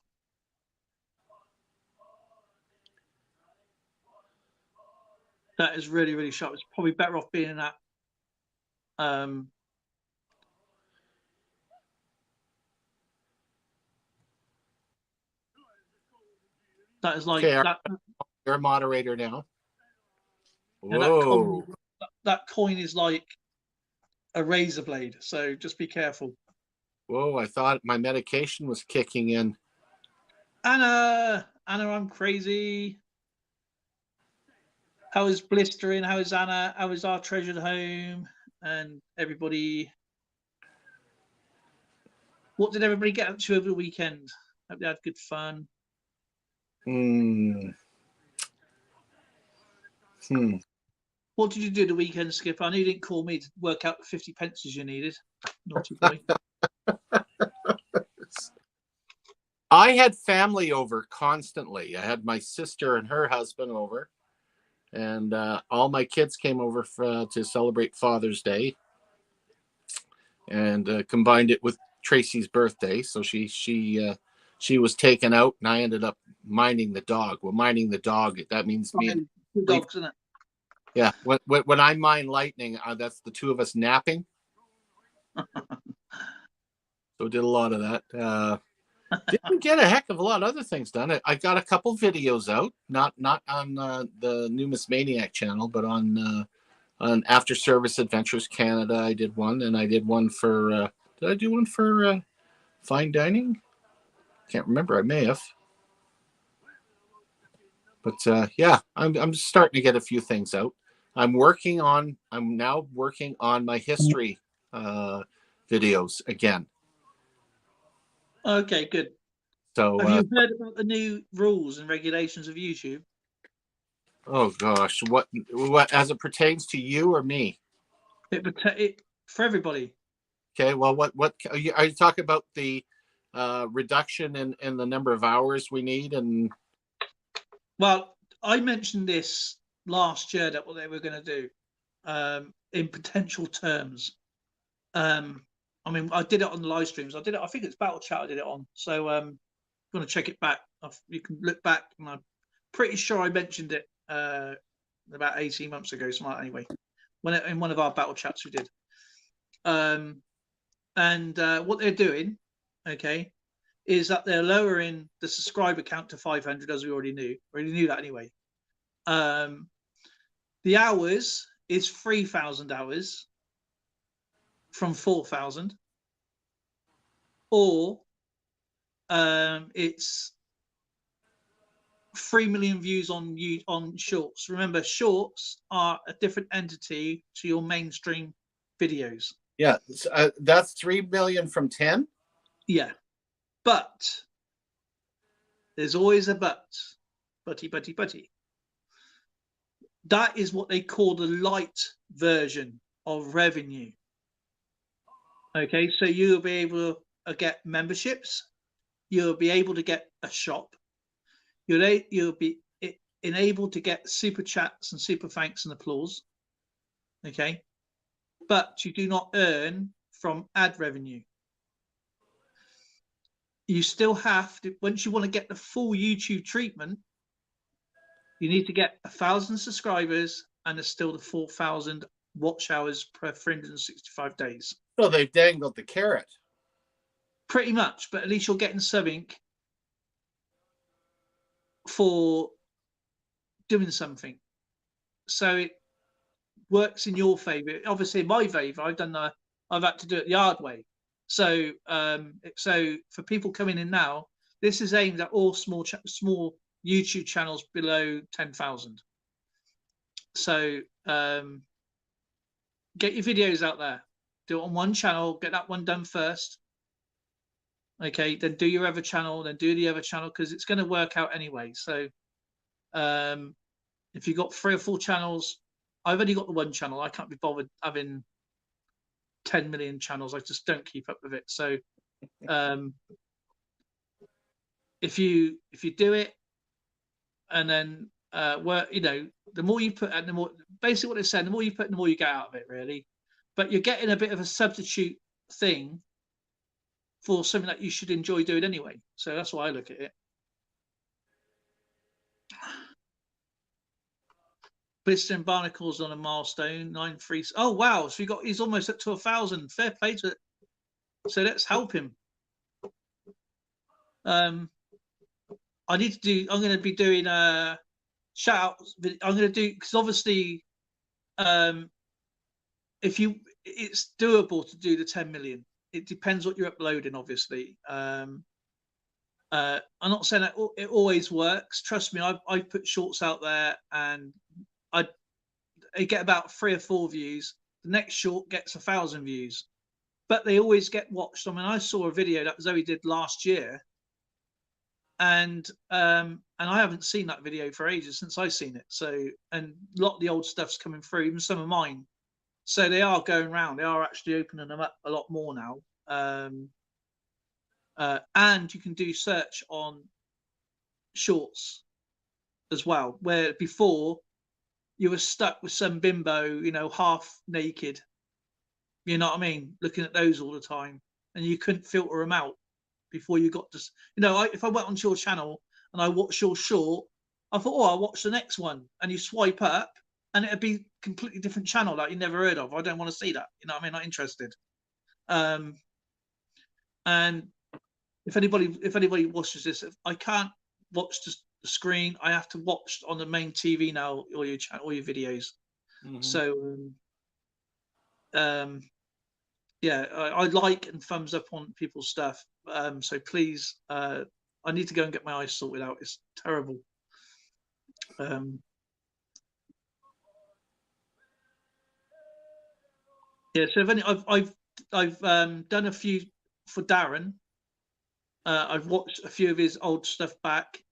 That is really, really sharp. It's probably better off being in that. That is like Okay, that. you're a moderator now. And Whoa. that coin is like a razor blade. So just be careful. Whoa, I thought my medication was kicking in. Anna, I'm crazy. How is blistering? How is Anna? How is our treasured home? And everybody, what did everybody get up to over the weekend? Hope they had good fun. What did you do the weekend, Skipper? I know you didn't call me to work out the 50 pences you needed. Naughty boy. I had family over constantly. I had my sister and her husband over, and all my kids came over to celebrate Father's Day, and combined it with Tracy's birthday. So she was taken out, and I ended up minding the dog. Well, minding the dog, that means me and Two dogs, isn't it? yeah. When I mind Lightning, that's the two of us napping. So did a lot of that. Didn't get a heck of a lot of other things done. I got a couple videos out, not on the Numismaniac channel, but on After Service Adventures Canada. I did one, and I did one for. Did I do one for Fine Dining? Can't remember. I may have. But yeah, I'm starting to get a few things out. I'm now working on my history videos again. Okay, good. So have you heard about the new rules and regulations of YouTube? Oh gosh, what as it pertains to you or me? It for everybody. Okay, well, what are you talking about? The reduction in the number of hours we need, and well, I mentioned this last year that what they were going to do in potential terms. I mean, I did it on the live streams. I think it's Battle Chat I did it on. So if you want to check it back, you can look back, and I'm pretty sure I mentioned it about 18 months ago, something like anyway, in one of our Battle Chats we did. And what they're doing, okay, is that they're lowering the subscriber count to 500, as we already knew. We already knew that anyway. The hours is 3,000 hours from 4,000, or it's 3 million views on shorts. Remember, shorts are a different entity to your mainstream videos. Yeah, that's 3 million from 10. Yeah, but there's always a but. Buddy. That is what they call the light version of revenue. Okay, so you'll be able to get memberships. You'll be able to get a shop. You'll be enabled to get super chats and super thanks and applause. Okay, but you do not earn from ad revenue. You still have to, once you want to get the full YouTube treatment, you need to get 1,000 subscribers, and there's still the 4,000 watch hours per 365 days. So they've dangled the carrot. Pretty much, but at least you're getting something for doing something. So it works in your favor. Obviously, in my favor, I've had to do it the hard way. So so for people coming in now, this is aimed at all small YouTube channels below 10,000. So get your videos out there. Do it on one channel. Get that one done first. Okay, then do your other channel, then do the other channel, because it's going to work out anyway. So if you've got 3 or 4 channels, I've only got the one channel. I can't be bothered having 10 million channels. I just don't keep up with it. So if you do it, and then work, the more you put, and the more, basically what they're saying, the more you put, the more you get out of it, really. But you're getting a bit of a substitute thing for something that you should enjoy doing anyway. So that's why I look at it. Blister and Barnacles on a milestone, 9-3. Oh wow! So he's almost up to 1,000. Fair play to it. So let's help him. I need to do. I'm going to be doing shout outs. I'm going to do, because obviously, it's doable to do the 10 million. It depends what you're uploading, obviously. I'm not saying that it always works. Trust me, I put shorts out there and I get about 3 or 4 views. The next short gets 1,000 views, but they always get watched. I mean, I saw a video that Zoe did last year, and I haven't seen that video for ages since I've seen it. So, and a lot of the old stuff's coming through, even some of mine. So they are going around. They are actually opening them up a lot more now. And you can do search on shorts as well, where before you were stuck with some bimbo, you know, half naked. You know what I mean? Looking at those all the time, and you couldn't filter them out before you got to, you know, if I went onto your channel and I watched your short, I thought, oh, I'll watch the next one. And you swipe up and it'd be completely different channel that you never heard of. I don't want to see that. You know what I mean? Not interested. And if anybody watches this, I can't watch the screen. I have to watch on the main TV now, all your videos. Mm-hmm. So, yeah, I like and thumbs up on people's stuff. So please, I need to go and get my eyes sorted out. It's terrible. Yeah. So I've done a few for Darren. I've watched a few of his old stuff back.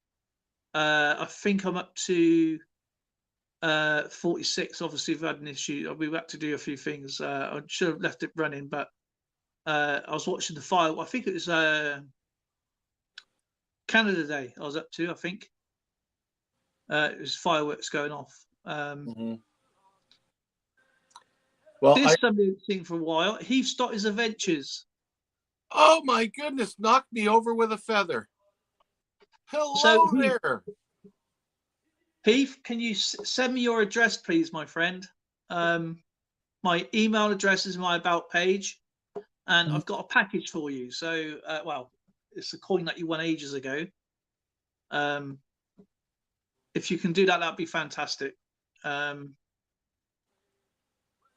I think I'm up to 46. Obviously, we've had an issue. We've had to do a few things. I should have left it running, but I was watching the file. I think it was Canada Day. I was up to. I think it was fireworks going off. Mm-hmm. Well, this somebody I've seen for a while. Heath Stott his adventures. Oh my goodness! Knocked me over with a feather. Hello so, there. Heath, can you send me your address, please, my friend? My email address is my about page, and I've got a package for you. So, well, it's a coin that you won ages ago. If you can do that, that'd be fantastic.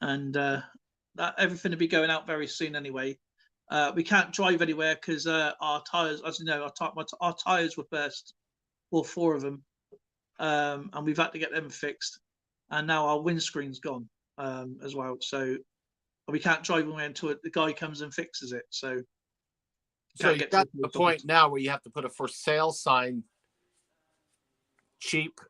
And that everything will be going out very soon anyway. We can't drive anywhere because our tires, as you know, our tires were burst, all 4 of them. And we've had to get them fixed, and now our windscreen's gone as well. So we can't drive away until the guy comes and fixes it. So you got the point now where you have to put a for sale sign. Cheap.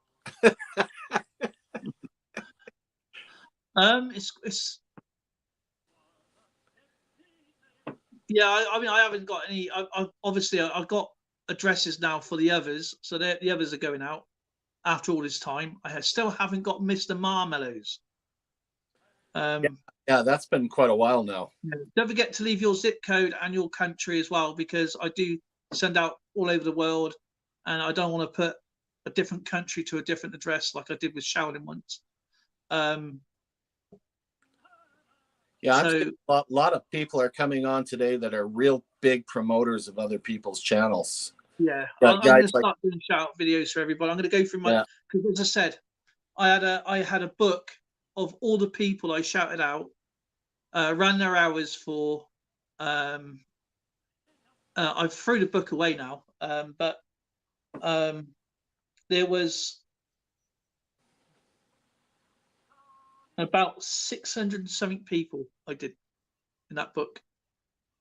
It's yeah. I mean, I haven't got any. Obviously, I've got addresses now for the others, so the others are going out. After all this time, I still haven't got Mr. Marmellows. Yeah, that's been quite a while now. Don't forget to leave your zip code and your country as well, because I do send out all over the world, and I don't want to put a different country to a different address like I did with Sheldon once. Yeah, so, a lot of people are coming on today that are real big promoters of other people's channels. Yeah, I'm going to start doing shout-out videos for everybody. I'm going to go through my, because as I said, I had a book of all the people I shouted out, ran their hours for. I threw the book away now, but there was about 600 something people I did in that book.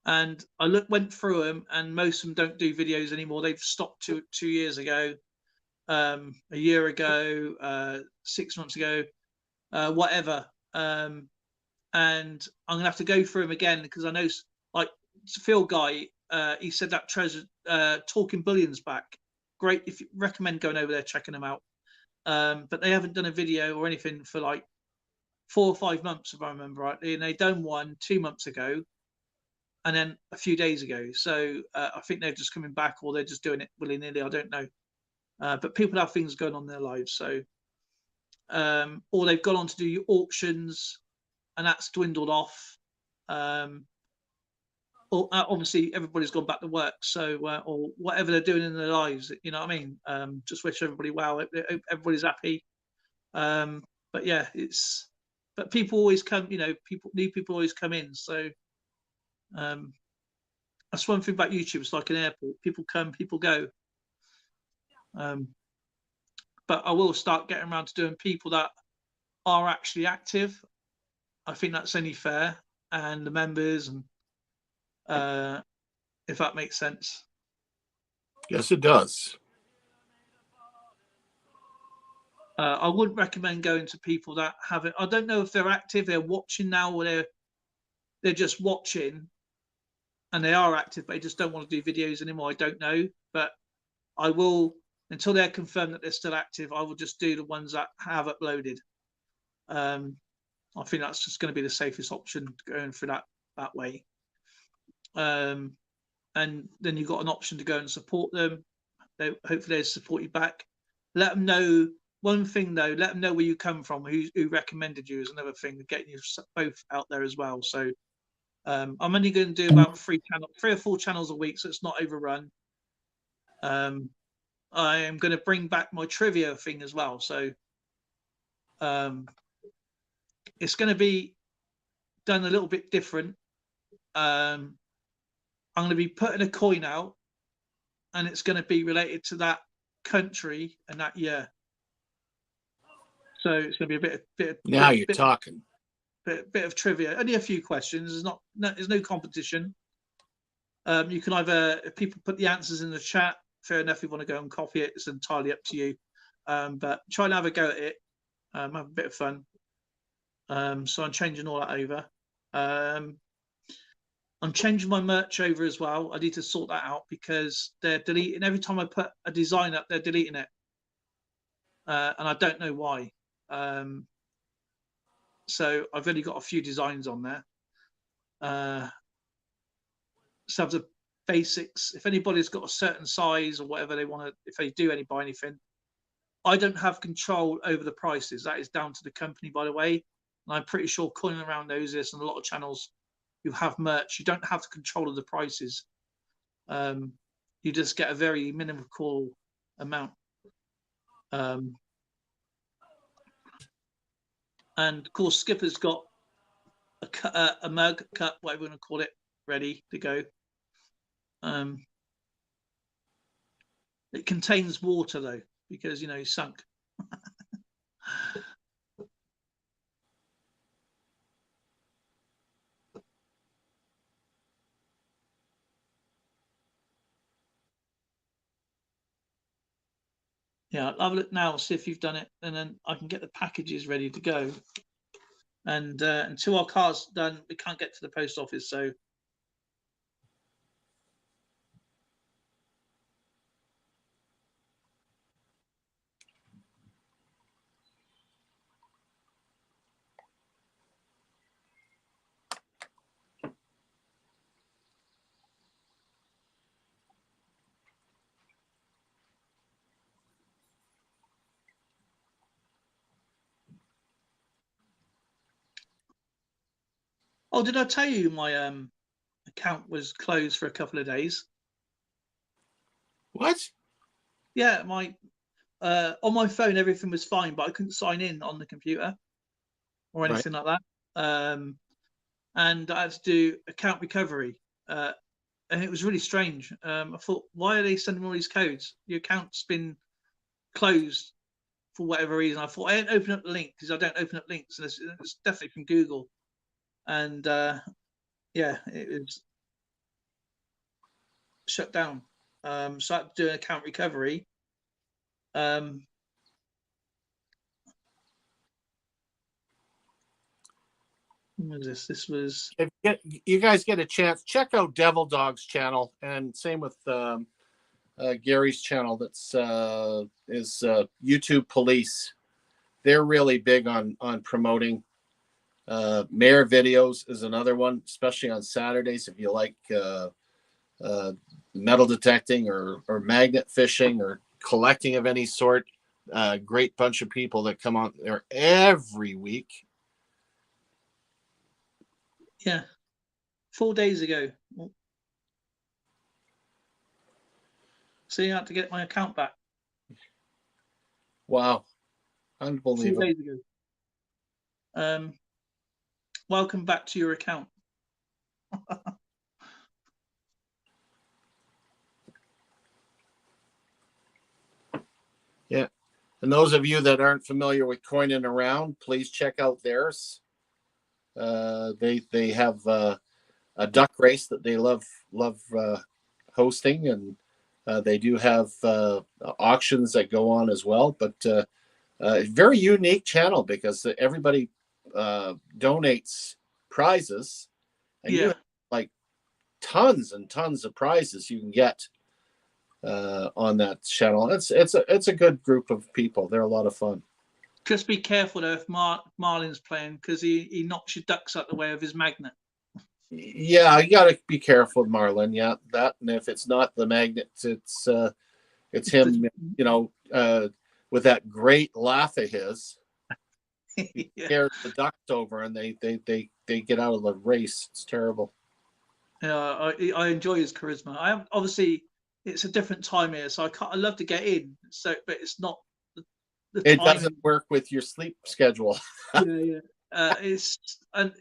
And I went through them, and most of them don't do videos anymore. They've stopped 2 years ago, a year ago, 6 months ago, whatever. And I'm gonna have to go through them again, because I know, like Phil Guy, he said that treasure Talking Bullion's back. Great, if you recommend going over there, checking them out. But they haven't done a video or anything for like 4 or 5 months, if I remember rightly, and they done one 2 months ago. And then a few days ago. So I think they're just coming back, or they're just doing it willy-nilly. I don't know. But people have things going on in their lives. So or they've gone on to do auctions, and that's dwindled off. Or obviously everybody's gone back to work, so or whatever they're doing in their lives, you know what I mean. Just wish everybody well. Everybody's happy. But yeah, but people always come, you know, new people always come in. So that's one thing about YouTube. It's like an airport. People come, people go. But I will start getting around to doing people that are actually active. I think that's only fair, and the members, and if that makes sense. Yes, it does. I wouldn't recommend going to people that haven't. I don't know if they're active, they're watching now, or they're just watching, and they are active, but they just don't want to do videos anymore. I don't know, but I will, until they're confirmed that they're still active, I will just do the ones that have uploaded. I think that's just going to be the safest option, going for that way. And then you've got an option to go and support them. Hopefully they support you back. Let them know. One thing though, let them know where you come from, who recommended you, is another thing, getting you both out there as well. So I'm only going to do about 3 or 4 channels a week, so it's not overrun. I am going to bring back my trivia thing as well. So it's going to be done a little bit different. I'm going to be putting a coin out, and it's going to be related to that country and that year. So it's going to be a bit Now you're talking. Bit of trivia. Only a few questions. There's no competition. You can either, if people put the answers in the chat, fair enough. If you want to go and copy it, it's entirely up to you. But try and have a go at it. Have a bit of fun. So I'm changing all that over. I'm changing my merch over as well. I need to sort that out because they're deleting. Every time I put a design up, they're deleting it. And I don't know why. So I've only got a few designs on there. Some of the basics. If anybody's got a certain size or whatever they want to, if they do buy anything, I don't have control over the prices. That is down to the company, by the way. And I'm pretty sure Coining Around knows this, and a lot of channels you have merch, you don't have the control of the prices. You just get a very minimal amount. And of course, Skipper's got a mug, cup, whatever you want to call it, ready to go. It contains water though, because he's sunk. Yeah, I'll have a look now, see if you've done it, and then I can get the packages ready to go. And until our car's done, we can't get to the post office. So oh, did I tell you my account was closed for a couple of days? What? Yeah, my on my phone everything was fine, but I couldn't sign in on the computer or anything like that. And I had to do account recovery, and it was really strange. I thought, why are they sending all these codes? Your account's been closed for whatever reason. I thought I didn't open up the link because I don't open up links, and it's definitely from Google. And yeah, it was shut down. So I had to do an account recovery. When was this? This was. If you guys get a chance, check out Devil Dog's channel, and same with Gary's channel. That's is YouTube Police. They're really big on promoting. Mayor videos is another one, especially on Saturdays if you like metal detecting or magnet fishing or collecting of any sort. great bunch of people that come on there every week. Yeah. 4 days ago. So you had to get my account back. Wow. 4 Unbelievable. days ago. Welcome back to your account. Yeah. And those of you that aren't familiar with Coin Around, please check out theirs. They have a duck race that they love hosting, and they do have auctions that go on as well. But very unique channel because everybody donates prizes, and you have like tons and tons of prizes you can get on that channel. It's a good group of people. They're a lot of fun. Just be careful though if Marlin's playing, because he knocks your ducks out the way of his magnet. Yeah, you got to be careful, Marlin. Yeah, that, and if it's not the magnet, it's him. You know, with that great laugh of his, he scares the ducks over, and they get out of the race. It's terrible. Yeah, I enjoy his charisma. I am obviously it's a different time here, so I love to get in. So, but it's not the It time. doesn't work with your sleep schedule. Yeah. It's and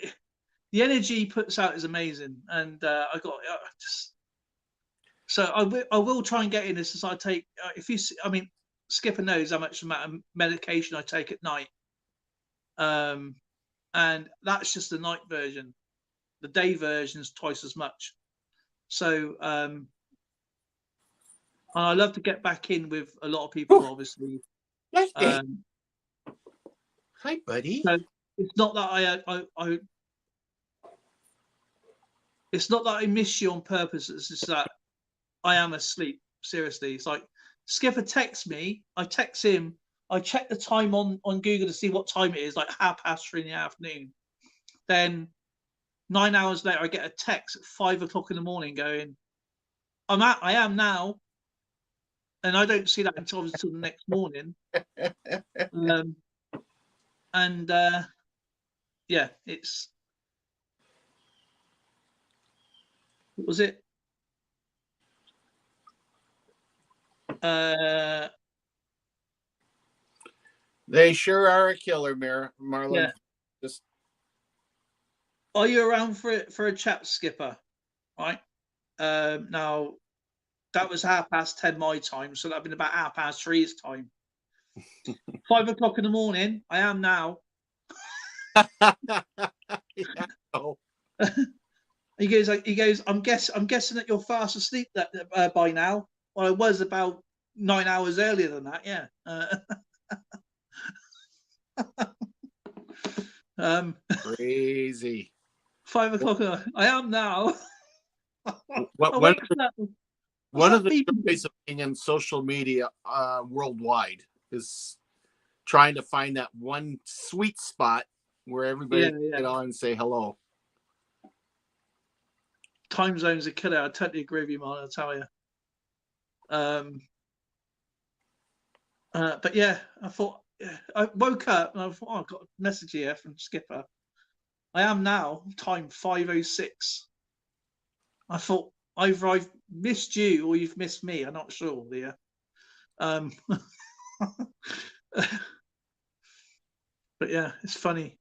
the energy he puts out is amazing, and I got just so I will try and get in this as I take. If you, I mean, Skipper knows how much amount of medication I take at night, and that's just the night version. The day version is twice as much. So I love to get back in with a lot of people, obviously. Hi, buddy. So it's not that it's not that I miss you on purpose. It's just that I am asleep. Seriously, it's like Skipper texts me. I text him. I check the time on Google to see what time it is, like 3:30 in the afternoon. Then 9 hours later, I get a text at 5 o'clock in the morning going, I am now. And I don't see that until the next morning. Yeah, it's, what was it? They sure are a killer, Marlon. Yeah. Just, are you around for a chat, Skipper? Right. Now, that was 10:30 my time, so that'd been about 3:30 his time. 5 o'clock in the morning. I am now. yeah, oh. He goes. I'm guessing that you're fast asleep by now. Well, I was about 9 hours earlier than that. Yeah. Crazy. 5 o'clock. I am now. One of the stories in social media will is trying to find that one sweet spot where everybody can get on and say hello. Time zones are killer. I totally agree with you, Mark. I'll tell you. But yeah, I thought I woke up and I thought, I've got a message here from Skipper. I am now time 5:06. I thought either I've missed you or you've missed me. I'm not sure, dear. But yeah, it's funny.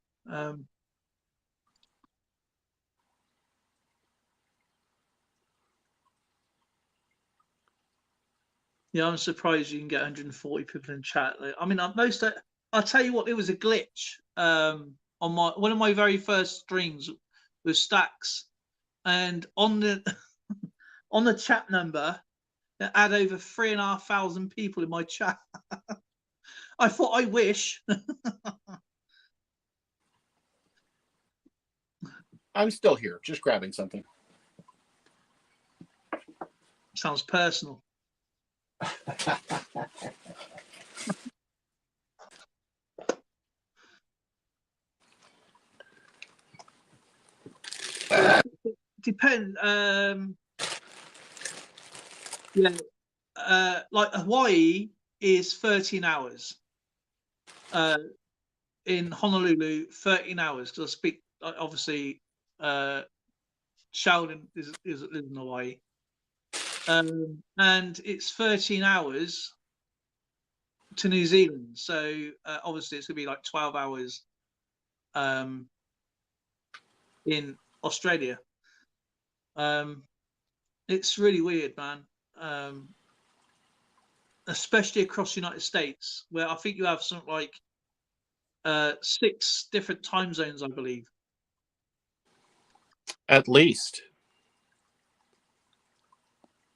Yeah, I'm surprised you can get 140 people in chat. I mean, I'll tell you what, it was a glitch on one of my very first streams with Stacks, and on the on the chat number, it had over 3,500 people in my chat. I thought, I wish. I'm still here, just grabbing something. Sounds personal. Depends. Yeah, like Hawaii, is 13 hours. In Honolulu, 13 hours. Because I speak, obviously, Sheldon lives in Hawaii. And it's 13 hours to New Zealand. So obviously it's going to be like 12 hours in Australia. It's really weird, man. Especially across the United States, where I think you have something like 6 different time zones, I believe. At least.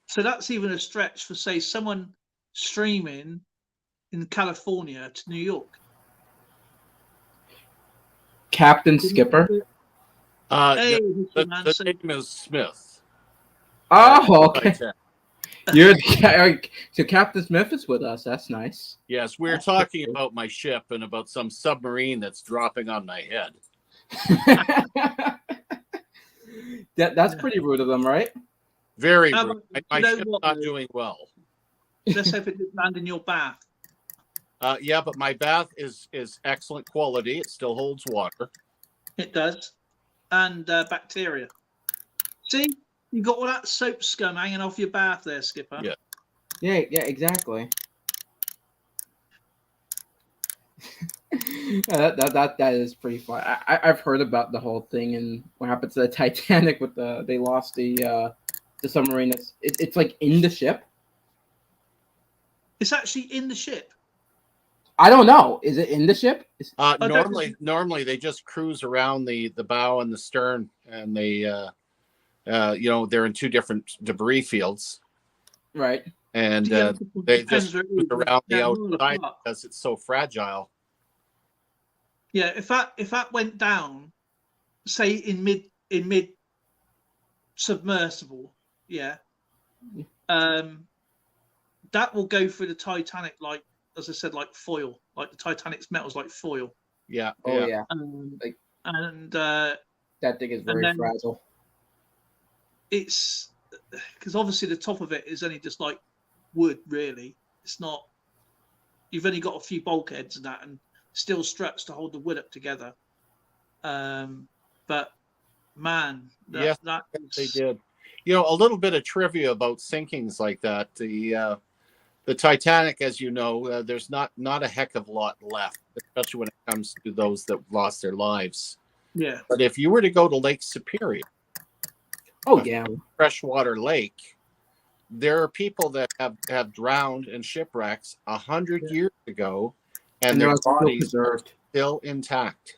So that's even a stretch for, say, someone streaming in California to New York. Captain Skipper. Hey, The name is Smith. Oh, okay. So Captain Smith is with us. That's nice. Yes, we're talking about my ship and about some submarine that's dropping on my head. That's pretty rude of them, right? Very rude. My ship's not doing well. Let's hope it didn't land in your bath. Yeah, but my bath is excellent quality. It still holds water. It does. And bacteria. See? You got all that soap scum hanging off your bath there, Skipper. Yeah. Yeah, exactly. That is pretty fun. I've heard about the whole thing and what happened to the Titanic with they lost the submarine. It's like in the ship. It's actually in the ship. I don't know. Is it in the ship? Normally they just cruise around the bow and the stern, and they they're in 2 different debris fields. Right. And they just cruise around the outside because it's so fragile. Yeah, if that went down, say in mid submersible, yeah, that will go through the Titanic like, as I said, like foil. Like the Titanic's metal's like foil. Yeah. Oh yeah. That thing is very fragile. It's because obviously the top of it is only just like wood, really. It's not. You've only got a few bulkheads and that, and steel struts to hold the wood up together. But man, yes, they did. A little bit of trivia about sinkings like that. The Titanic, as you know, there's not a heck of a lot left, especially when it comes to those that lost their lives. Yeah. But if you were to go to Lake Superior, freshwater lake, there are people that have drowned in shipwrecks 100 years ago, and their bodies are still intact.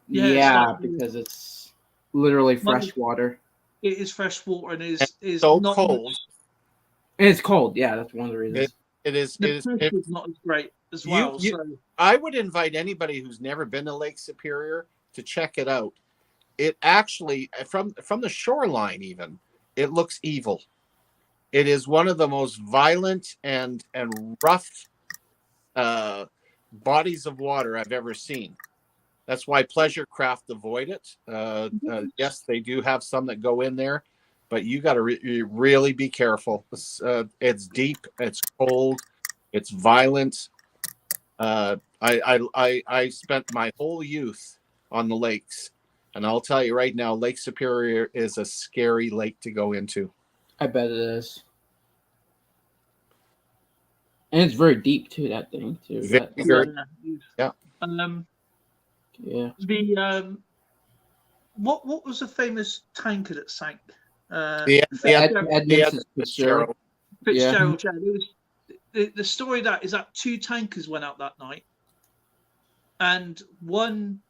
Yeah, because it's literally fresh water. It is fresh water and is so not cold. And it's cold. Yeah, that's one of the reasons. It is not as great as well. I would invite anybody who's never been to Lake Superior to check it out. It actually, from the shoreline even, it looks evil. It is one of the most violent and rough bodies of water I've ever seen. That's why pleasure craft avoid it. Yes, they do have some that go in there, but you got to really be careful. It's deep, it's cold, it's violent. I spent my whole youth on the lakes, and I'll tell you right now, Lake Superior is a scary lake to go into. I bet it is. And it's very deep too, that thing too. Yeah. Yeah. The what was the famous tanker that sank? The Fitzgerald. Fitzgerald. Yeah. The story of that is that 2 tankers went out that night, and one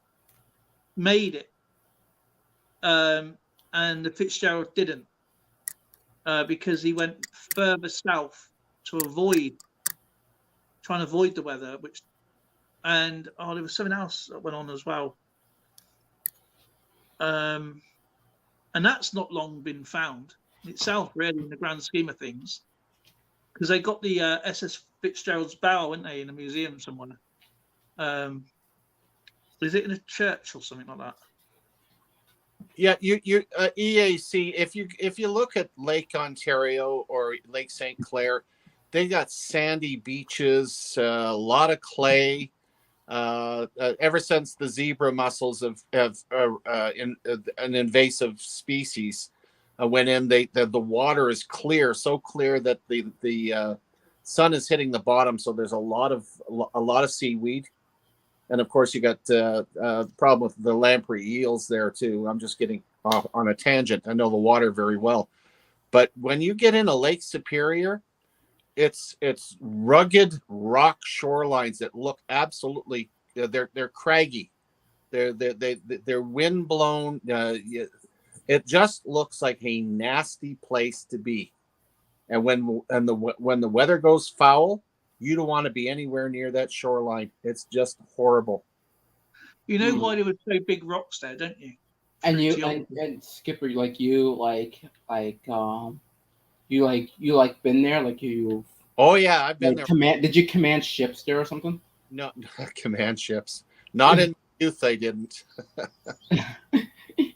made it, and the Fitzgerald didn't, because he went further south to trying to avoid the weather, and there was something else that went on as well. And that's not long been found itself, really, in the grand scheme of things, because they got the SS Fitzgerald's bow, haven't they, in a museum somewhere? Is it in a church or something like that? Yeah, you EAC. If you look at Lake Ontario or Lake St. Clair, they got sandy beaches, a lot of clay. Ever since the zebra mussels an invasive species went in, the water is clear, so clear that the sun is hitting the bottom, so there's a lot of seaweed, and of course you got the problem with the lamprey eels there too. I'm just getting off on a tangent. I know the water very well, but when you get into Lake Superior, it's rugged rock shorelines that look absolutely they're craggy, they're wind blown. It just looks like a nasty place to be, and when the weather goes foul, you don't want to be anywhere near that shoreline. It's just horrible. You know why there were so big rocks there, don't you? And Through you geology. and Skipper, you like been there, like you Oh yeah, I've been like there. did you command ships there or something? No, command ships. Not in youth, I didn't.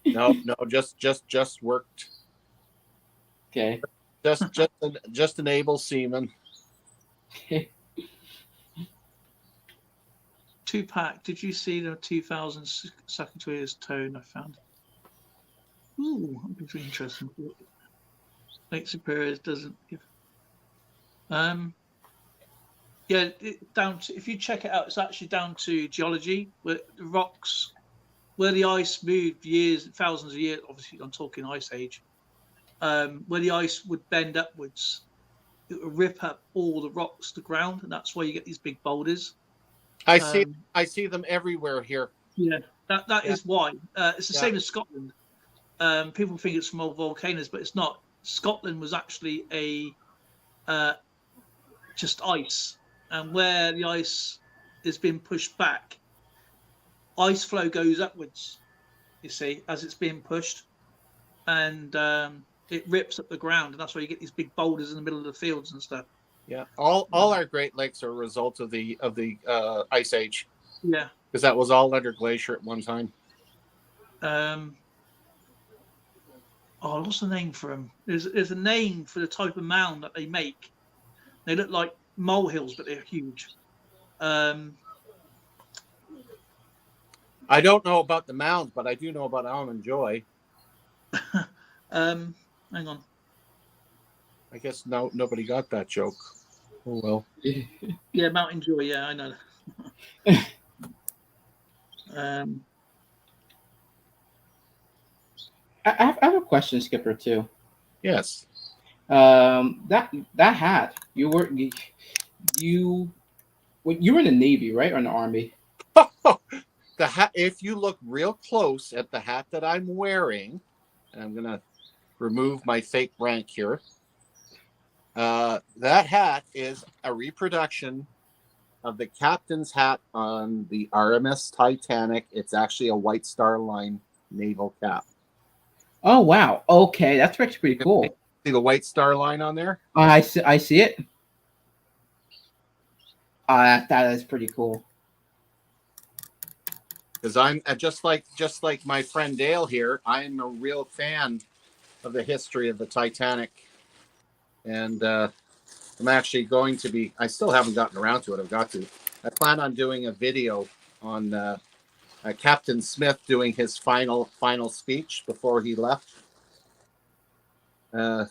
No, just worked. Okay. Just an able seaman. Tupac, did you see the 2000 Sacagawea's tone I found? Ooh, that'd be interesting. Lake Superior doesn't give. Yeah, down to, if you check it out, it's actually down to geology, where the rocks, where the ice moved years, thousands of years. Obviously, I'm talking ice age. Where the ice would bend upwards, it would rip up all the rocks to the ground, and that's why you get these big boulders. I see them everywhere here. Yeah, that is why. It's the Yeah. same as Scotland. People think it's from old volcanoes, but it's not. Scotland was actually a just ice, and where the ice has been pushed back, ice flow goes upwards. You see, as it's being pushed, and it rips up the ground, and that's why you get these big boulders in the middle of the fields and stuff. Yeah, all our Great Lakes are a result of the ice age. Yeah, because that was all under glacier at one time. What's the name for them? There's a name for the type of mound that they make. They look like molehills, but they're huge. I don't know about the mounds, but I do know about Almond Joy. Hang on. I guess nobody got that joke. Oh well. Yeah, Mountain Joy. Yeah, I know. I have a question, Skipper, too. Yes. That hat you were in the Navy, right, or in the Army? The hat. If you look real close at the hat that I'm wearing, and I'm gonna remove my fake rank here. That hat is a reproduction of the captain's hat on the RMS Titanic. It's actually a White Star Line naval cap. Oh wow! Okay, that's actually pretty cool. See the White Star Line on there? I see it. That is pretty cool. Because I'm just like my friend Dale here. I'm a real fan of the history of the Titanic, and I'm actually going to be. I still haven't gotten around to it. I've got to. I plan on doing a video on Captain Smith doing his final speech before he left on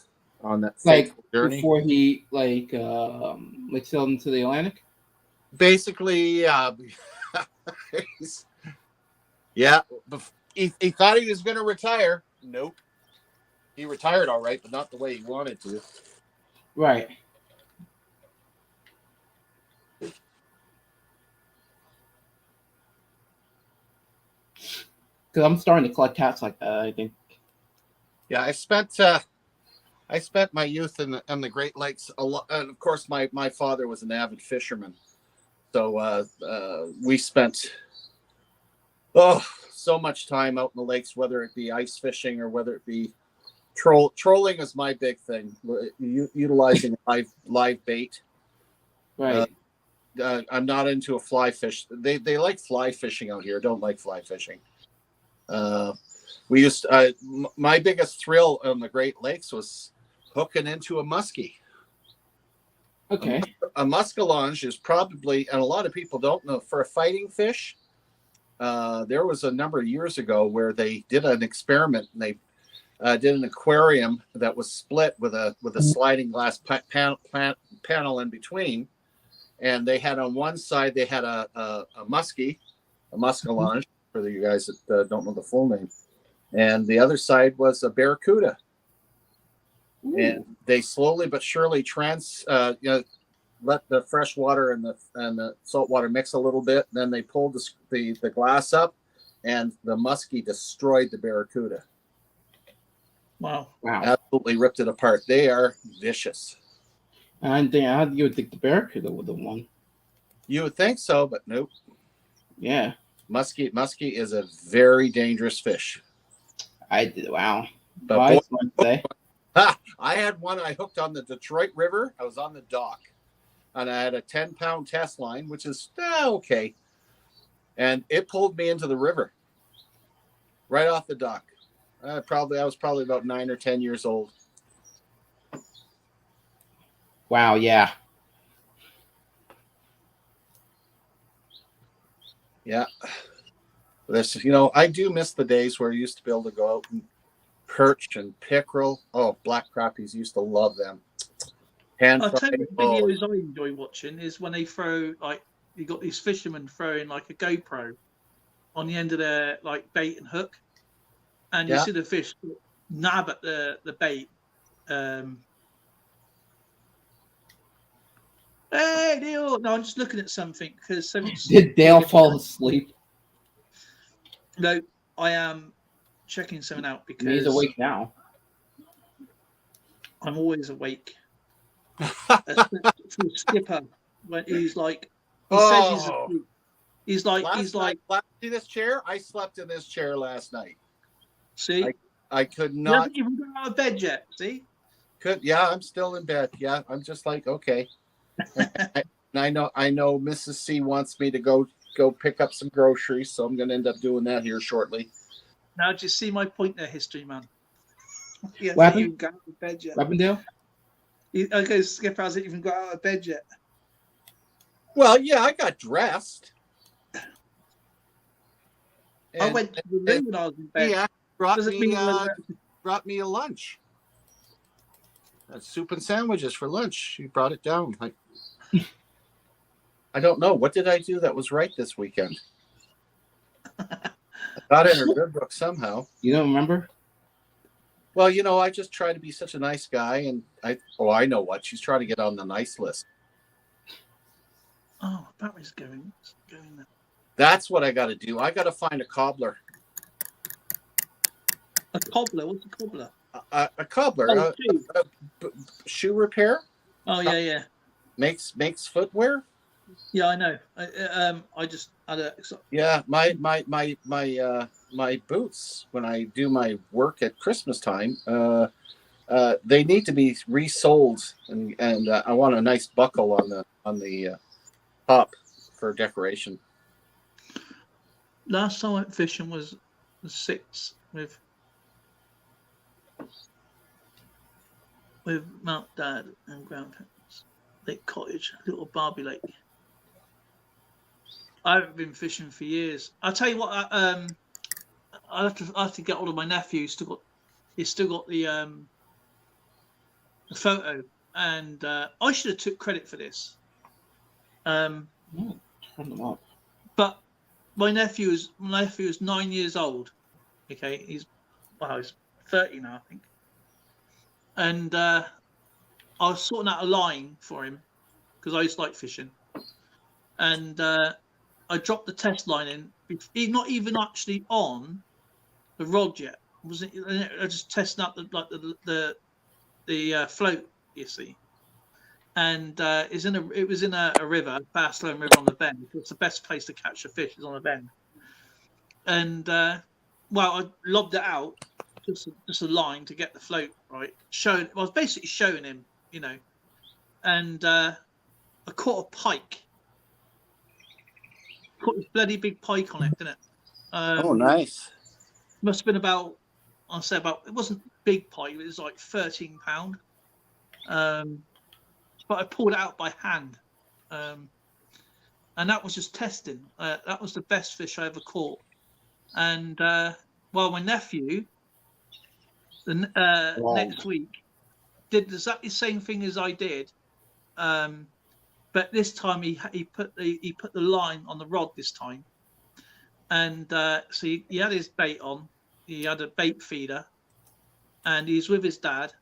that journey. Before he sailed into the Atlantic. Basically, yeah. He thought he was going to retire. Nope. He retired all right, but not the way he wanted to. Right. Because I'm starting to collect hats like that, I think. Yeah, I spent my youth in the Great Lakes a lot, and of course my father was an avid fisherman, so we spent so much time out in the lakes, whether it be ice fishing or whether it be trolling is my big thing. Utilizing live bait. Right. I'm not into a fly fish. They like fly fishing out here. Don't like fly fishing. We used my biggest thrill on the Great Lakes was hooking into a muskie. Okay. A muskellunge is probably, and a lot of people don't know, for a fighting fish. There was a number of years ago where they did an experiment, and they did an aquarium that was split with a sliding glass panel in between, and they had on one side they had a muskellunge for you guys that don't know the full name, and the other side was a barracuda. Ooh. And they slowly but surely let the fresh water and the salt water mix a little bit. Then they pulled the glass up, and the muskie destroyed the barracuda. Wow. Absolutely ripped it apart. They are vicious. And you would think the barracuda would have won. You would think so, but nope. Yeah. Muskie is a very dangerous fish. Wow. But boy, I had one I hooked on the Detroit River. I was on the dock, and I had a 10-pound test line, which is okay. And it pulled me into the river right off the dock. I was probably about 9 or 10 years old. Wow, yeah. Yeah. I do miss the days where I used to be able to go out and perch and pickerel. Oh, black crappies, used to love them. I'll tell you what videos I enjoy watching is when they throw, like, you got these fishermen throwing like a GoPro on the end of their like bait and hook, and you see the fish nab at the bait. Hey, Dale! No, I'm just looking at something because. Did Dale fall asleep? No, I am checking something out because he's awake now. I'm always awake. Skipper, when he's like, says he's asleep. He's like. See this chair? I slept in this chair last night. See, I could not. You haven't even got out of bed yet. See? I'm still in bed. Yeah, I'm just like, okay. I know Mrs. C wants me to go pick up some groceries, so I'm going to end up doing that here shortly. Now, do you see my point there, history man? What happened? You got out of bed yet? What happened, Dale? Okay, Skipper hasn't even got out of bed yet. Well, yeah, I got dressed. I went to the room when I was in bed. Yeah, brought me a lunch. Soup and sandwiches for lunch. She brought it down. I don't know. What did I do that was right this weekend? I got in her good book somehow. You don't remember? Well, I just try to be such a nice guy, and I know what. She's trying to get on the nice list. Oh, battery's going there. That's what I got to do. I got to find a cobbler. A cobbler? What's a cobbler? A cobbler. Oh, shoe repair. Oh yeah. Makes footwear. Yeah, I know. I just had a. Yeah, my boots when I do my work at Christmas time, they need to be resoled, and I want a nice buckle on the top for decoration. Last time I went fishing was the 6th with Mount Dad and Grandparents, Lake Cottage, Little Barbie Lake. I haven't been fishing for years. I'll tell you what. I have to get hold of my nephew. He's still got the photo, and I should have took credit for this. But my nephew is 9 years old. Okay, he's 30 now, I think. And I was sorting out a line for him because I used to like fishing, and I dropped the test line in. He's not even actually on the rod yet. I just testing out the float, you see. And it was in a river, a fast flowing river on the bend. It's the best place to catch a fish is on a bend. And I lobbed it out, just a line to get the float right. I was basically showing him, and I caught a pike. Caught this bloody big pike on it, didn't it? Oh, nice. Must have been about it wasn't big pike, it was like 13 pound. but I pulled it out by hand, and that was just testing. That was the best fish I ever caught. And well, my nephew, the next week, did exactly the same thing as I did, but this time he put the line on the rod this time, and so he had his bait on. He had a bait feeder, and he's with his dad.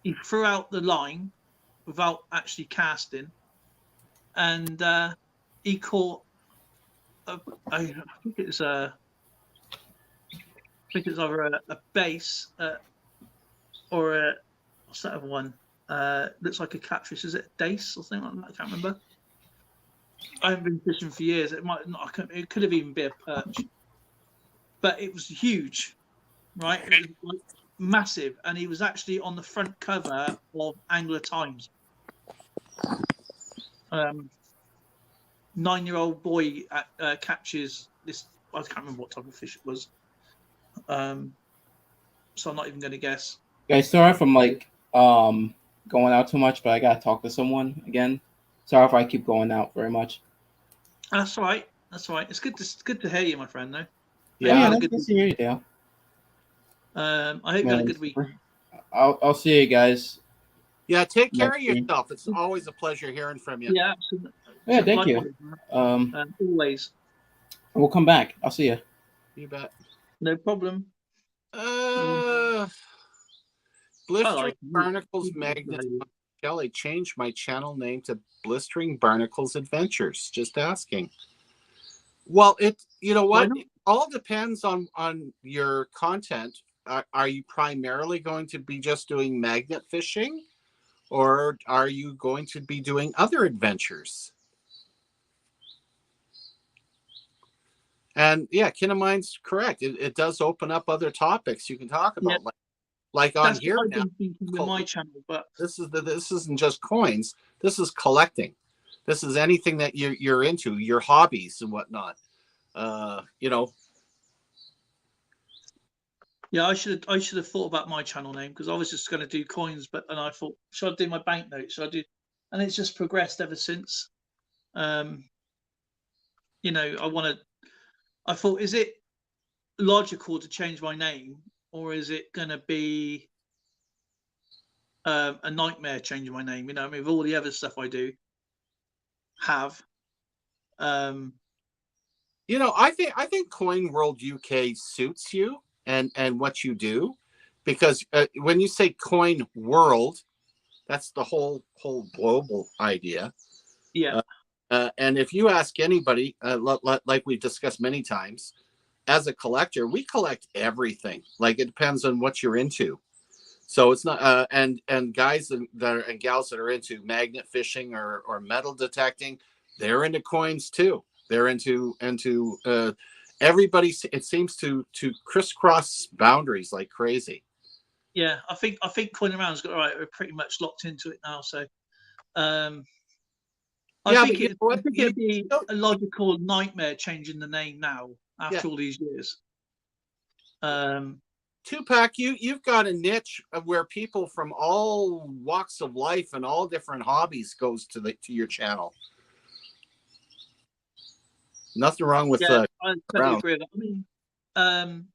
He threw out the line without actually casting, and he caught. I think it was either a bass or a what's that other one? Looks like a catfish. Is it a dace or something like that? I can't remember. I haven't been fishing for years. It might not. It could have even been a perch, but it was huge, right? It was like massive, and he was actually on the front cover of Angler Times. 9-year-old boy catches this. I can't remember what type of fish it was. So I'm not even going to guess. Guys, sorry if I'm like going out too much, but I gotta talk to someone again. Sorry if I keep going out very much. That's all right. That's all right. It's good to hear you, my friend. Though. Yeah, that's good to hear you, Dale. I hope you had a good week. I'll see you guys. Yeah, take care of yourself. It's always a pleasure hearing from you. Yeah, absolutely. Yeah, thank you. Always. We'll come back. I'll see you. You bet. No problem. Blistering Barnacles Magnets. Shall I change my channel name to Blistering Barnacles Adventures? Just asking. Well, you know what? It all depends on your content. Are you primarily going to be just doing magnet fishing, or are you going to be doing other adventures? And yeah, Kinemine's correct. It does open up other topics you can talk about, like on here now. With my channel, but this isn't just coins. This is collecting. This is anything that you're into, your hobbies and whatnot. You know. Yeah, I should have thought about my channel name, because I was just going to do coins, and I thought, should I do my banknotes? Should I do? And it's just progressed ever since. You know, I thought, is it logical to change my name, or is it going to be a nightmare changing my name? You know, I mean, with all the other stuff I do have. You know, I think Coin World UK suits you and what you do, because when you say Coin World, that's the whole global idea. Yeah. And if you ask anybody, like we've discussed many times, as a collector, we collect everything. Like, it depends on what you're into. So it's not and guys and gals that are into magnet fishing or metal detecting, they're into coins too. They're into everybody. It seems to crisscross boundaries like crazy. Yeah, I think Coin Around's got right. We're pretty much locked into it now. So I think it'd be a logical nightmare changing the name now after all these years. Tupac, you've got a niche of where people from all walks of life and all different hobbies goes to your channel. Nothing wrong with I totally agree with that. I mean,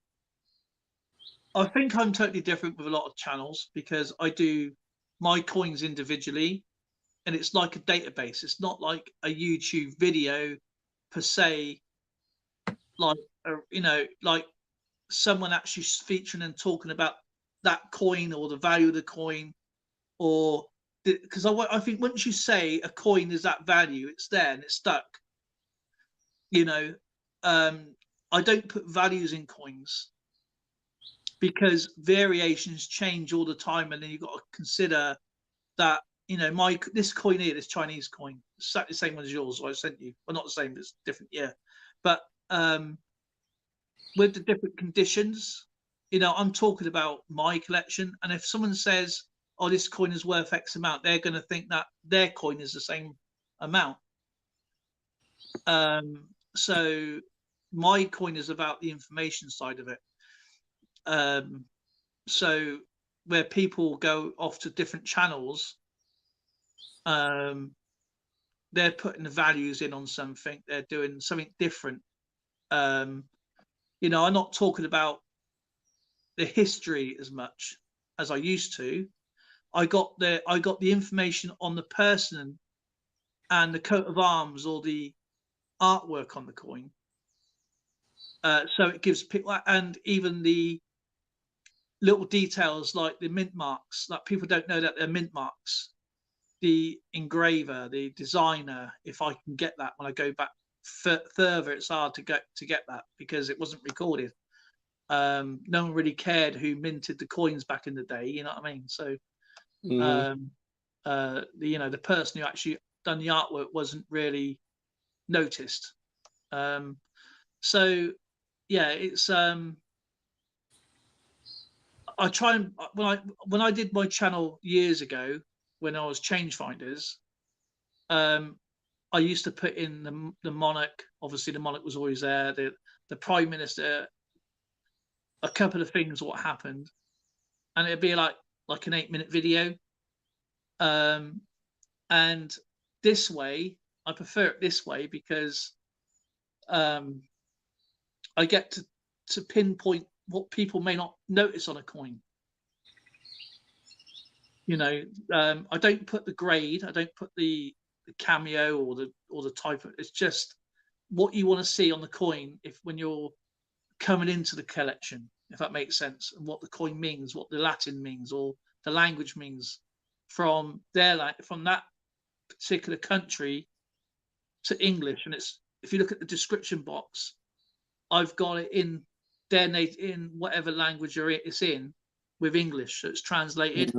I think I'm totally different with a lot of channels, because I do my coins individually, and it's like a database. It's not like a YouTube video per se, like like someone actually featuring and talking about that coin or the value of the coin, or because I think once you say a coin is that value, it's there and it's stuck. You know, I don't put values in coins, because variations change all the time, and then you've got to consider that, you know, this coin here, this Chinese coin, exactly the same one as yours, I sent you. Well, not the same, it's different, yeah. But with the different conditions, you know, I'm talking about my collection, and if someone says, oh, this coin is worth X amount, they're going to think that their coin is the same amount. So my coin is about the information side of it. So where people go off to different channels, they're putting the values in on something. They're doing something different. You know, I'm not talking about the history as much as I used to. I got the information on the person and the coat of arms or the artwork on the coin. So it gives people, and even the little details like the mint marks, that people don't know that they're mint marks. The engraver, the designer, if I can get that when I go back further, it's hard to get that because it wasn't recorded. No one really cared who minted the coins back in the day, you know what I mean? So you know, the person who actually done the artwork wasn't really noticed. So yeah, it's I try and when I did my channel years ago when I was Change Finders, I used to put in the monarch. Obviously, the monarch was always there. The prime minister, a couple of things what happened, and it'd be like an 8-minute video. And this way, I prefer it this way because I get to pinpoint what people may not notice on a coin. You know, I don't put the grade, I don't put the cameo or the type of, it's just what you want to see on the coin when you're coming into the collection, if that makes sense, and what the coin means, what the Latin means, or the language means from that particular country to English. And it's, if you look at the description box, I've got it in in whatever language it's in with English, so it's translated.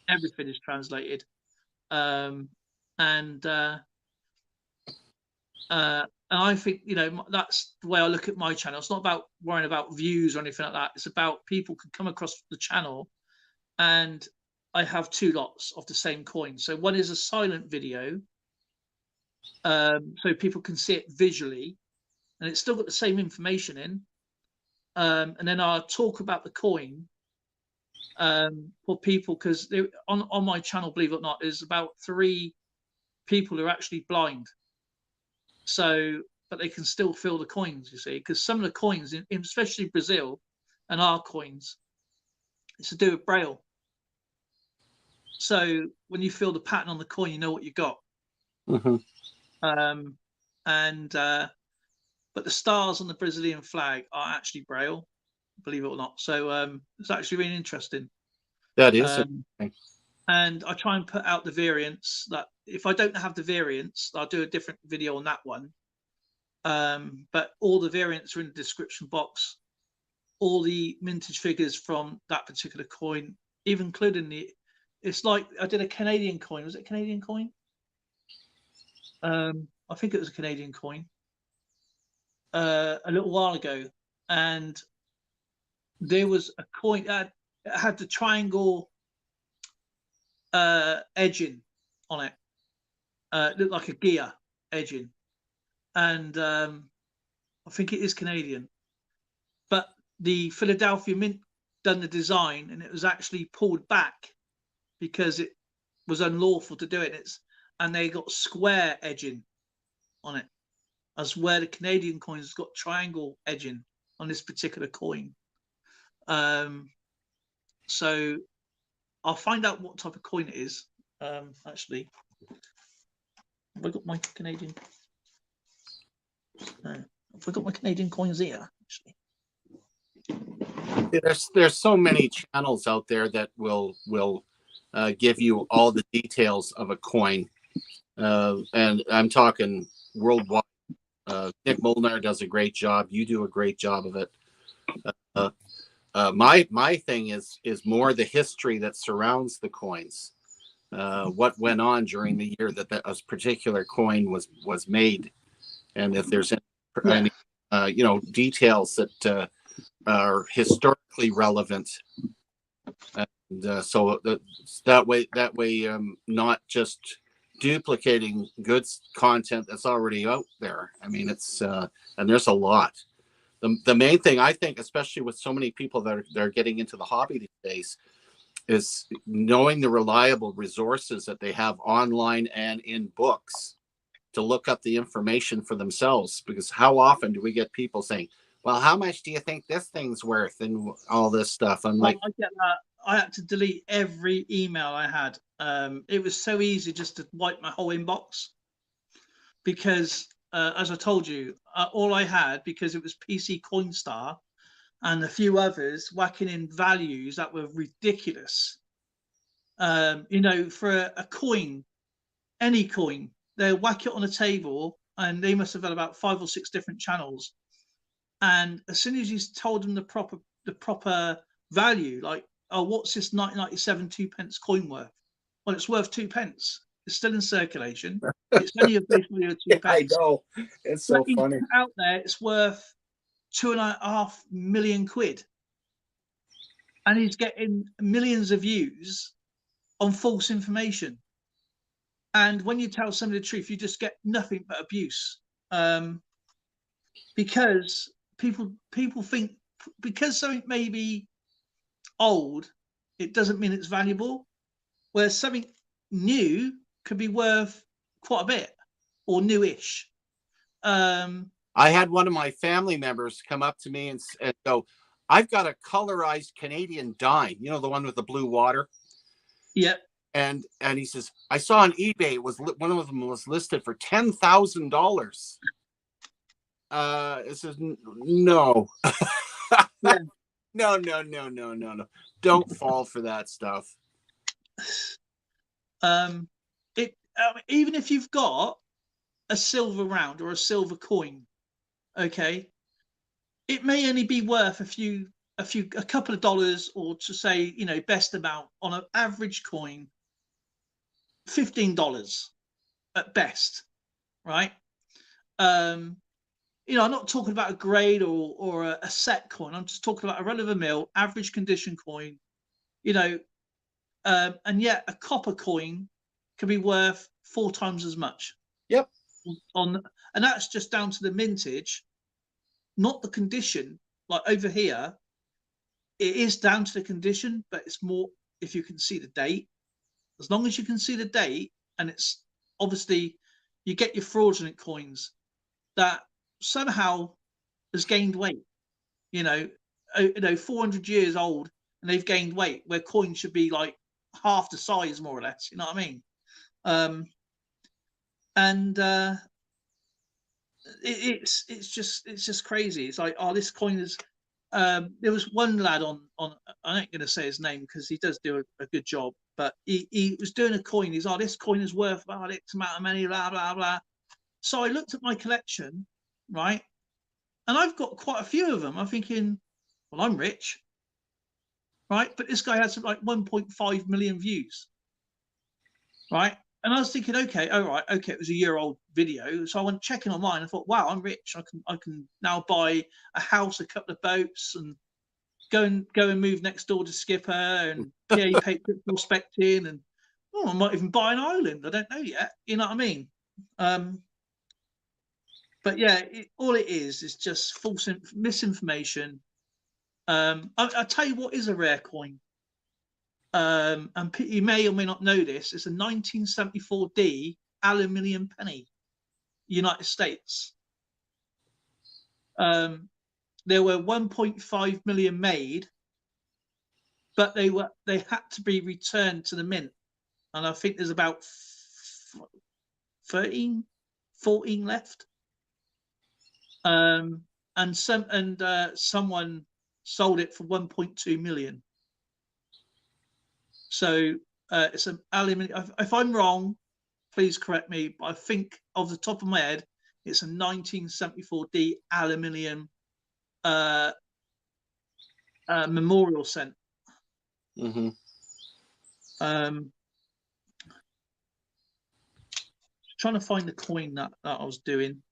Everything is translated. And I think, you know, that's the way I look at my channel. It's not about worrying about views or anything like that. It's about people can come across the channel, and I have 2 lots of the same coin. So one is a silent video, so people can see it visually, and it's still got the same information in. And then I'll talk about the coin for people, because on my channel, believe it or not, there's about 3 people who are actually blind. So, but they can still feel the coins, you see, because some of the coins, especially Brazil and our coins, it's to do with Braille. So when you feel the pattern on the coin, you know what you got. But the stars on the Brazilian flag are actually Braille, believe it or not. So it's actually really interesting. That is. And I try and put out the variants. That if I don't have the variants, I'll do a different video on that one. But all the variants are in the description box. All the mintage figures from that particular coin, even including it's like I did a Canadian coin. Was it a Canadian coin? I think it was a Canadian coin. A little while ago, and there was a coin that had the triangle edging on it. It looked like a gear edging, and I think it is Canadian. But the Philadelphia Mint done the design, and it was actually pulled back because it was unlawful to do it. And they got square edging on it, as where the Canadian coins has got triangle edging on this particular coin. So I'll find out what type of coin it is. Actually, have I got my Canadian? Have I got my Canadian coins here? Actually, There's so many channels out there that will give you all the details of a coin, and I'm talking worldwide. Nick Molnar does a great job. You do a great job of it. My thing is more the history that surrounds the coins. What went on during the year that a particular coin was made, and if there's any details that are historically relevant, and so that way not just duplicating good content that's already out there. I mean, it's and there's a lot. The main thing I think, especially with so many people that are getting into the hobby these days, is knowing the reliable resources that they have online and in books to look up the information for themselves. Because how often do we get people saying, well, how much do you think this thing's worth and all this stuff? I'm like, I get that. I had to delete every email I had. It was so easy just to wipe my whole inbox because, as I told you, all I had, because it was PC Coinstar and a few others whacking in values that were ridiculous. You know, for a coin, any coin, they whack it on a table, and they must have had about 5 or 6 different channels. And as soon as you told them the proper value, like, oh, what's this 1997 2p coin worth? Well, it's worth 2p. It's still in circulation. It's only a base value of 2p. I know. It's so funny. Out there, it's worth 2.5 million quid. And he's getting millions of views on false information. And when you tell somebody the truth, you just get nothing but abuse. Because people think because something may be old, it doesn't mean it's valuable. Whereas something new could be worth quite a bit or newish. I had one of my family members come up to me and go, I've got a colorized Canadian dime, you know, the one with the blue water. Yeah. And he says, I saw on eBay, it was one of them was listed for $10,000. It says, no. Yeah. No. Don't fall for that stuff. Even if you've got a silver round or a silver coin, okay, it may only be worth a couple of dollars, or to say, you know, best amount on an average coin, $15 at best, right? You know, I'm not talking about a grade or a set coin. I'm just talking about a run-of-the-mill average condition coin, you know, and yet a copper coin can be worth 4 times as much. Yep. And that's just down to the mintage, not the condition. Like over here, it is down to the condition, but it's more if you can see the date. As long as you can see the date, and it's obviously, you get your fraudulent coins that somehow has gained weight. You know, 400 years old, and they've gained weight, where coins should be like half the size, more or less. You know what I mean? It's just crazy. It's like, oh, this coin is. There was one lad on I ain't going to say his name because he does do a good job, but he was doing a coin. He's, oh, this coin is worth about X amount of money, blah blah blah. So I looked at my collection, right, and I've got quite a few of them. I'm thinking, well, I'm rich, right? But this guy has like 1.5 million views, right? And I was thinking, okay, all right, okay, it was a year-old video, so I went checking online. I thought, wow, I'm rich. I can now buy a house, a couple of boats, and go and move next door to Skipper and pay prospecting, and I might even buy an island. I don't know yet. You know what I mean? But yeah, all it is just false misinformation. I'll tell you what is a rare coin. And you may or may not know this. It's a 1974D aluminium penny, United States. There were 1.5 million made, but they had to be returned to the mint, and I think there's about 14 left. And someone sold it for 1.2 million. So it's an aluminium. If I'm wrong, please correct me. But I think off the top of my head, it's a 1974D aluminium memorial cent. Mm-hmm. Trying to find the coin that I was doing.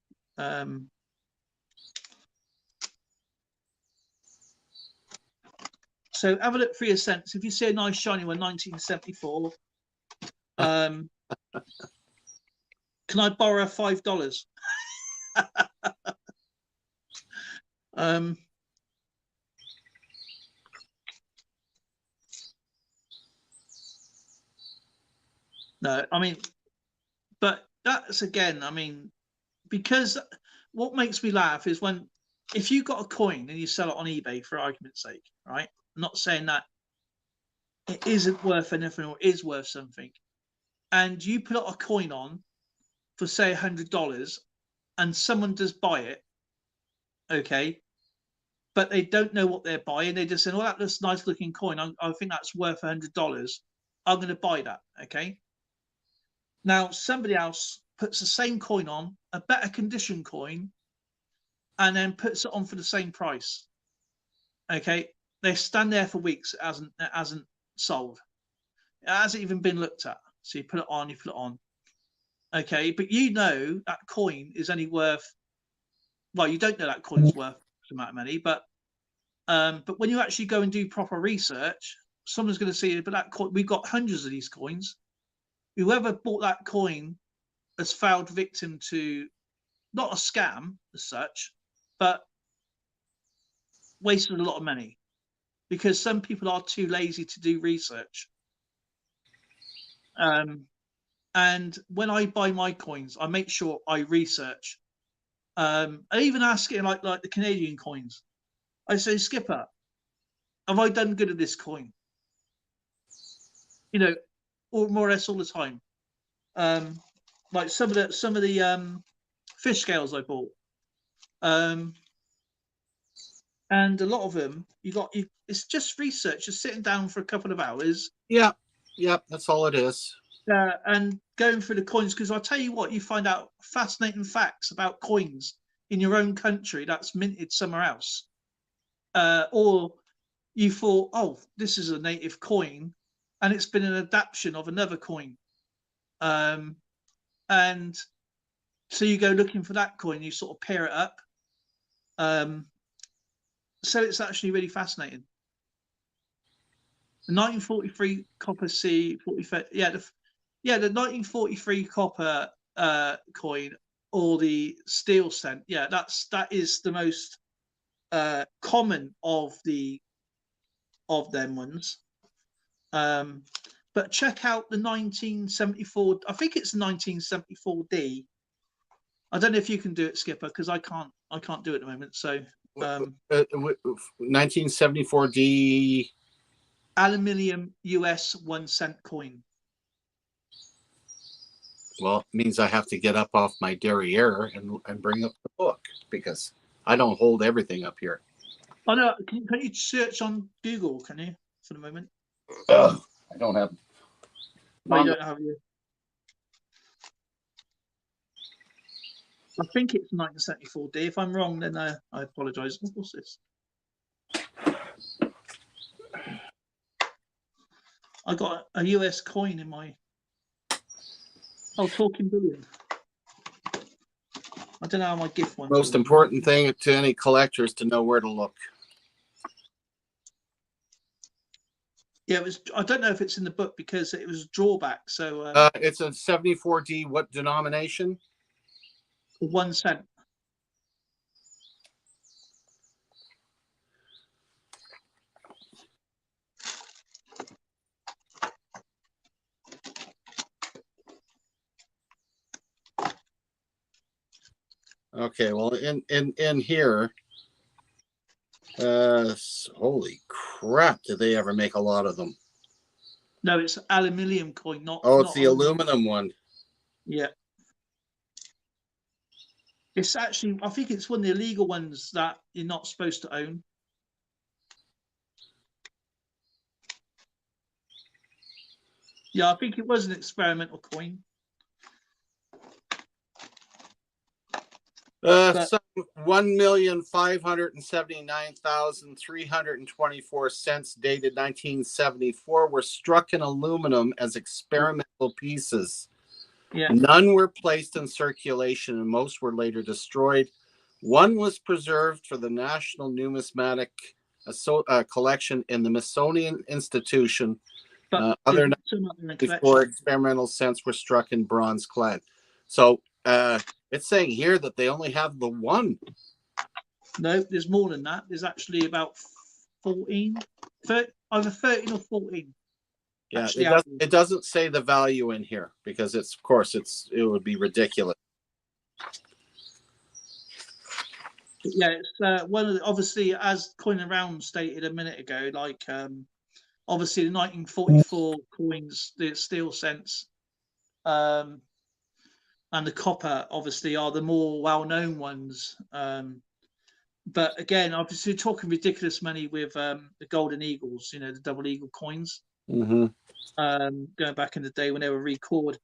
So have a look for your cents. If you see a nice shiny one, 1974, can I borrow $5? No, I mean, but that's again, I mean, because what makes me laugh is when if you got a coin and you sell it on eBay for argument's sake, right? I'm not saying that it isn't worth anything or is worth something, and you put a coin on for say $100, and someone does buy it, okay, but they don't know what they're buying. They just say, "Oh, that looks nice looking coin. I think that's worth $100. I'm going to buy that." Okay. Now somebody else puts the same coin on, a better condition coin, and then puts it on for the same price. Okay, they stand there for weeks. It hasn't sold. It hasn't even been looked at. So you put it on, you put it on. Okay, but you know that coin is only worth. Well, you don't know that coin is worth a amount of money, but when you actually go and do proper research, someone's going to see, but that coin, we've got hundreds of these coins. Whoever bought that coin has failed victim to not a scam as such, but wasted a lot of money because some people are too lazy to do research. And when I buy my coins, I make sure I research. I even ask it like the Canadian coins. I say, Skipper, have I done good at this coin? You know, or more or less all the time. Like some of the fish scales I bought. And a lot of them, it's just research, just sitting down for a couple of hours. Yeah, that's all it is. And going through the coins, because I'll tell you what, you find out fascinating facts about coins in your own country that's minted somewhere else. Or you thought, oh, this is a native coin, and it's been an adaptation of another coin. And so you go looking for that coin, you sort of pair it up. So it's actually really fascinating. The 1943 copper C 45, the 1943 copper coin or the steel cent. Yeah, that is the most common of them ones. But check out the 1974. I think it's 1974D. I don't know if you can do it, Skipper, because I can't do it at the moment. So 1974D aluminium US 1 cent coin. Well, it means I have to get up off my derriere and bring up the book because I don't hold everything up here. Oh no, can you search on Google? Can you for the moment? I don't have. No, you don't have you. I think it's 1974D. If I'm wrong, then I apologise. What's this? I got a US coin in my. Oh, talking billion. I don't know how my gift one. Most important thing to any collector is to know where to look. Yeah, it was. I don't know if it's in the book because it was a drawback. So it's a 74D. What denomination? 1 cent. Okay, well, in here, holy crap! Did they ever make a lot of them? No, it's aluminium coin, not. Oh, it's not the aluminum one. Yeah. It's actually, I think it's one of the illegal ones that you're not supposed to own. Yeah, I think it was an experimental coin. Some 1,579,324 cents dated 1974 were struck in aluminum as experimental pieces. Yeah. None were placed in circulation and most were later destroyed. One was preserved for the National Numismatic collection in the Smithsonian Institution. Other 94 experimental cents were struck in bronze clad. So it's saying here that they only have the one. No, there's more than that. There's actually about 14, either 13 or 14. Yeah, actually it doesn't say the value in here because it's, of course, it would be ridiculous. Yeah, it's one of the, obviously, as Coin Around stated a minute ago, like obviously the 1944 coins, the steel cents, and the copper obviously are the more well-known ones. But again, obviously talking ridiculous money with the golden eagles, you know, the double eagle coins. Mm-hmm. Going back in the day when they were record.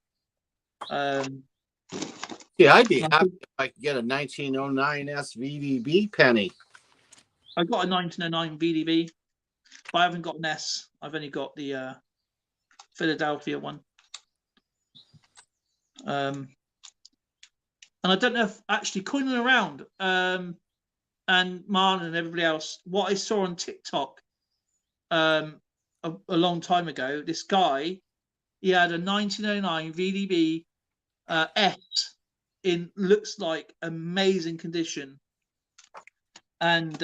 Yeah, I'd be happy if I could get a 1909 SVDB penny. I got a 1909 VDB, but I haven't got an S. I've only got the Philadelphia one. And I don't know if actually Coining Around and Marlon and everybody else, what I saw on TikTok a long time ago, this guy, he had a 1909 VDB S in looks like amazing condition, and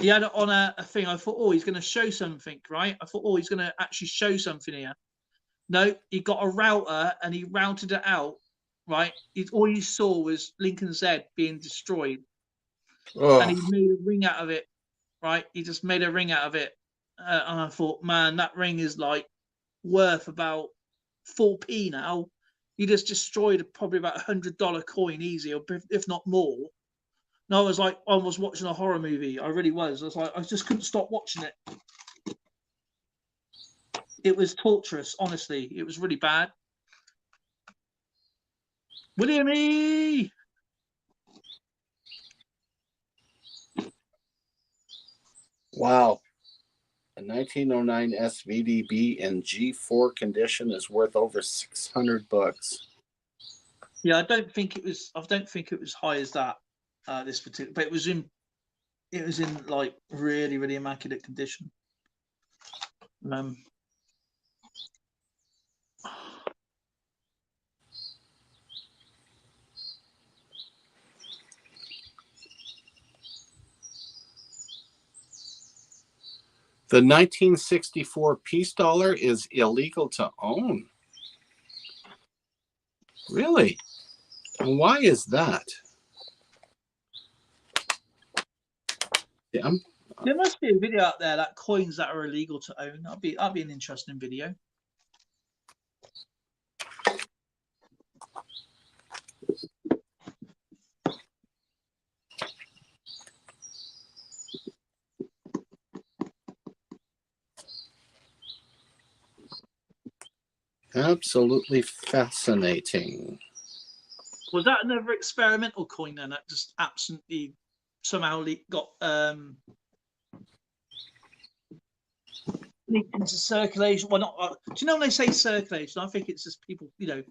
he had it on a thing. I thought, oh, he's going to show something, right? I thought, oh, he's going to actually show something here. No, he got a router and he routed it out, right? All you saw was Lincoln Z being destroyed. Oh. And he made a ring out of it, right? He just made a ring out of it. And I thought, man, that ring is like worth about 4p now. He just destroyed probably about $100 coin easy, or if not more. And I was like, I was watching a horror movie. I really was. I was like, I just couldn't stop watching it. It was torturous, honestly. It was really bad. Williamie! Wow. A 1909 SVDB in G4 condition is worth over $600. Yeah, I don't think it was high as that. This particular, but it was in like really, really immaculate condition. The 1964 peace dollar is illegal to own. Really? And why is that? Yeah, there must be a video out there that coins that are illegal to own. That'd be an interesting video. Absolutely fascinating. Was that another experimental coin then that just absolutely somehow got leaked into circulation? Well, not. Do you know when they say circulation? I think it's just people, you know,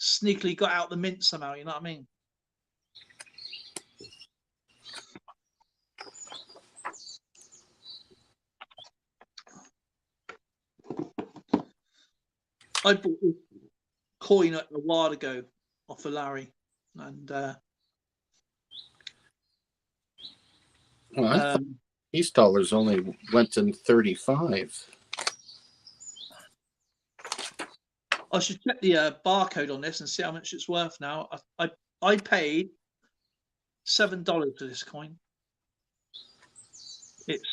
sneakily got out the mint somehow. You know what I mean? I bought this coin a while ago off of Larry, and peace dollars only went in 35. I should check the barcode on this and see how much it's worth now. I paid $7 for this coin. It's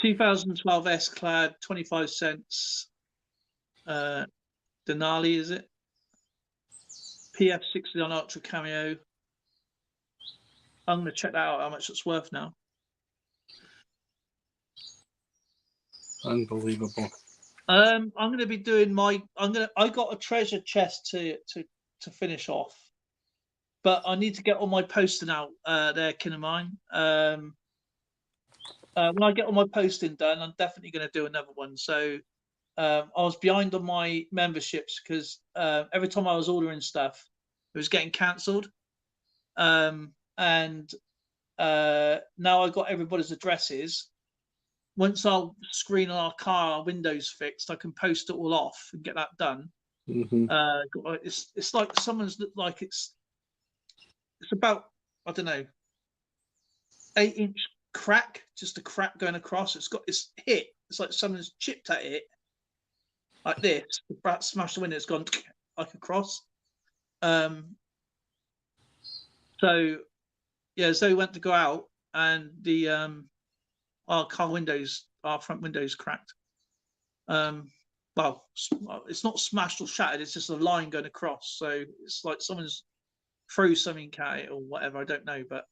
2012 S clad, 25 cents. Denali, is it? PF60 on Ultra Cameo. I'm going to check that out, how much it's worth now. Unbelievable. I'm going to be doing I got a treasure chest to finish off, but I need to get all my posting out there, kin of mine. When I get all my posting done, I'm definitely going to do another one. So I was behind on my memberships because every time I was ordering stuff, it was getting cancelled. And now I got everybody's addresses. Once our screen on our car, our windows fixed, I can post it all off and get that done. Mm-hmm. It's like someone's like it's about, I don't know, 8-inch crack, just a crack going across. It's hit. It's like someone's chipped at it like this. The brat smashed the window. It's gone like across. So yeah, Zoe went to go out, and the our front windows cracked. Well, it's not smashed or shattered. It's just a line going across. So it's like someone's threw something at it or whatever. I don't know, but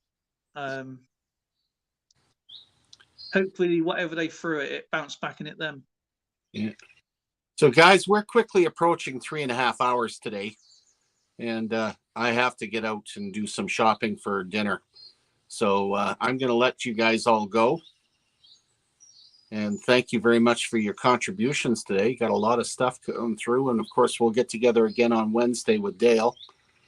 hopefully whatever they threw at it bounced back and hit them. Yeah. So guys, we're quickly approaching 3.5 hours today, and I have to get out and do some shopping for dinner. So I'm going to let you guys all go. And thank you very much for your contributions today. Got a lot of stuff going through. And of course, we'll get together again on Wednesday with Dale.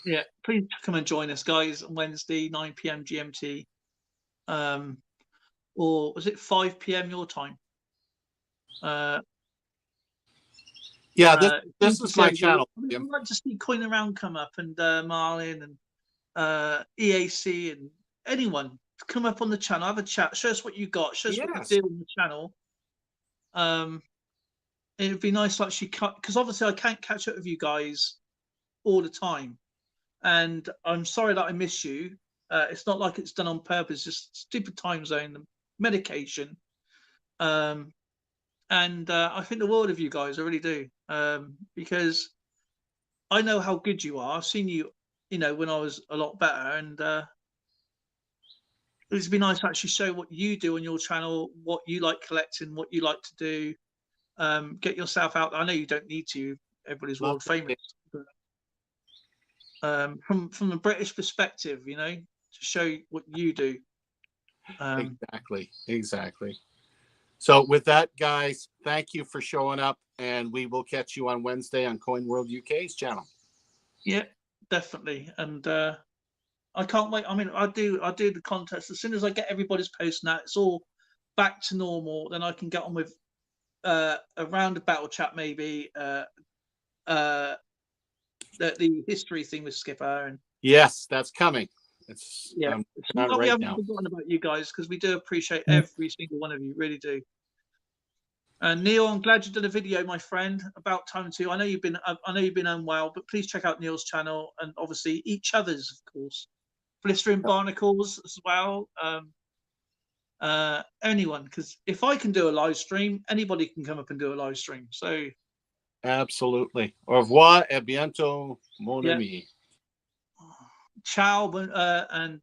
Yeah, please come and join us, guys, on Wednesday, 9 p.m. GMT. Or was it 5 p.m. your time? Yeah, this is my channel. I'd like to see Coin Around come up, and Marlin and EAC and anyone come up on the channel, have a chat, show us what you got, show us what you do on the channel. It'd be nice to actually cut, because obviously I can't catch up with you guys all the time, and I'm sorry that I miss you. It's not like it's done on purpose, just stupid time zone, the medication. And I think the world of you guys, I really do, because I know how good you are. I've seen you, when I was a lot better, and it'd be nice to actually show what you do on your channel, what you like collecting, what you like to do. Get yourself out there. I know you don't need to. Everybody's world famous. But, from the British perspective, to show what you do. Exactly. So with that, guys, thank you for showing up, and we will catch you on Wednesday on Coin World UK's channel. Yeah, definitely. And I can't wait. I mean, I do the contest as soon as I get everybody's post now. It's all back to normal. Then I can get on with a round of battle chat, maybe the history thing with Skipper. And yes, that's coming. It's we haven't forgotten about you guys, because we do appreciate every single one of you, really do. And Neil, I'm glad you did a video, my friend. About time too. I know you've been unwell, but please check out Neil's channel, and obviously each other's, of course. Blistering Barnacles as well. Anyone, because if I can do a live stream, anybody can come up and do a live stream. So absolutely. Au revoir, et bientôt, mon ami. Ciao, and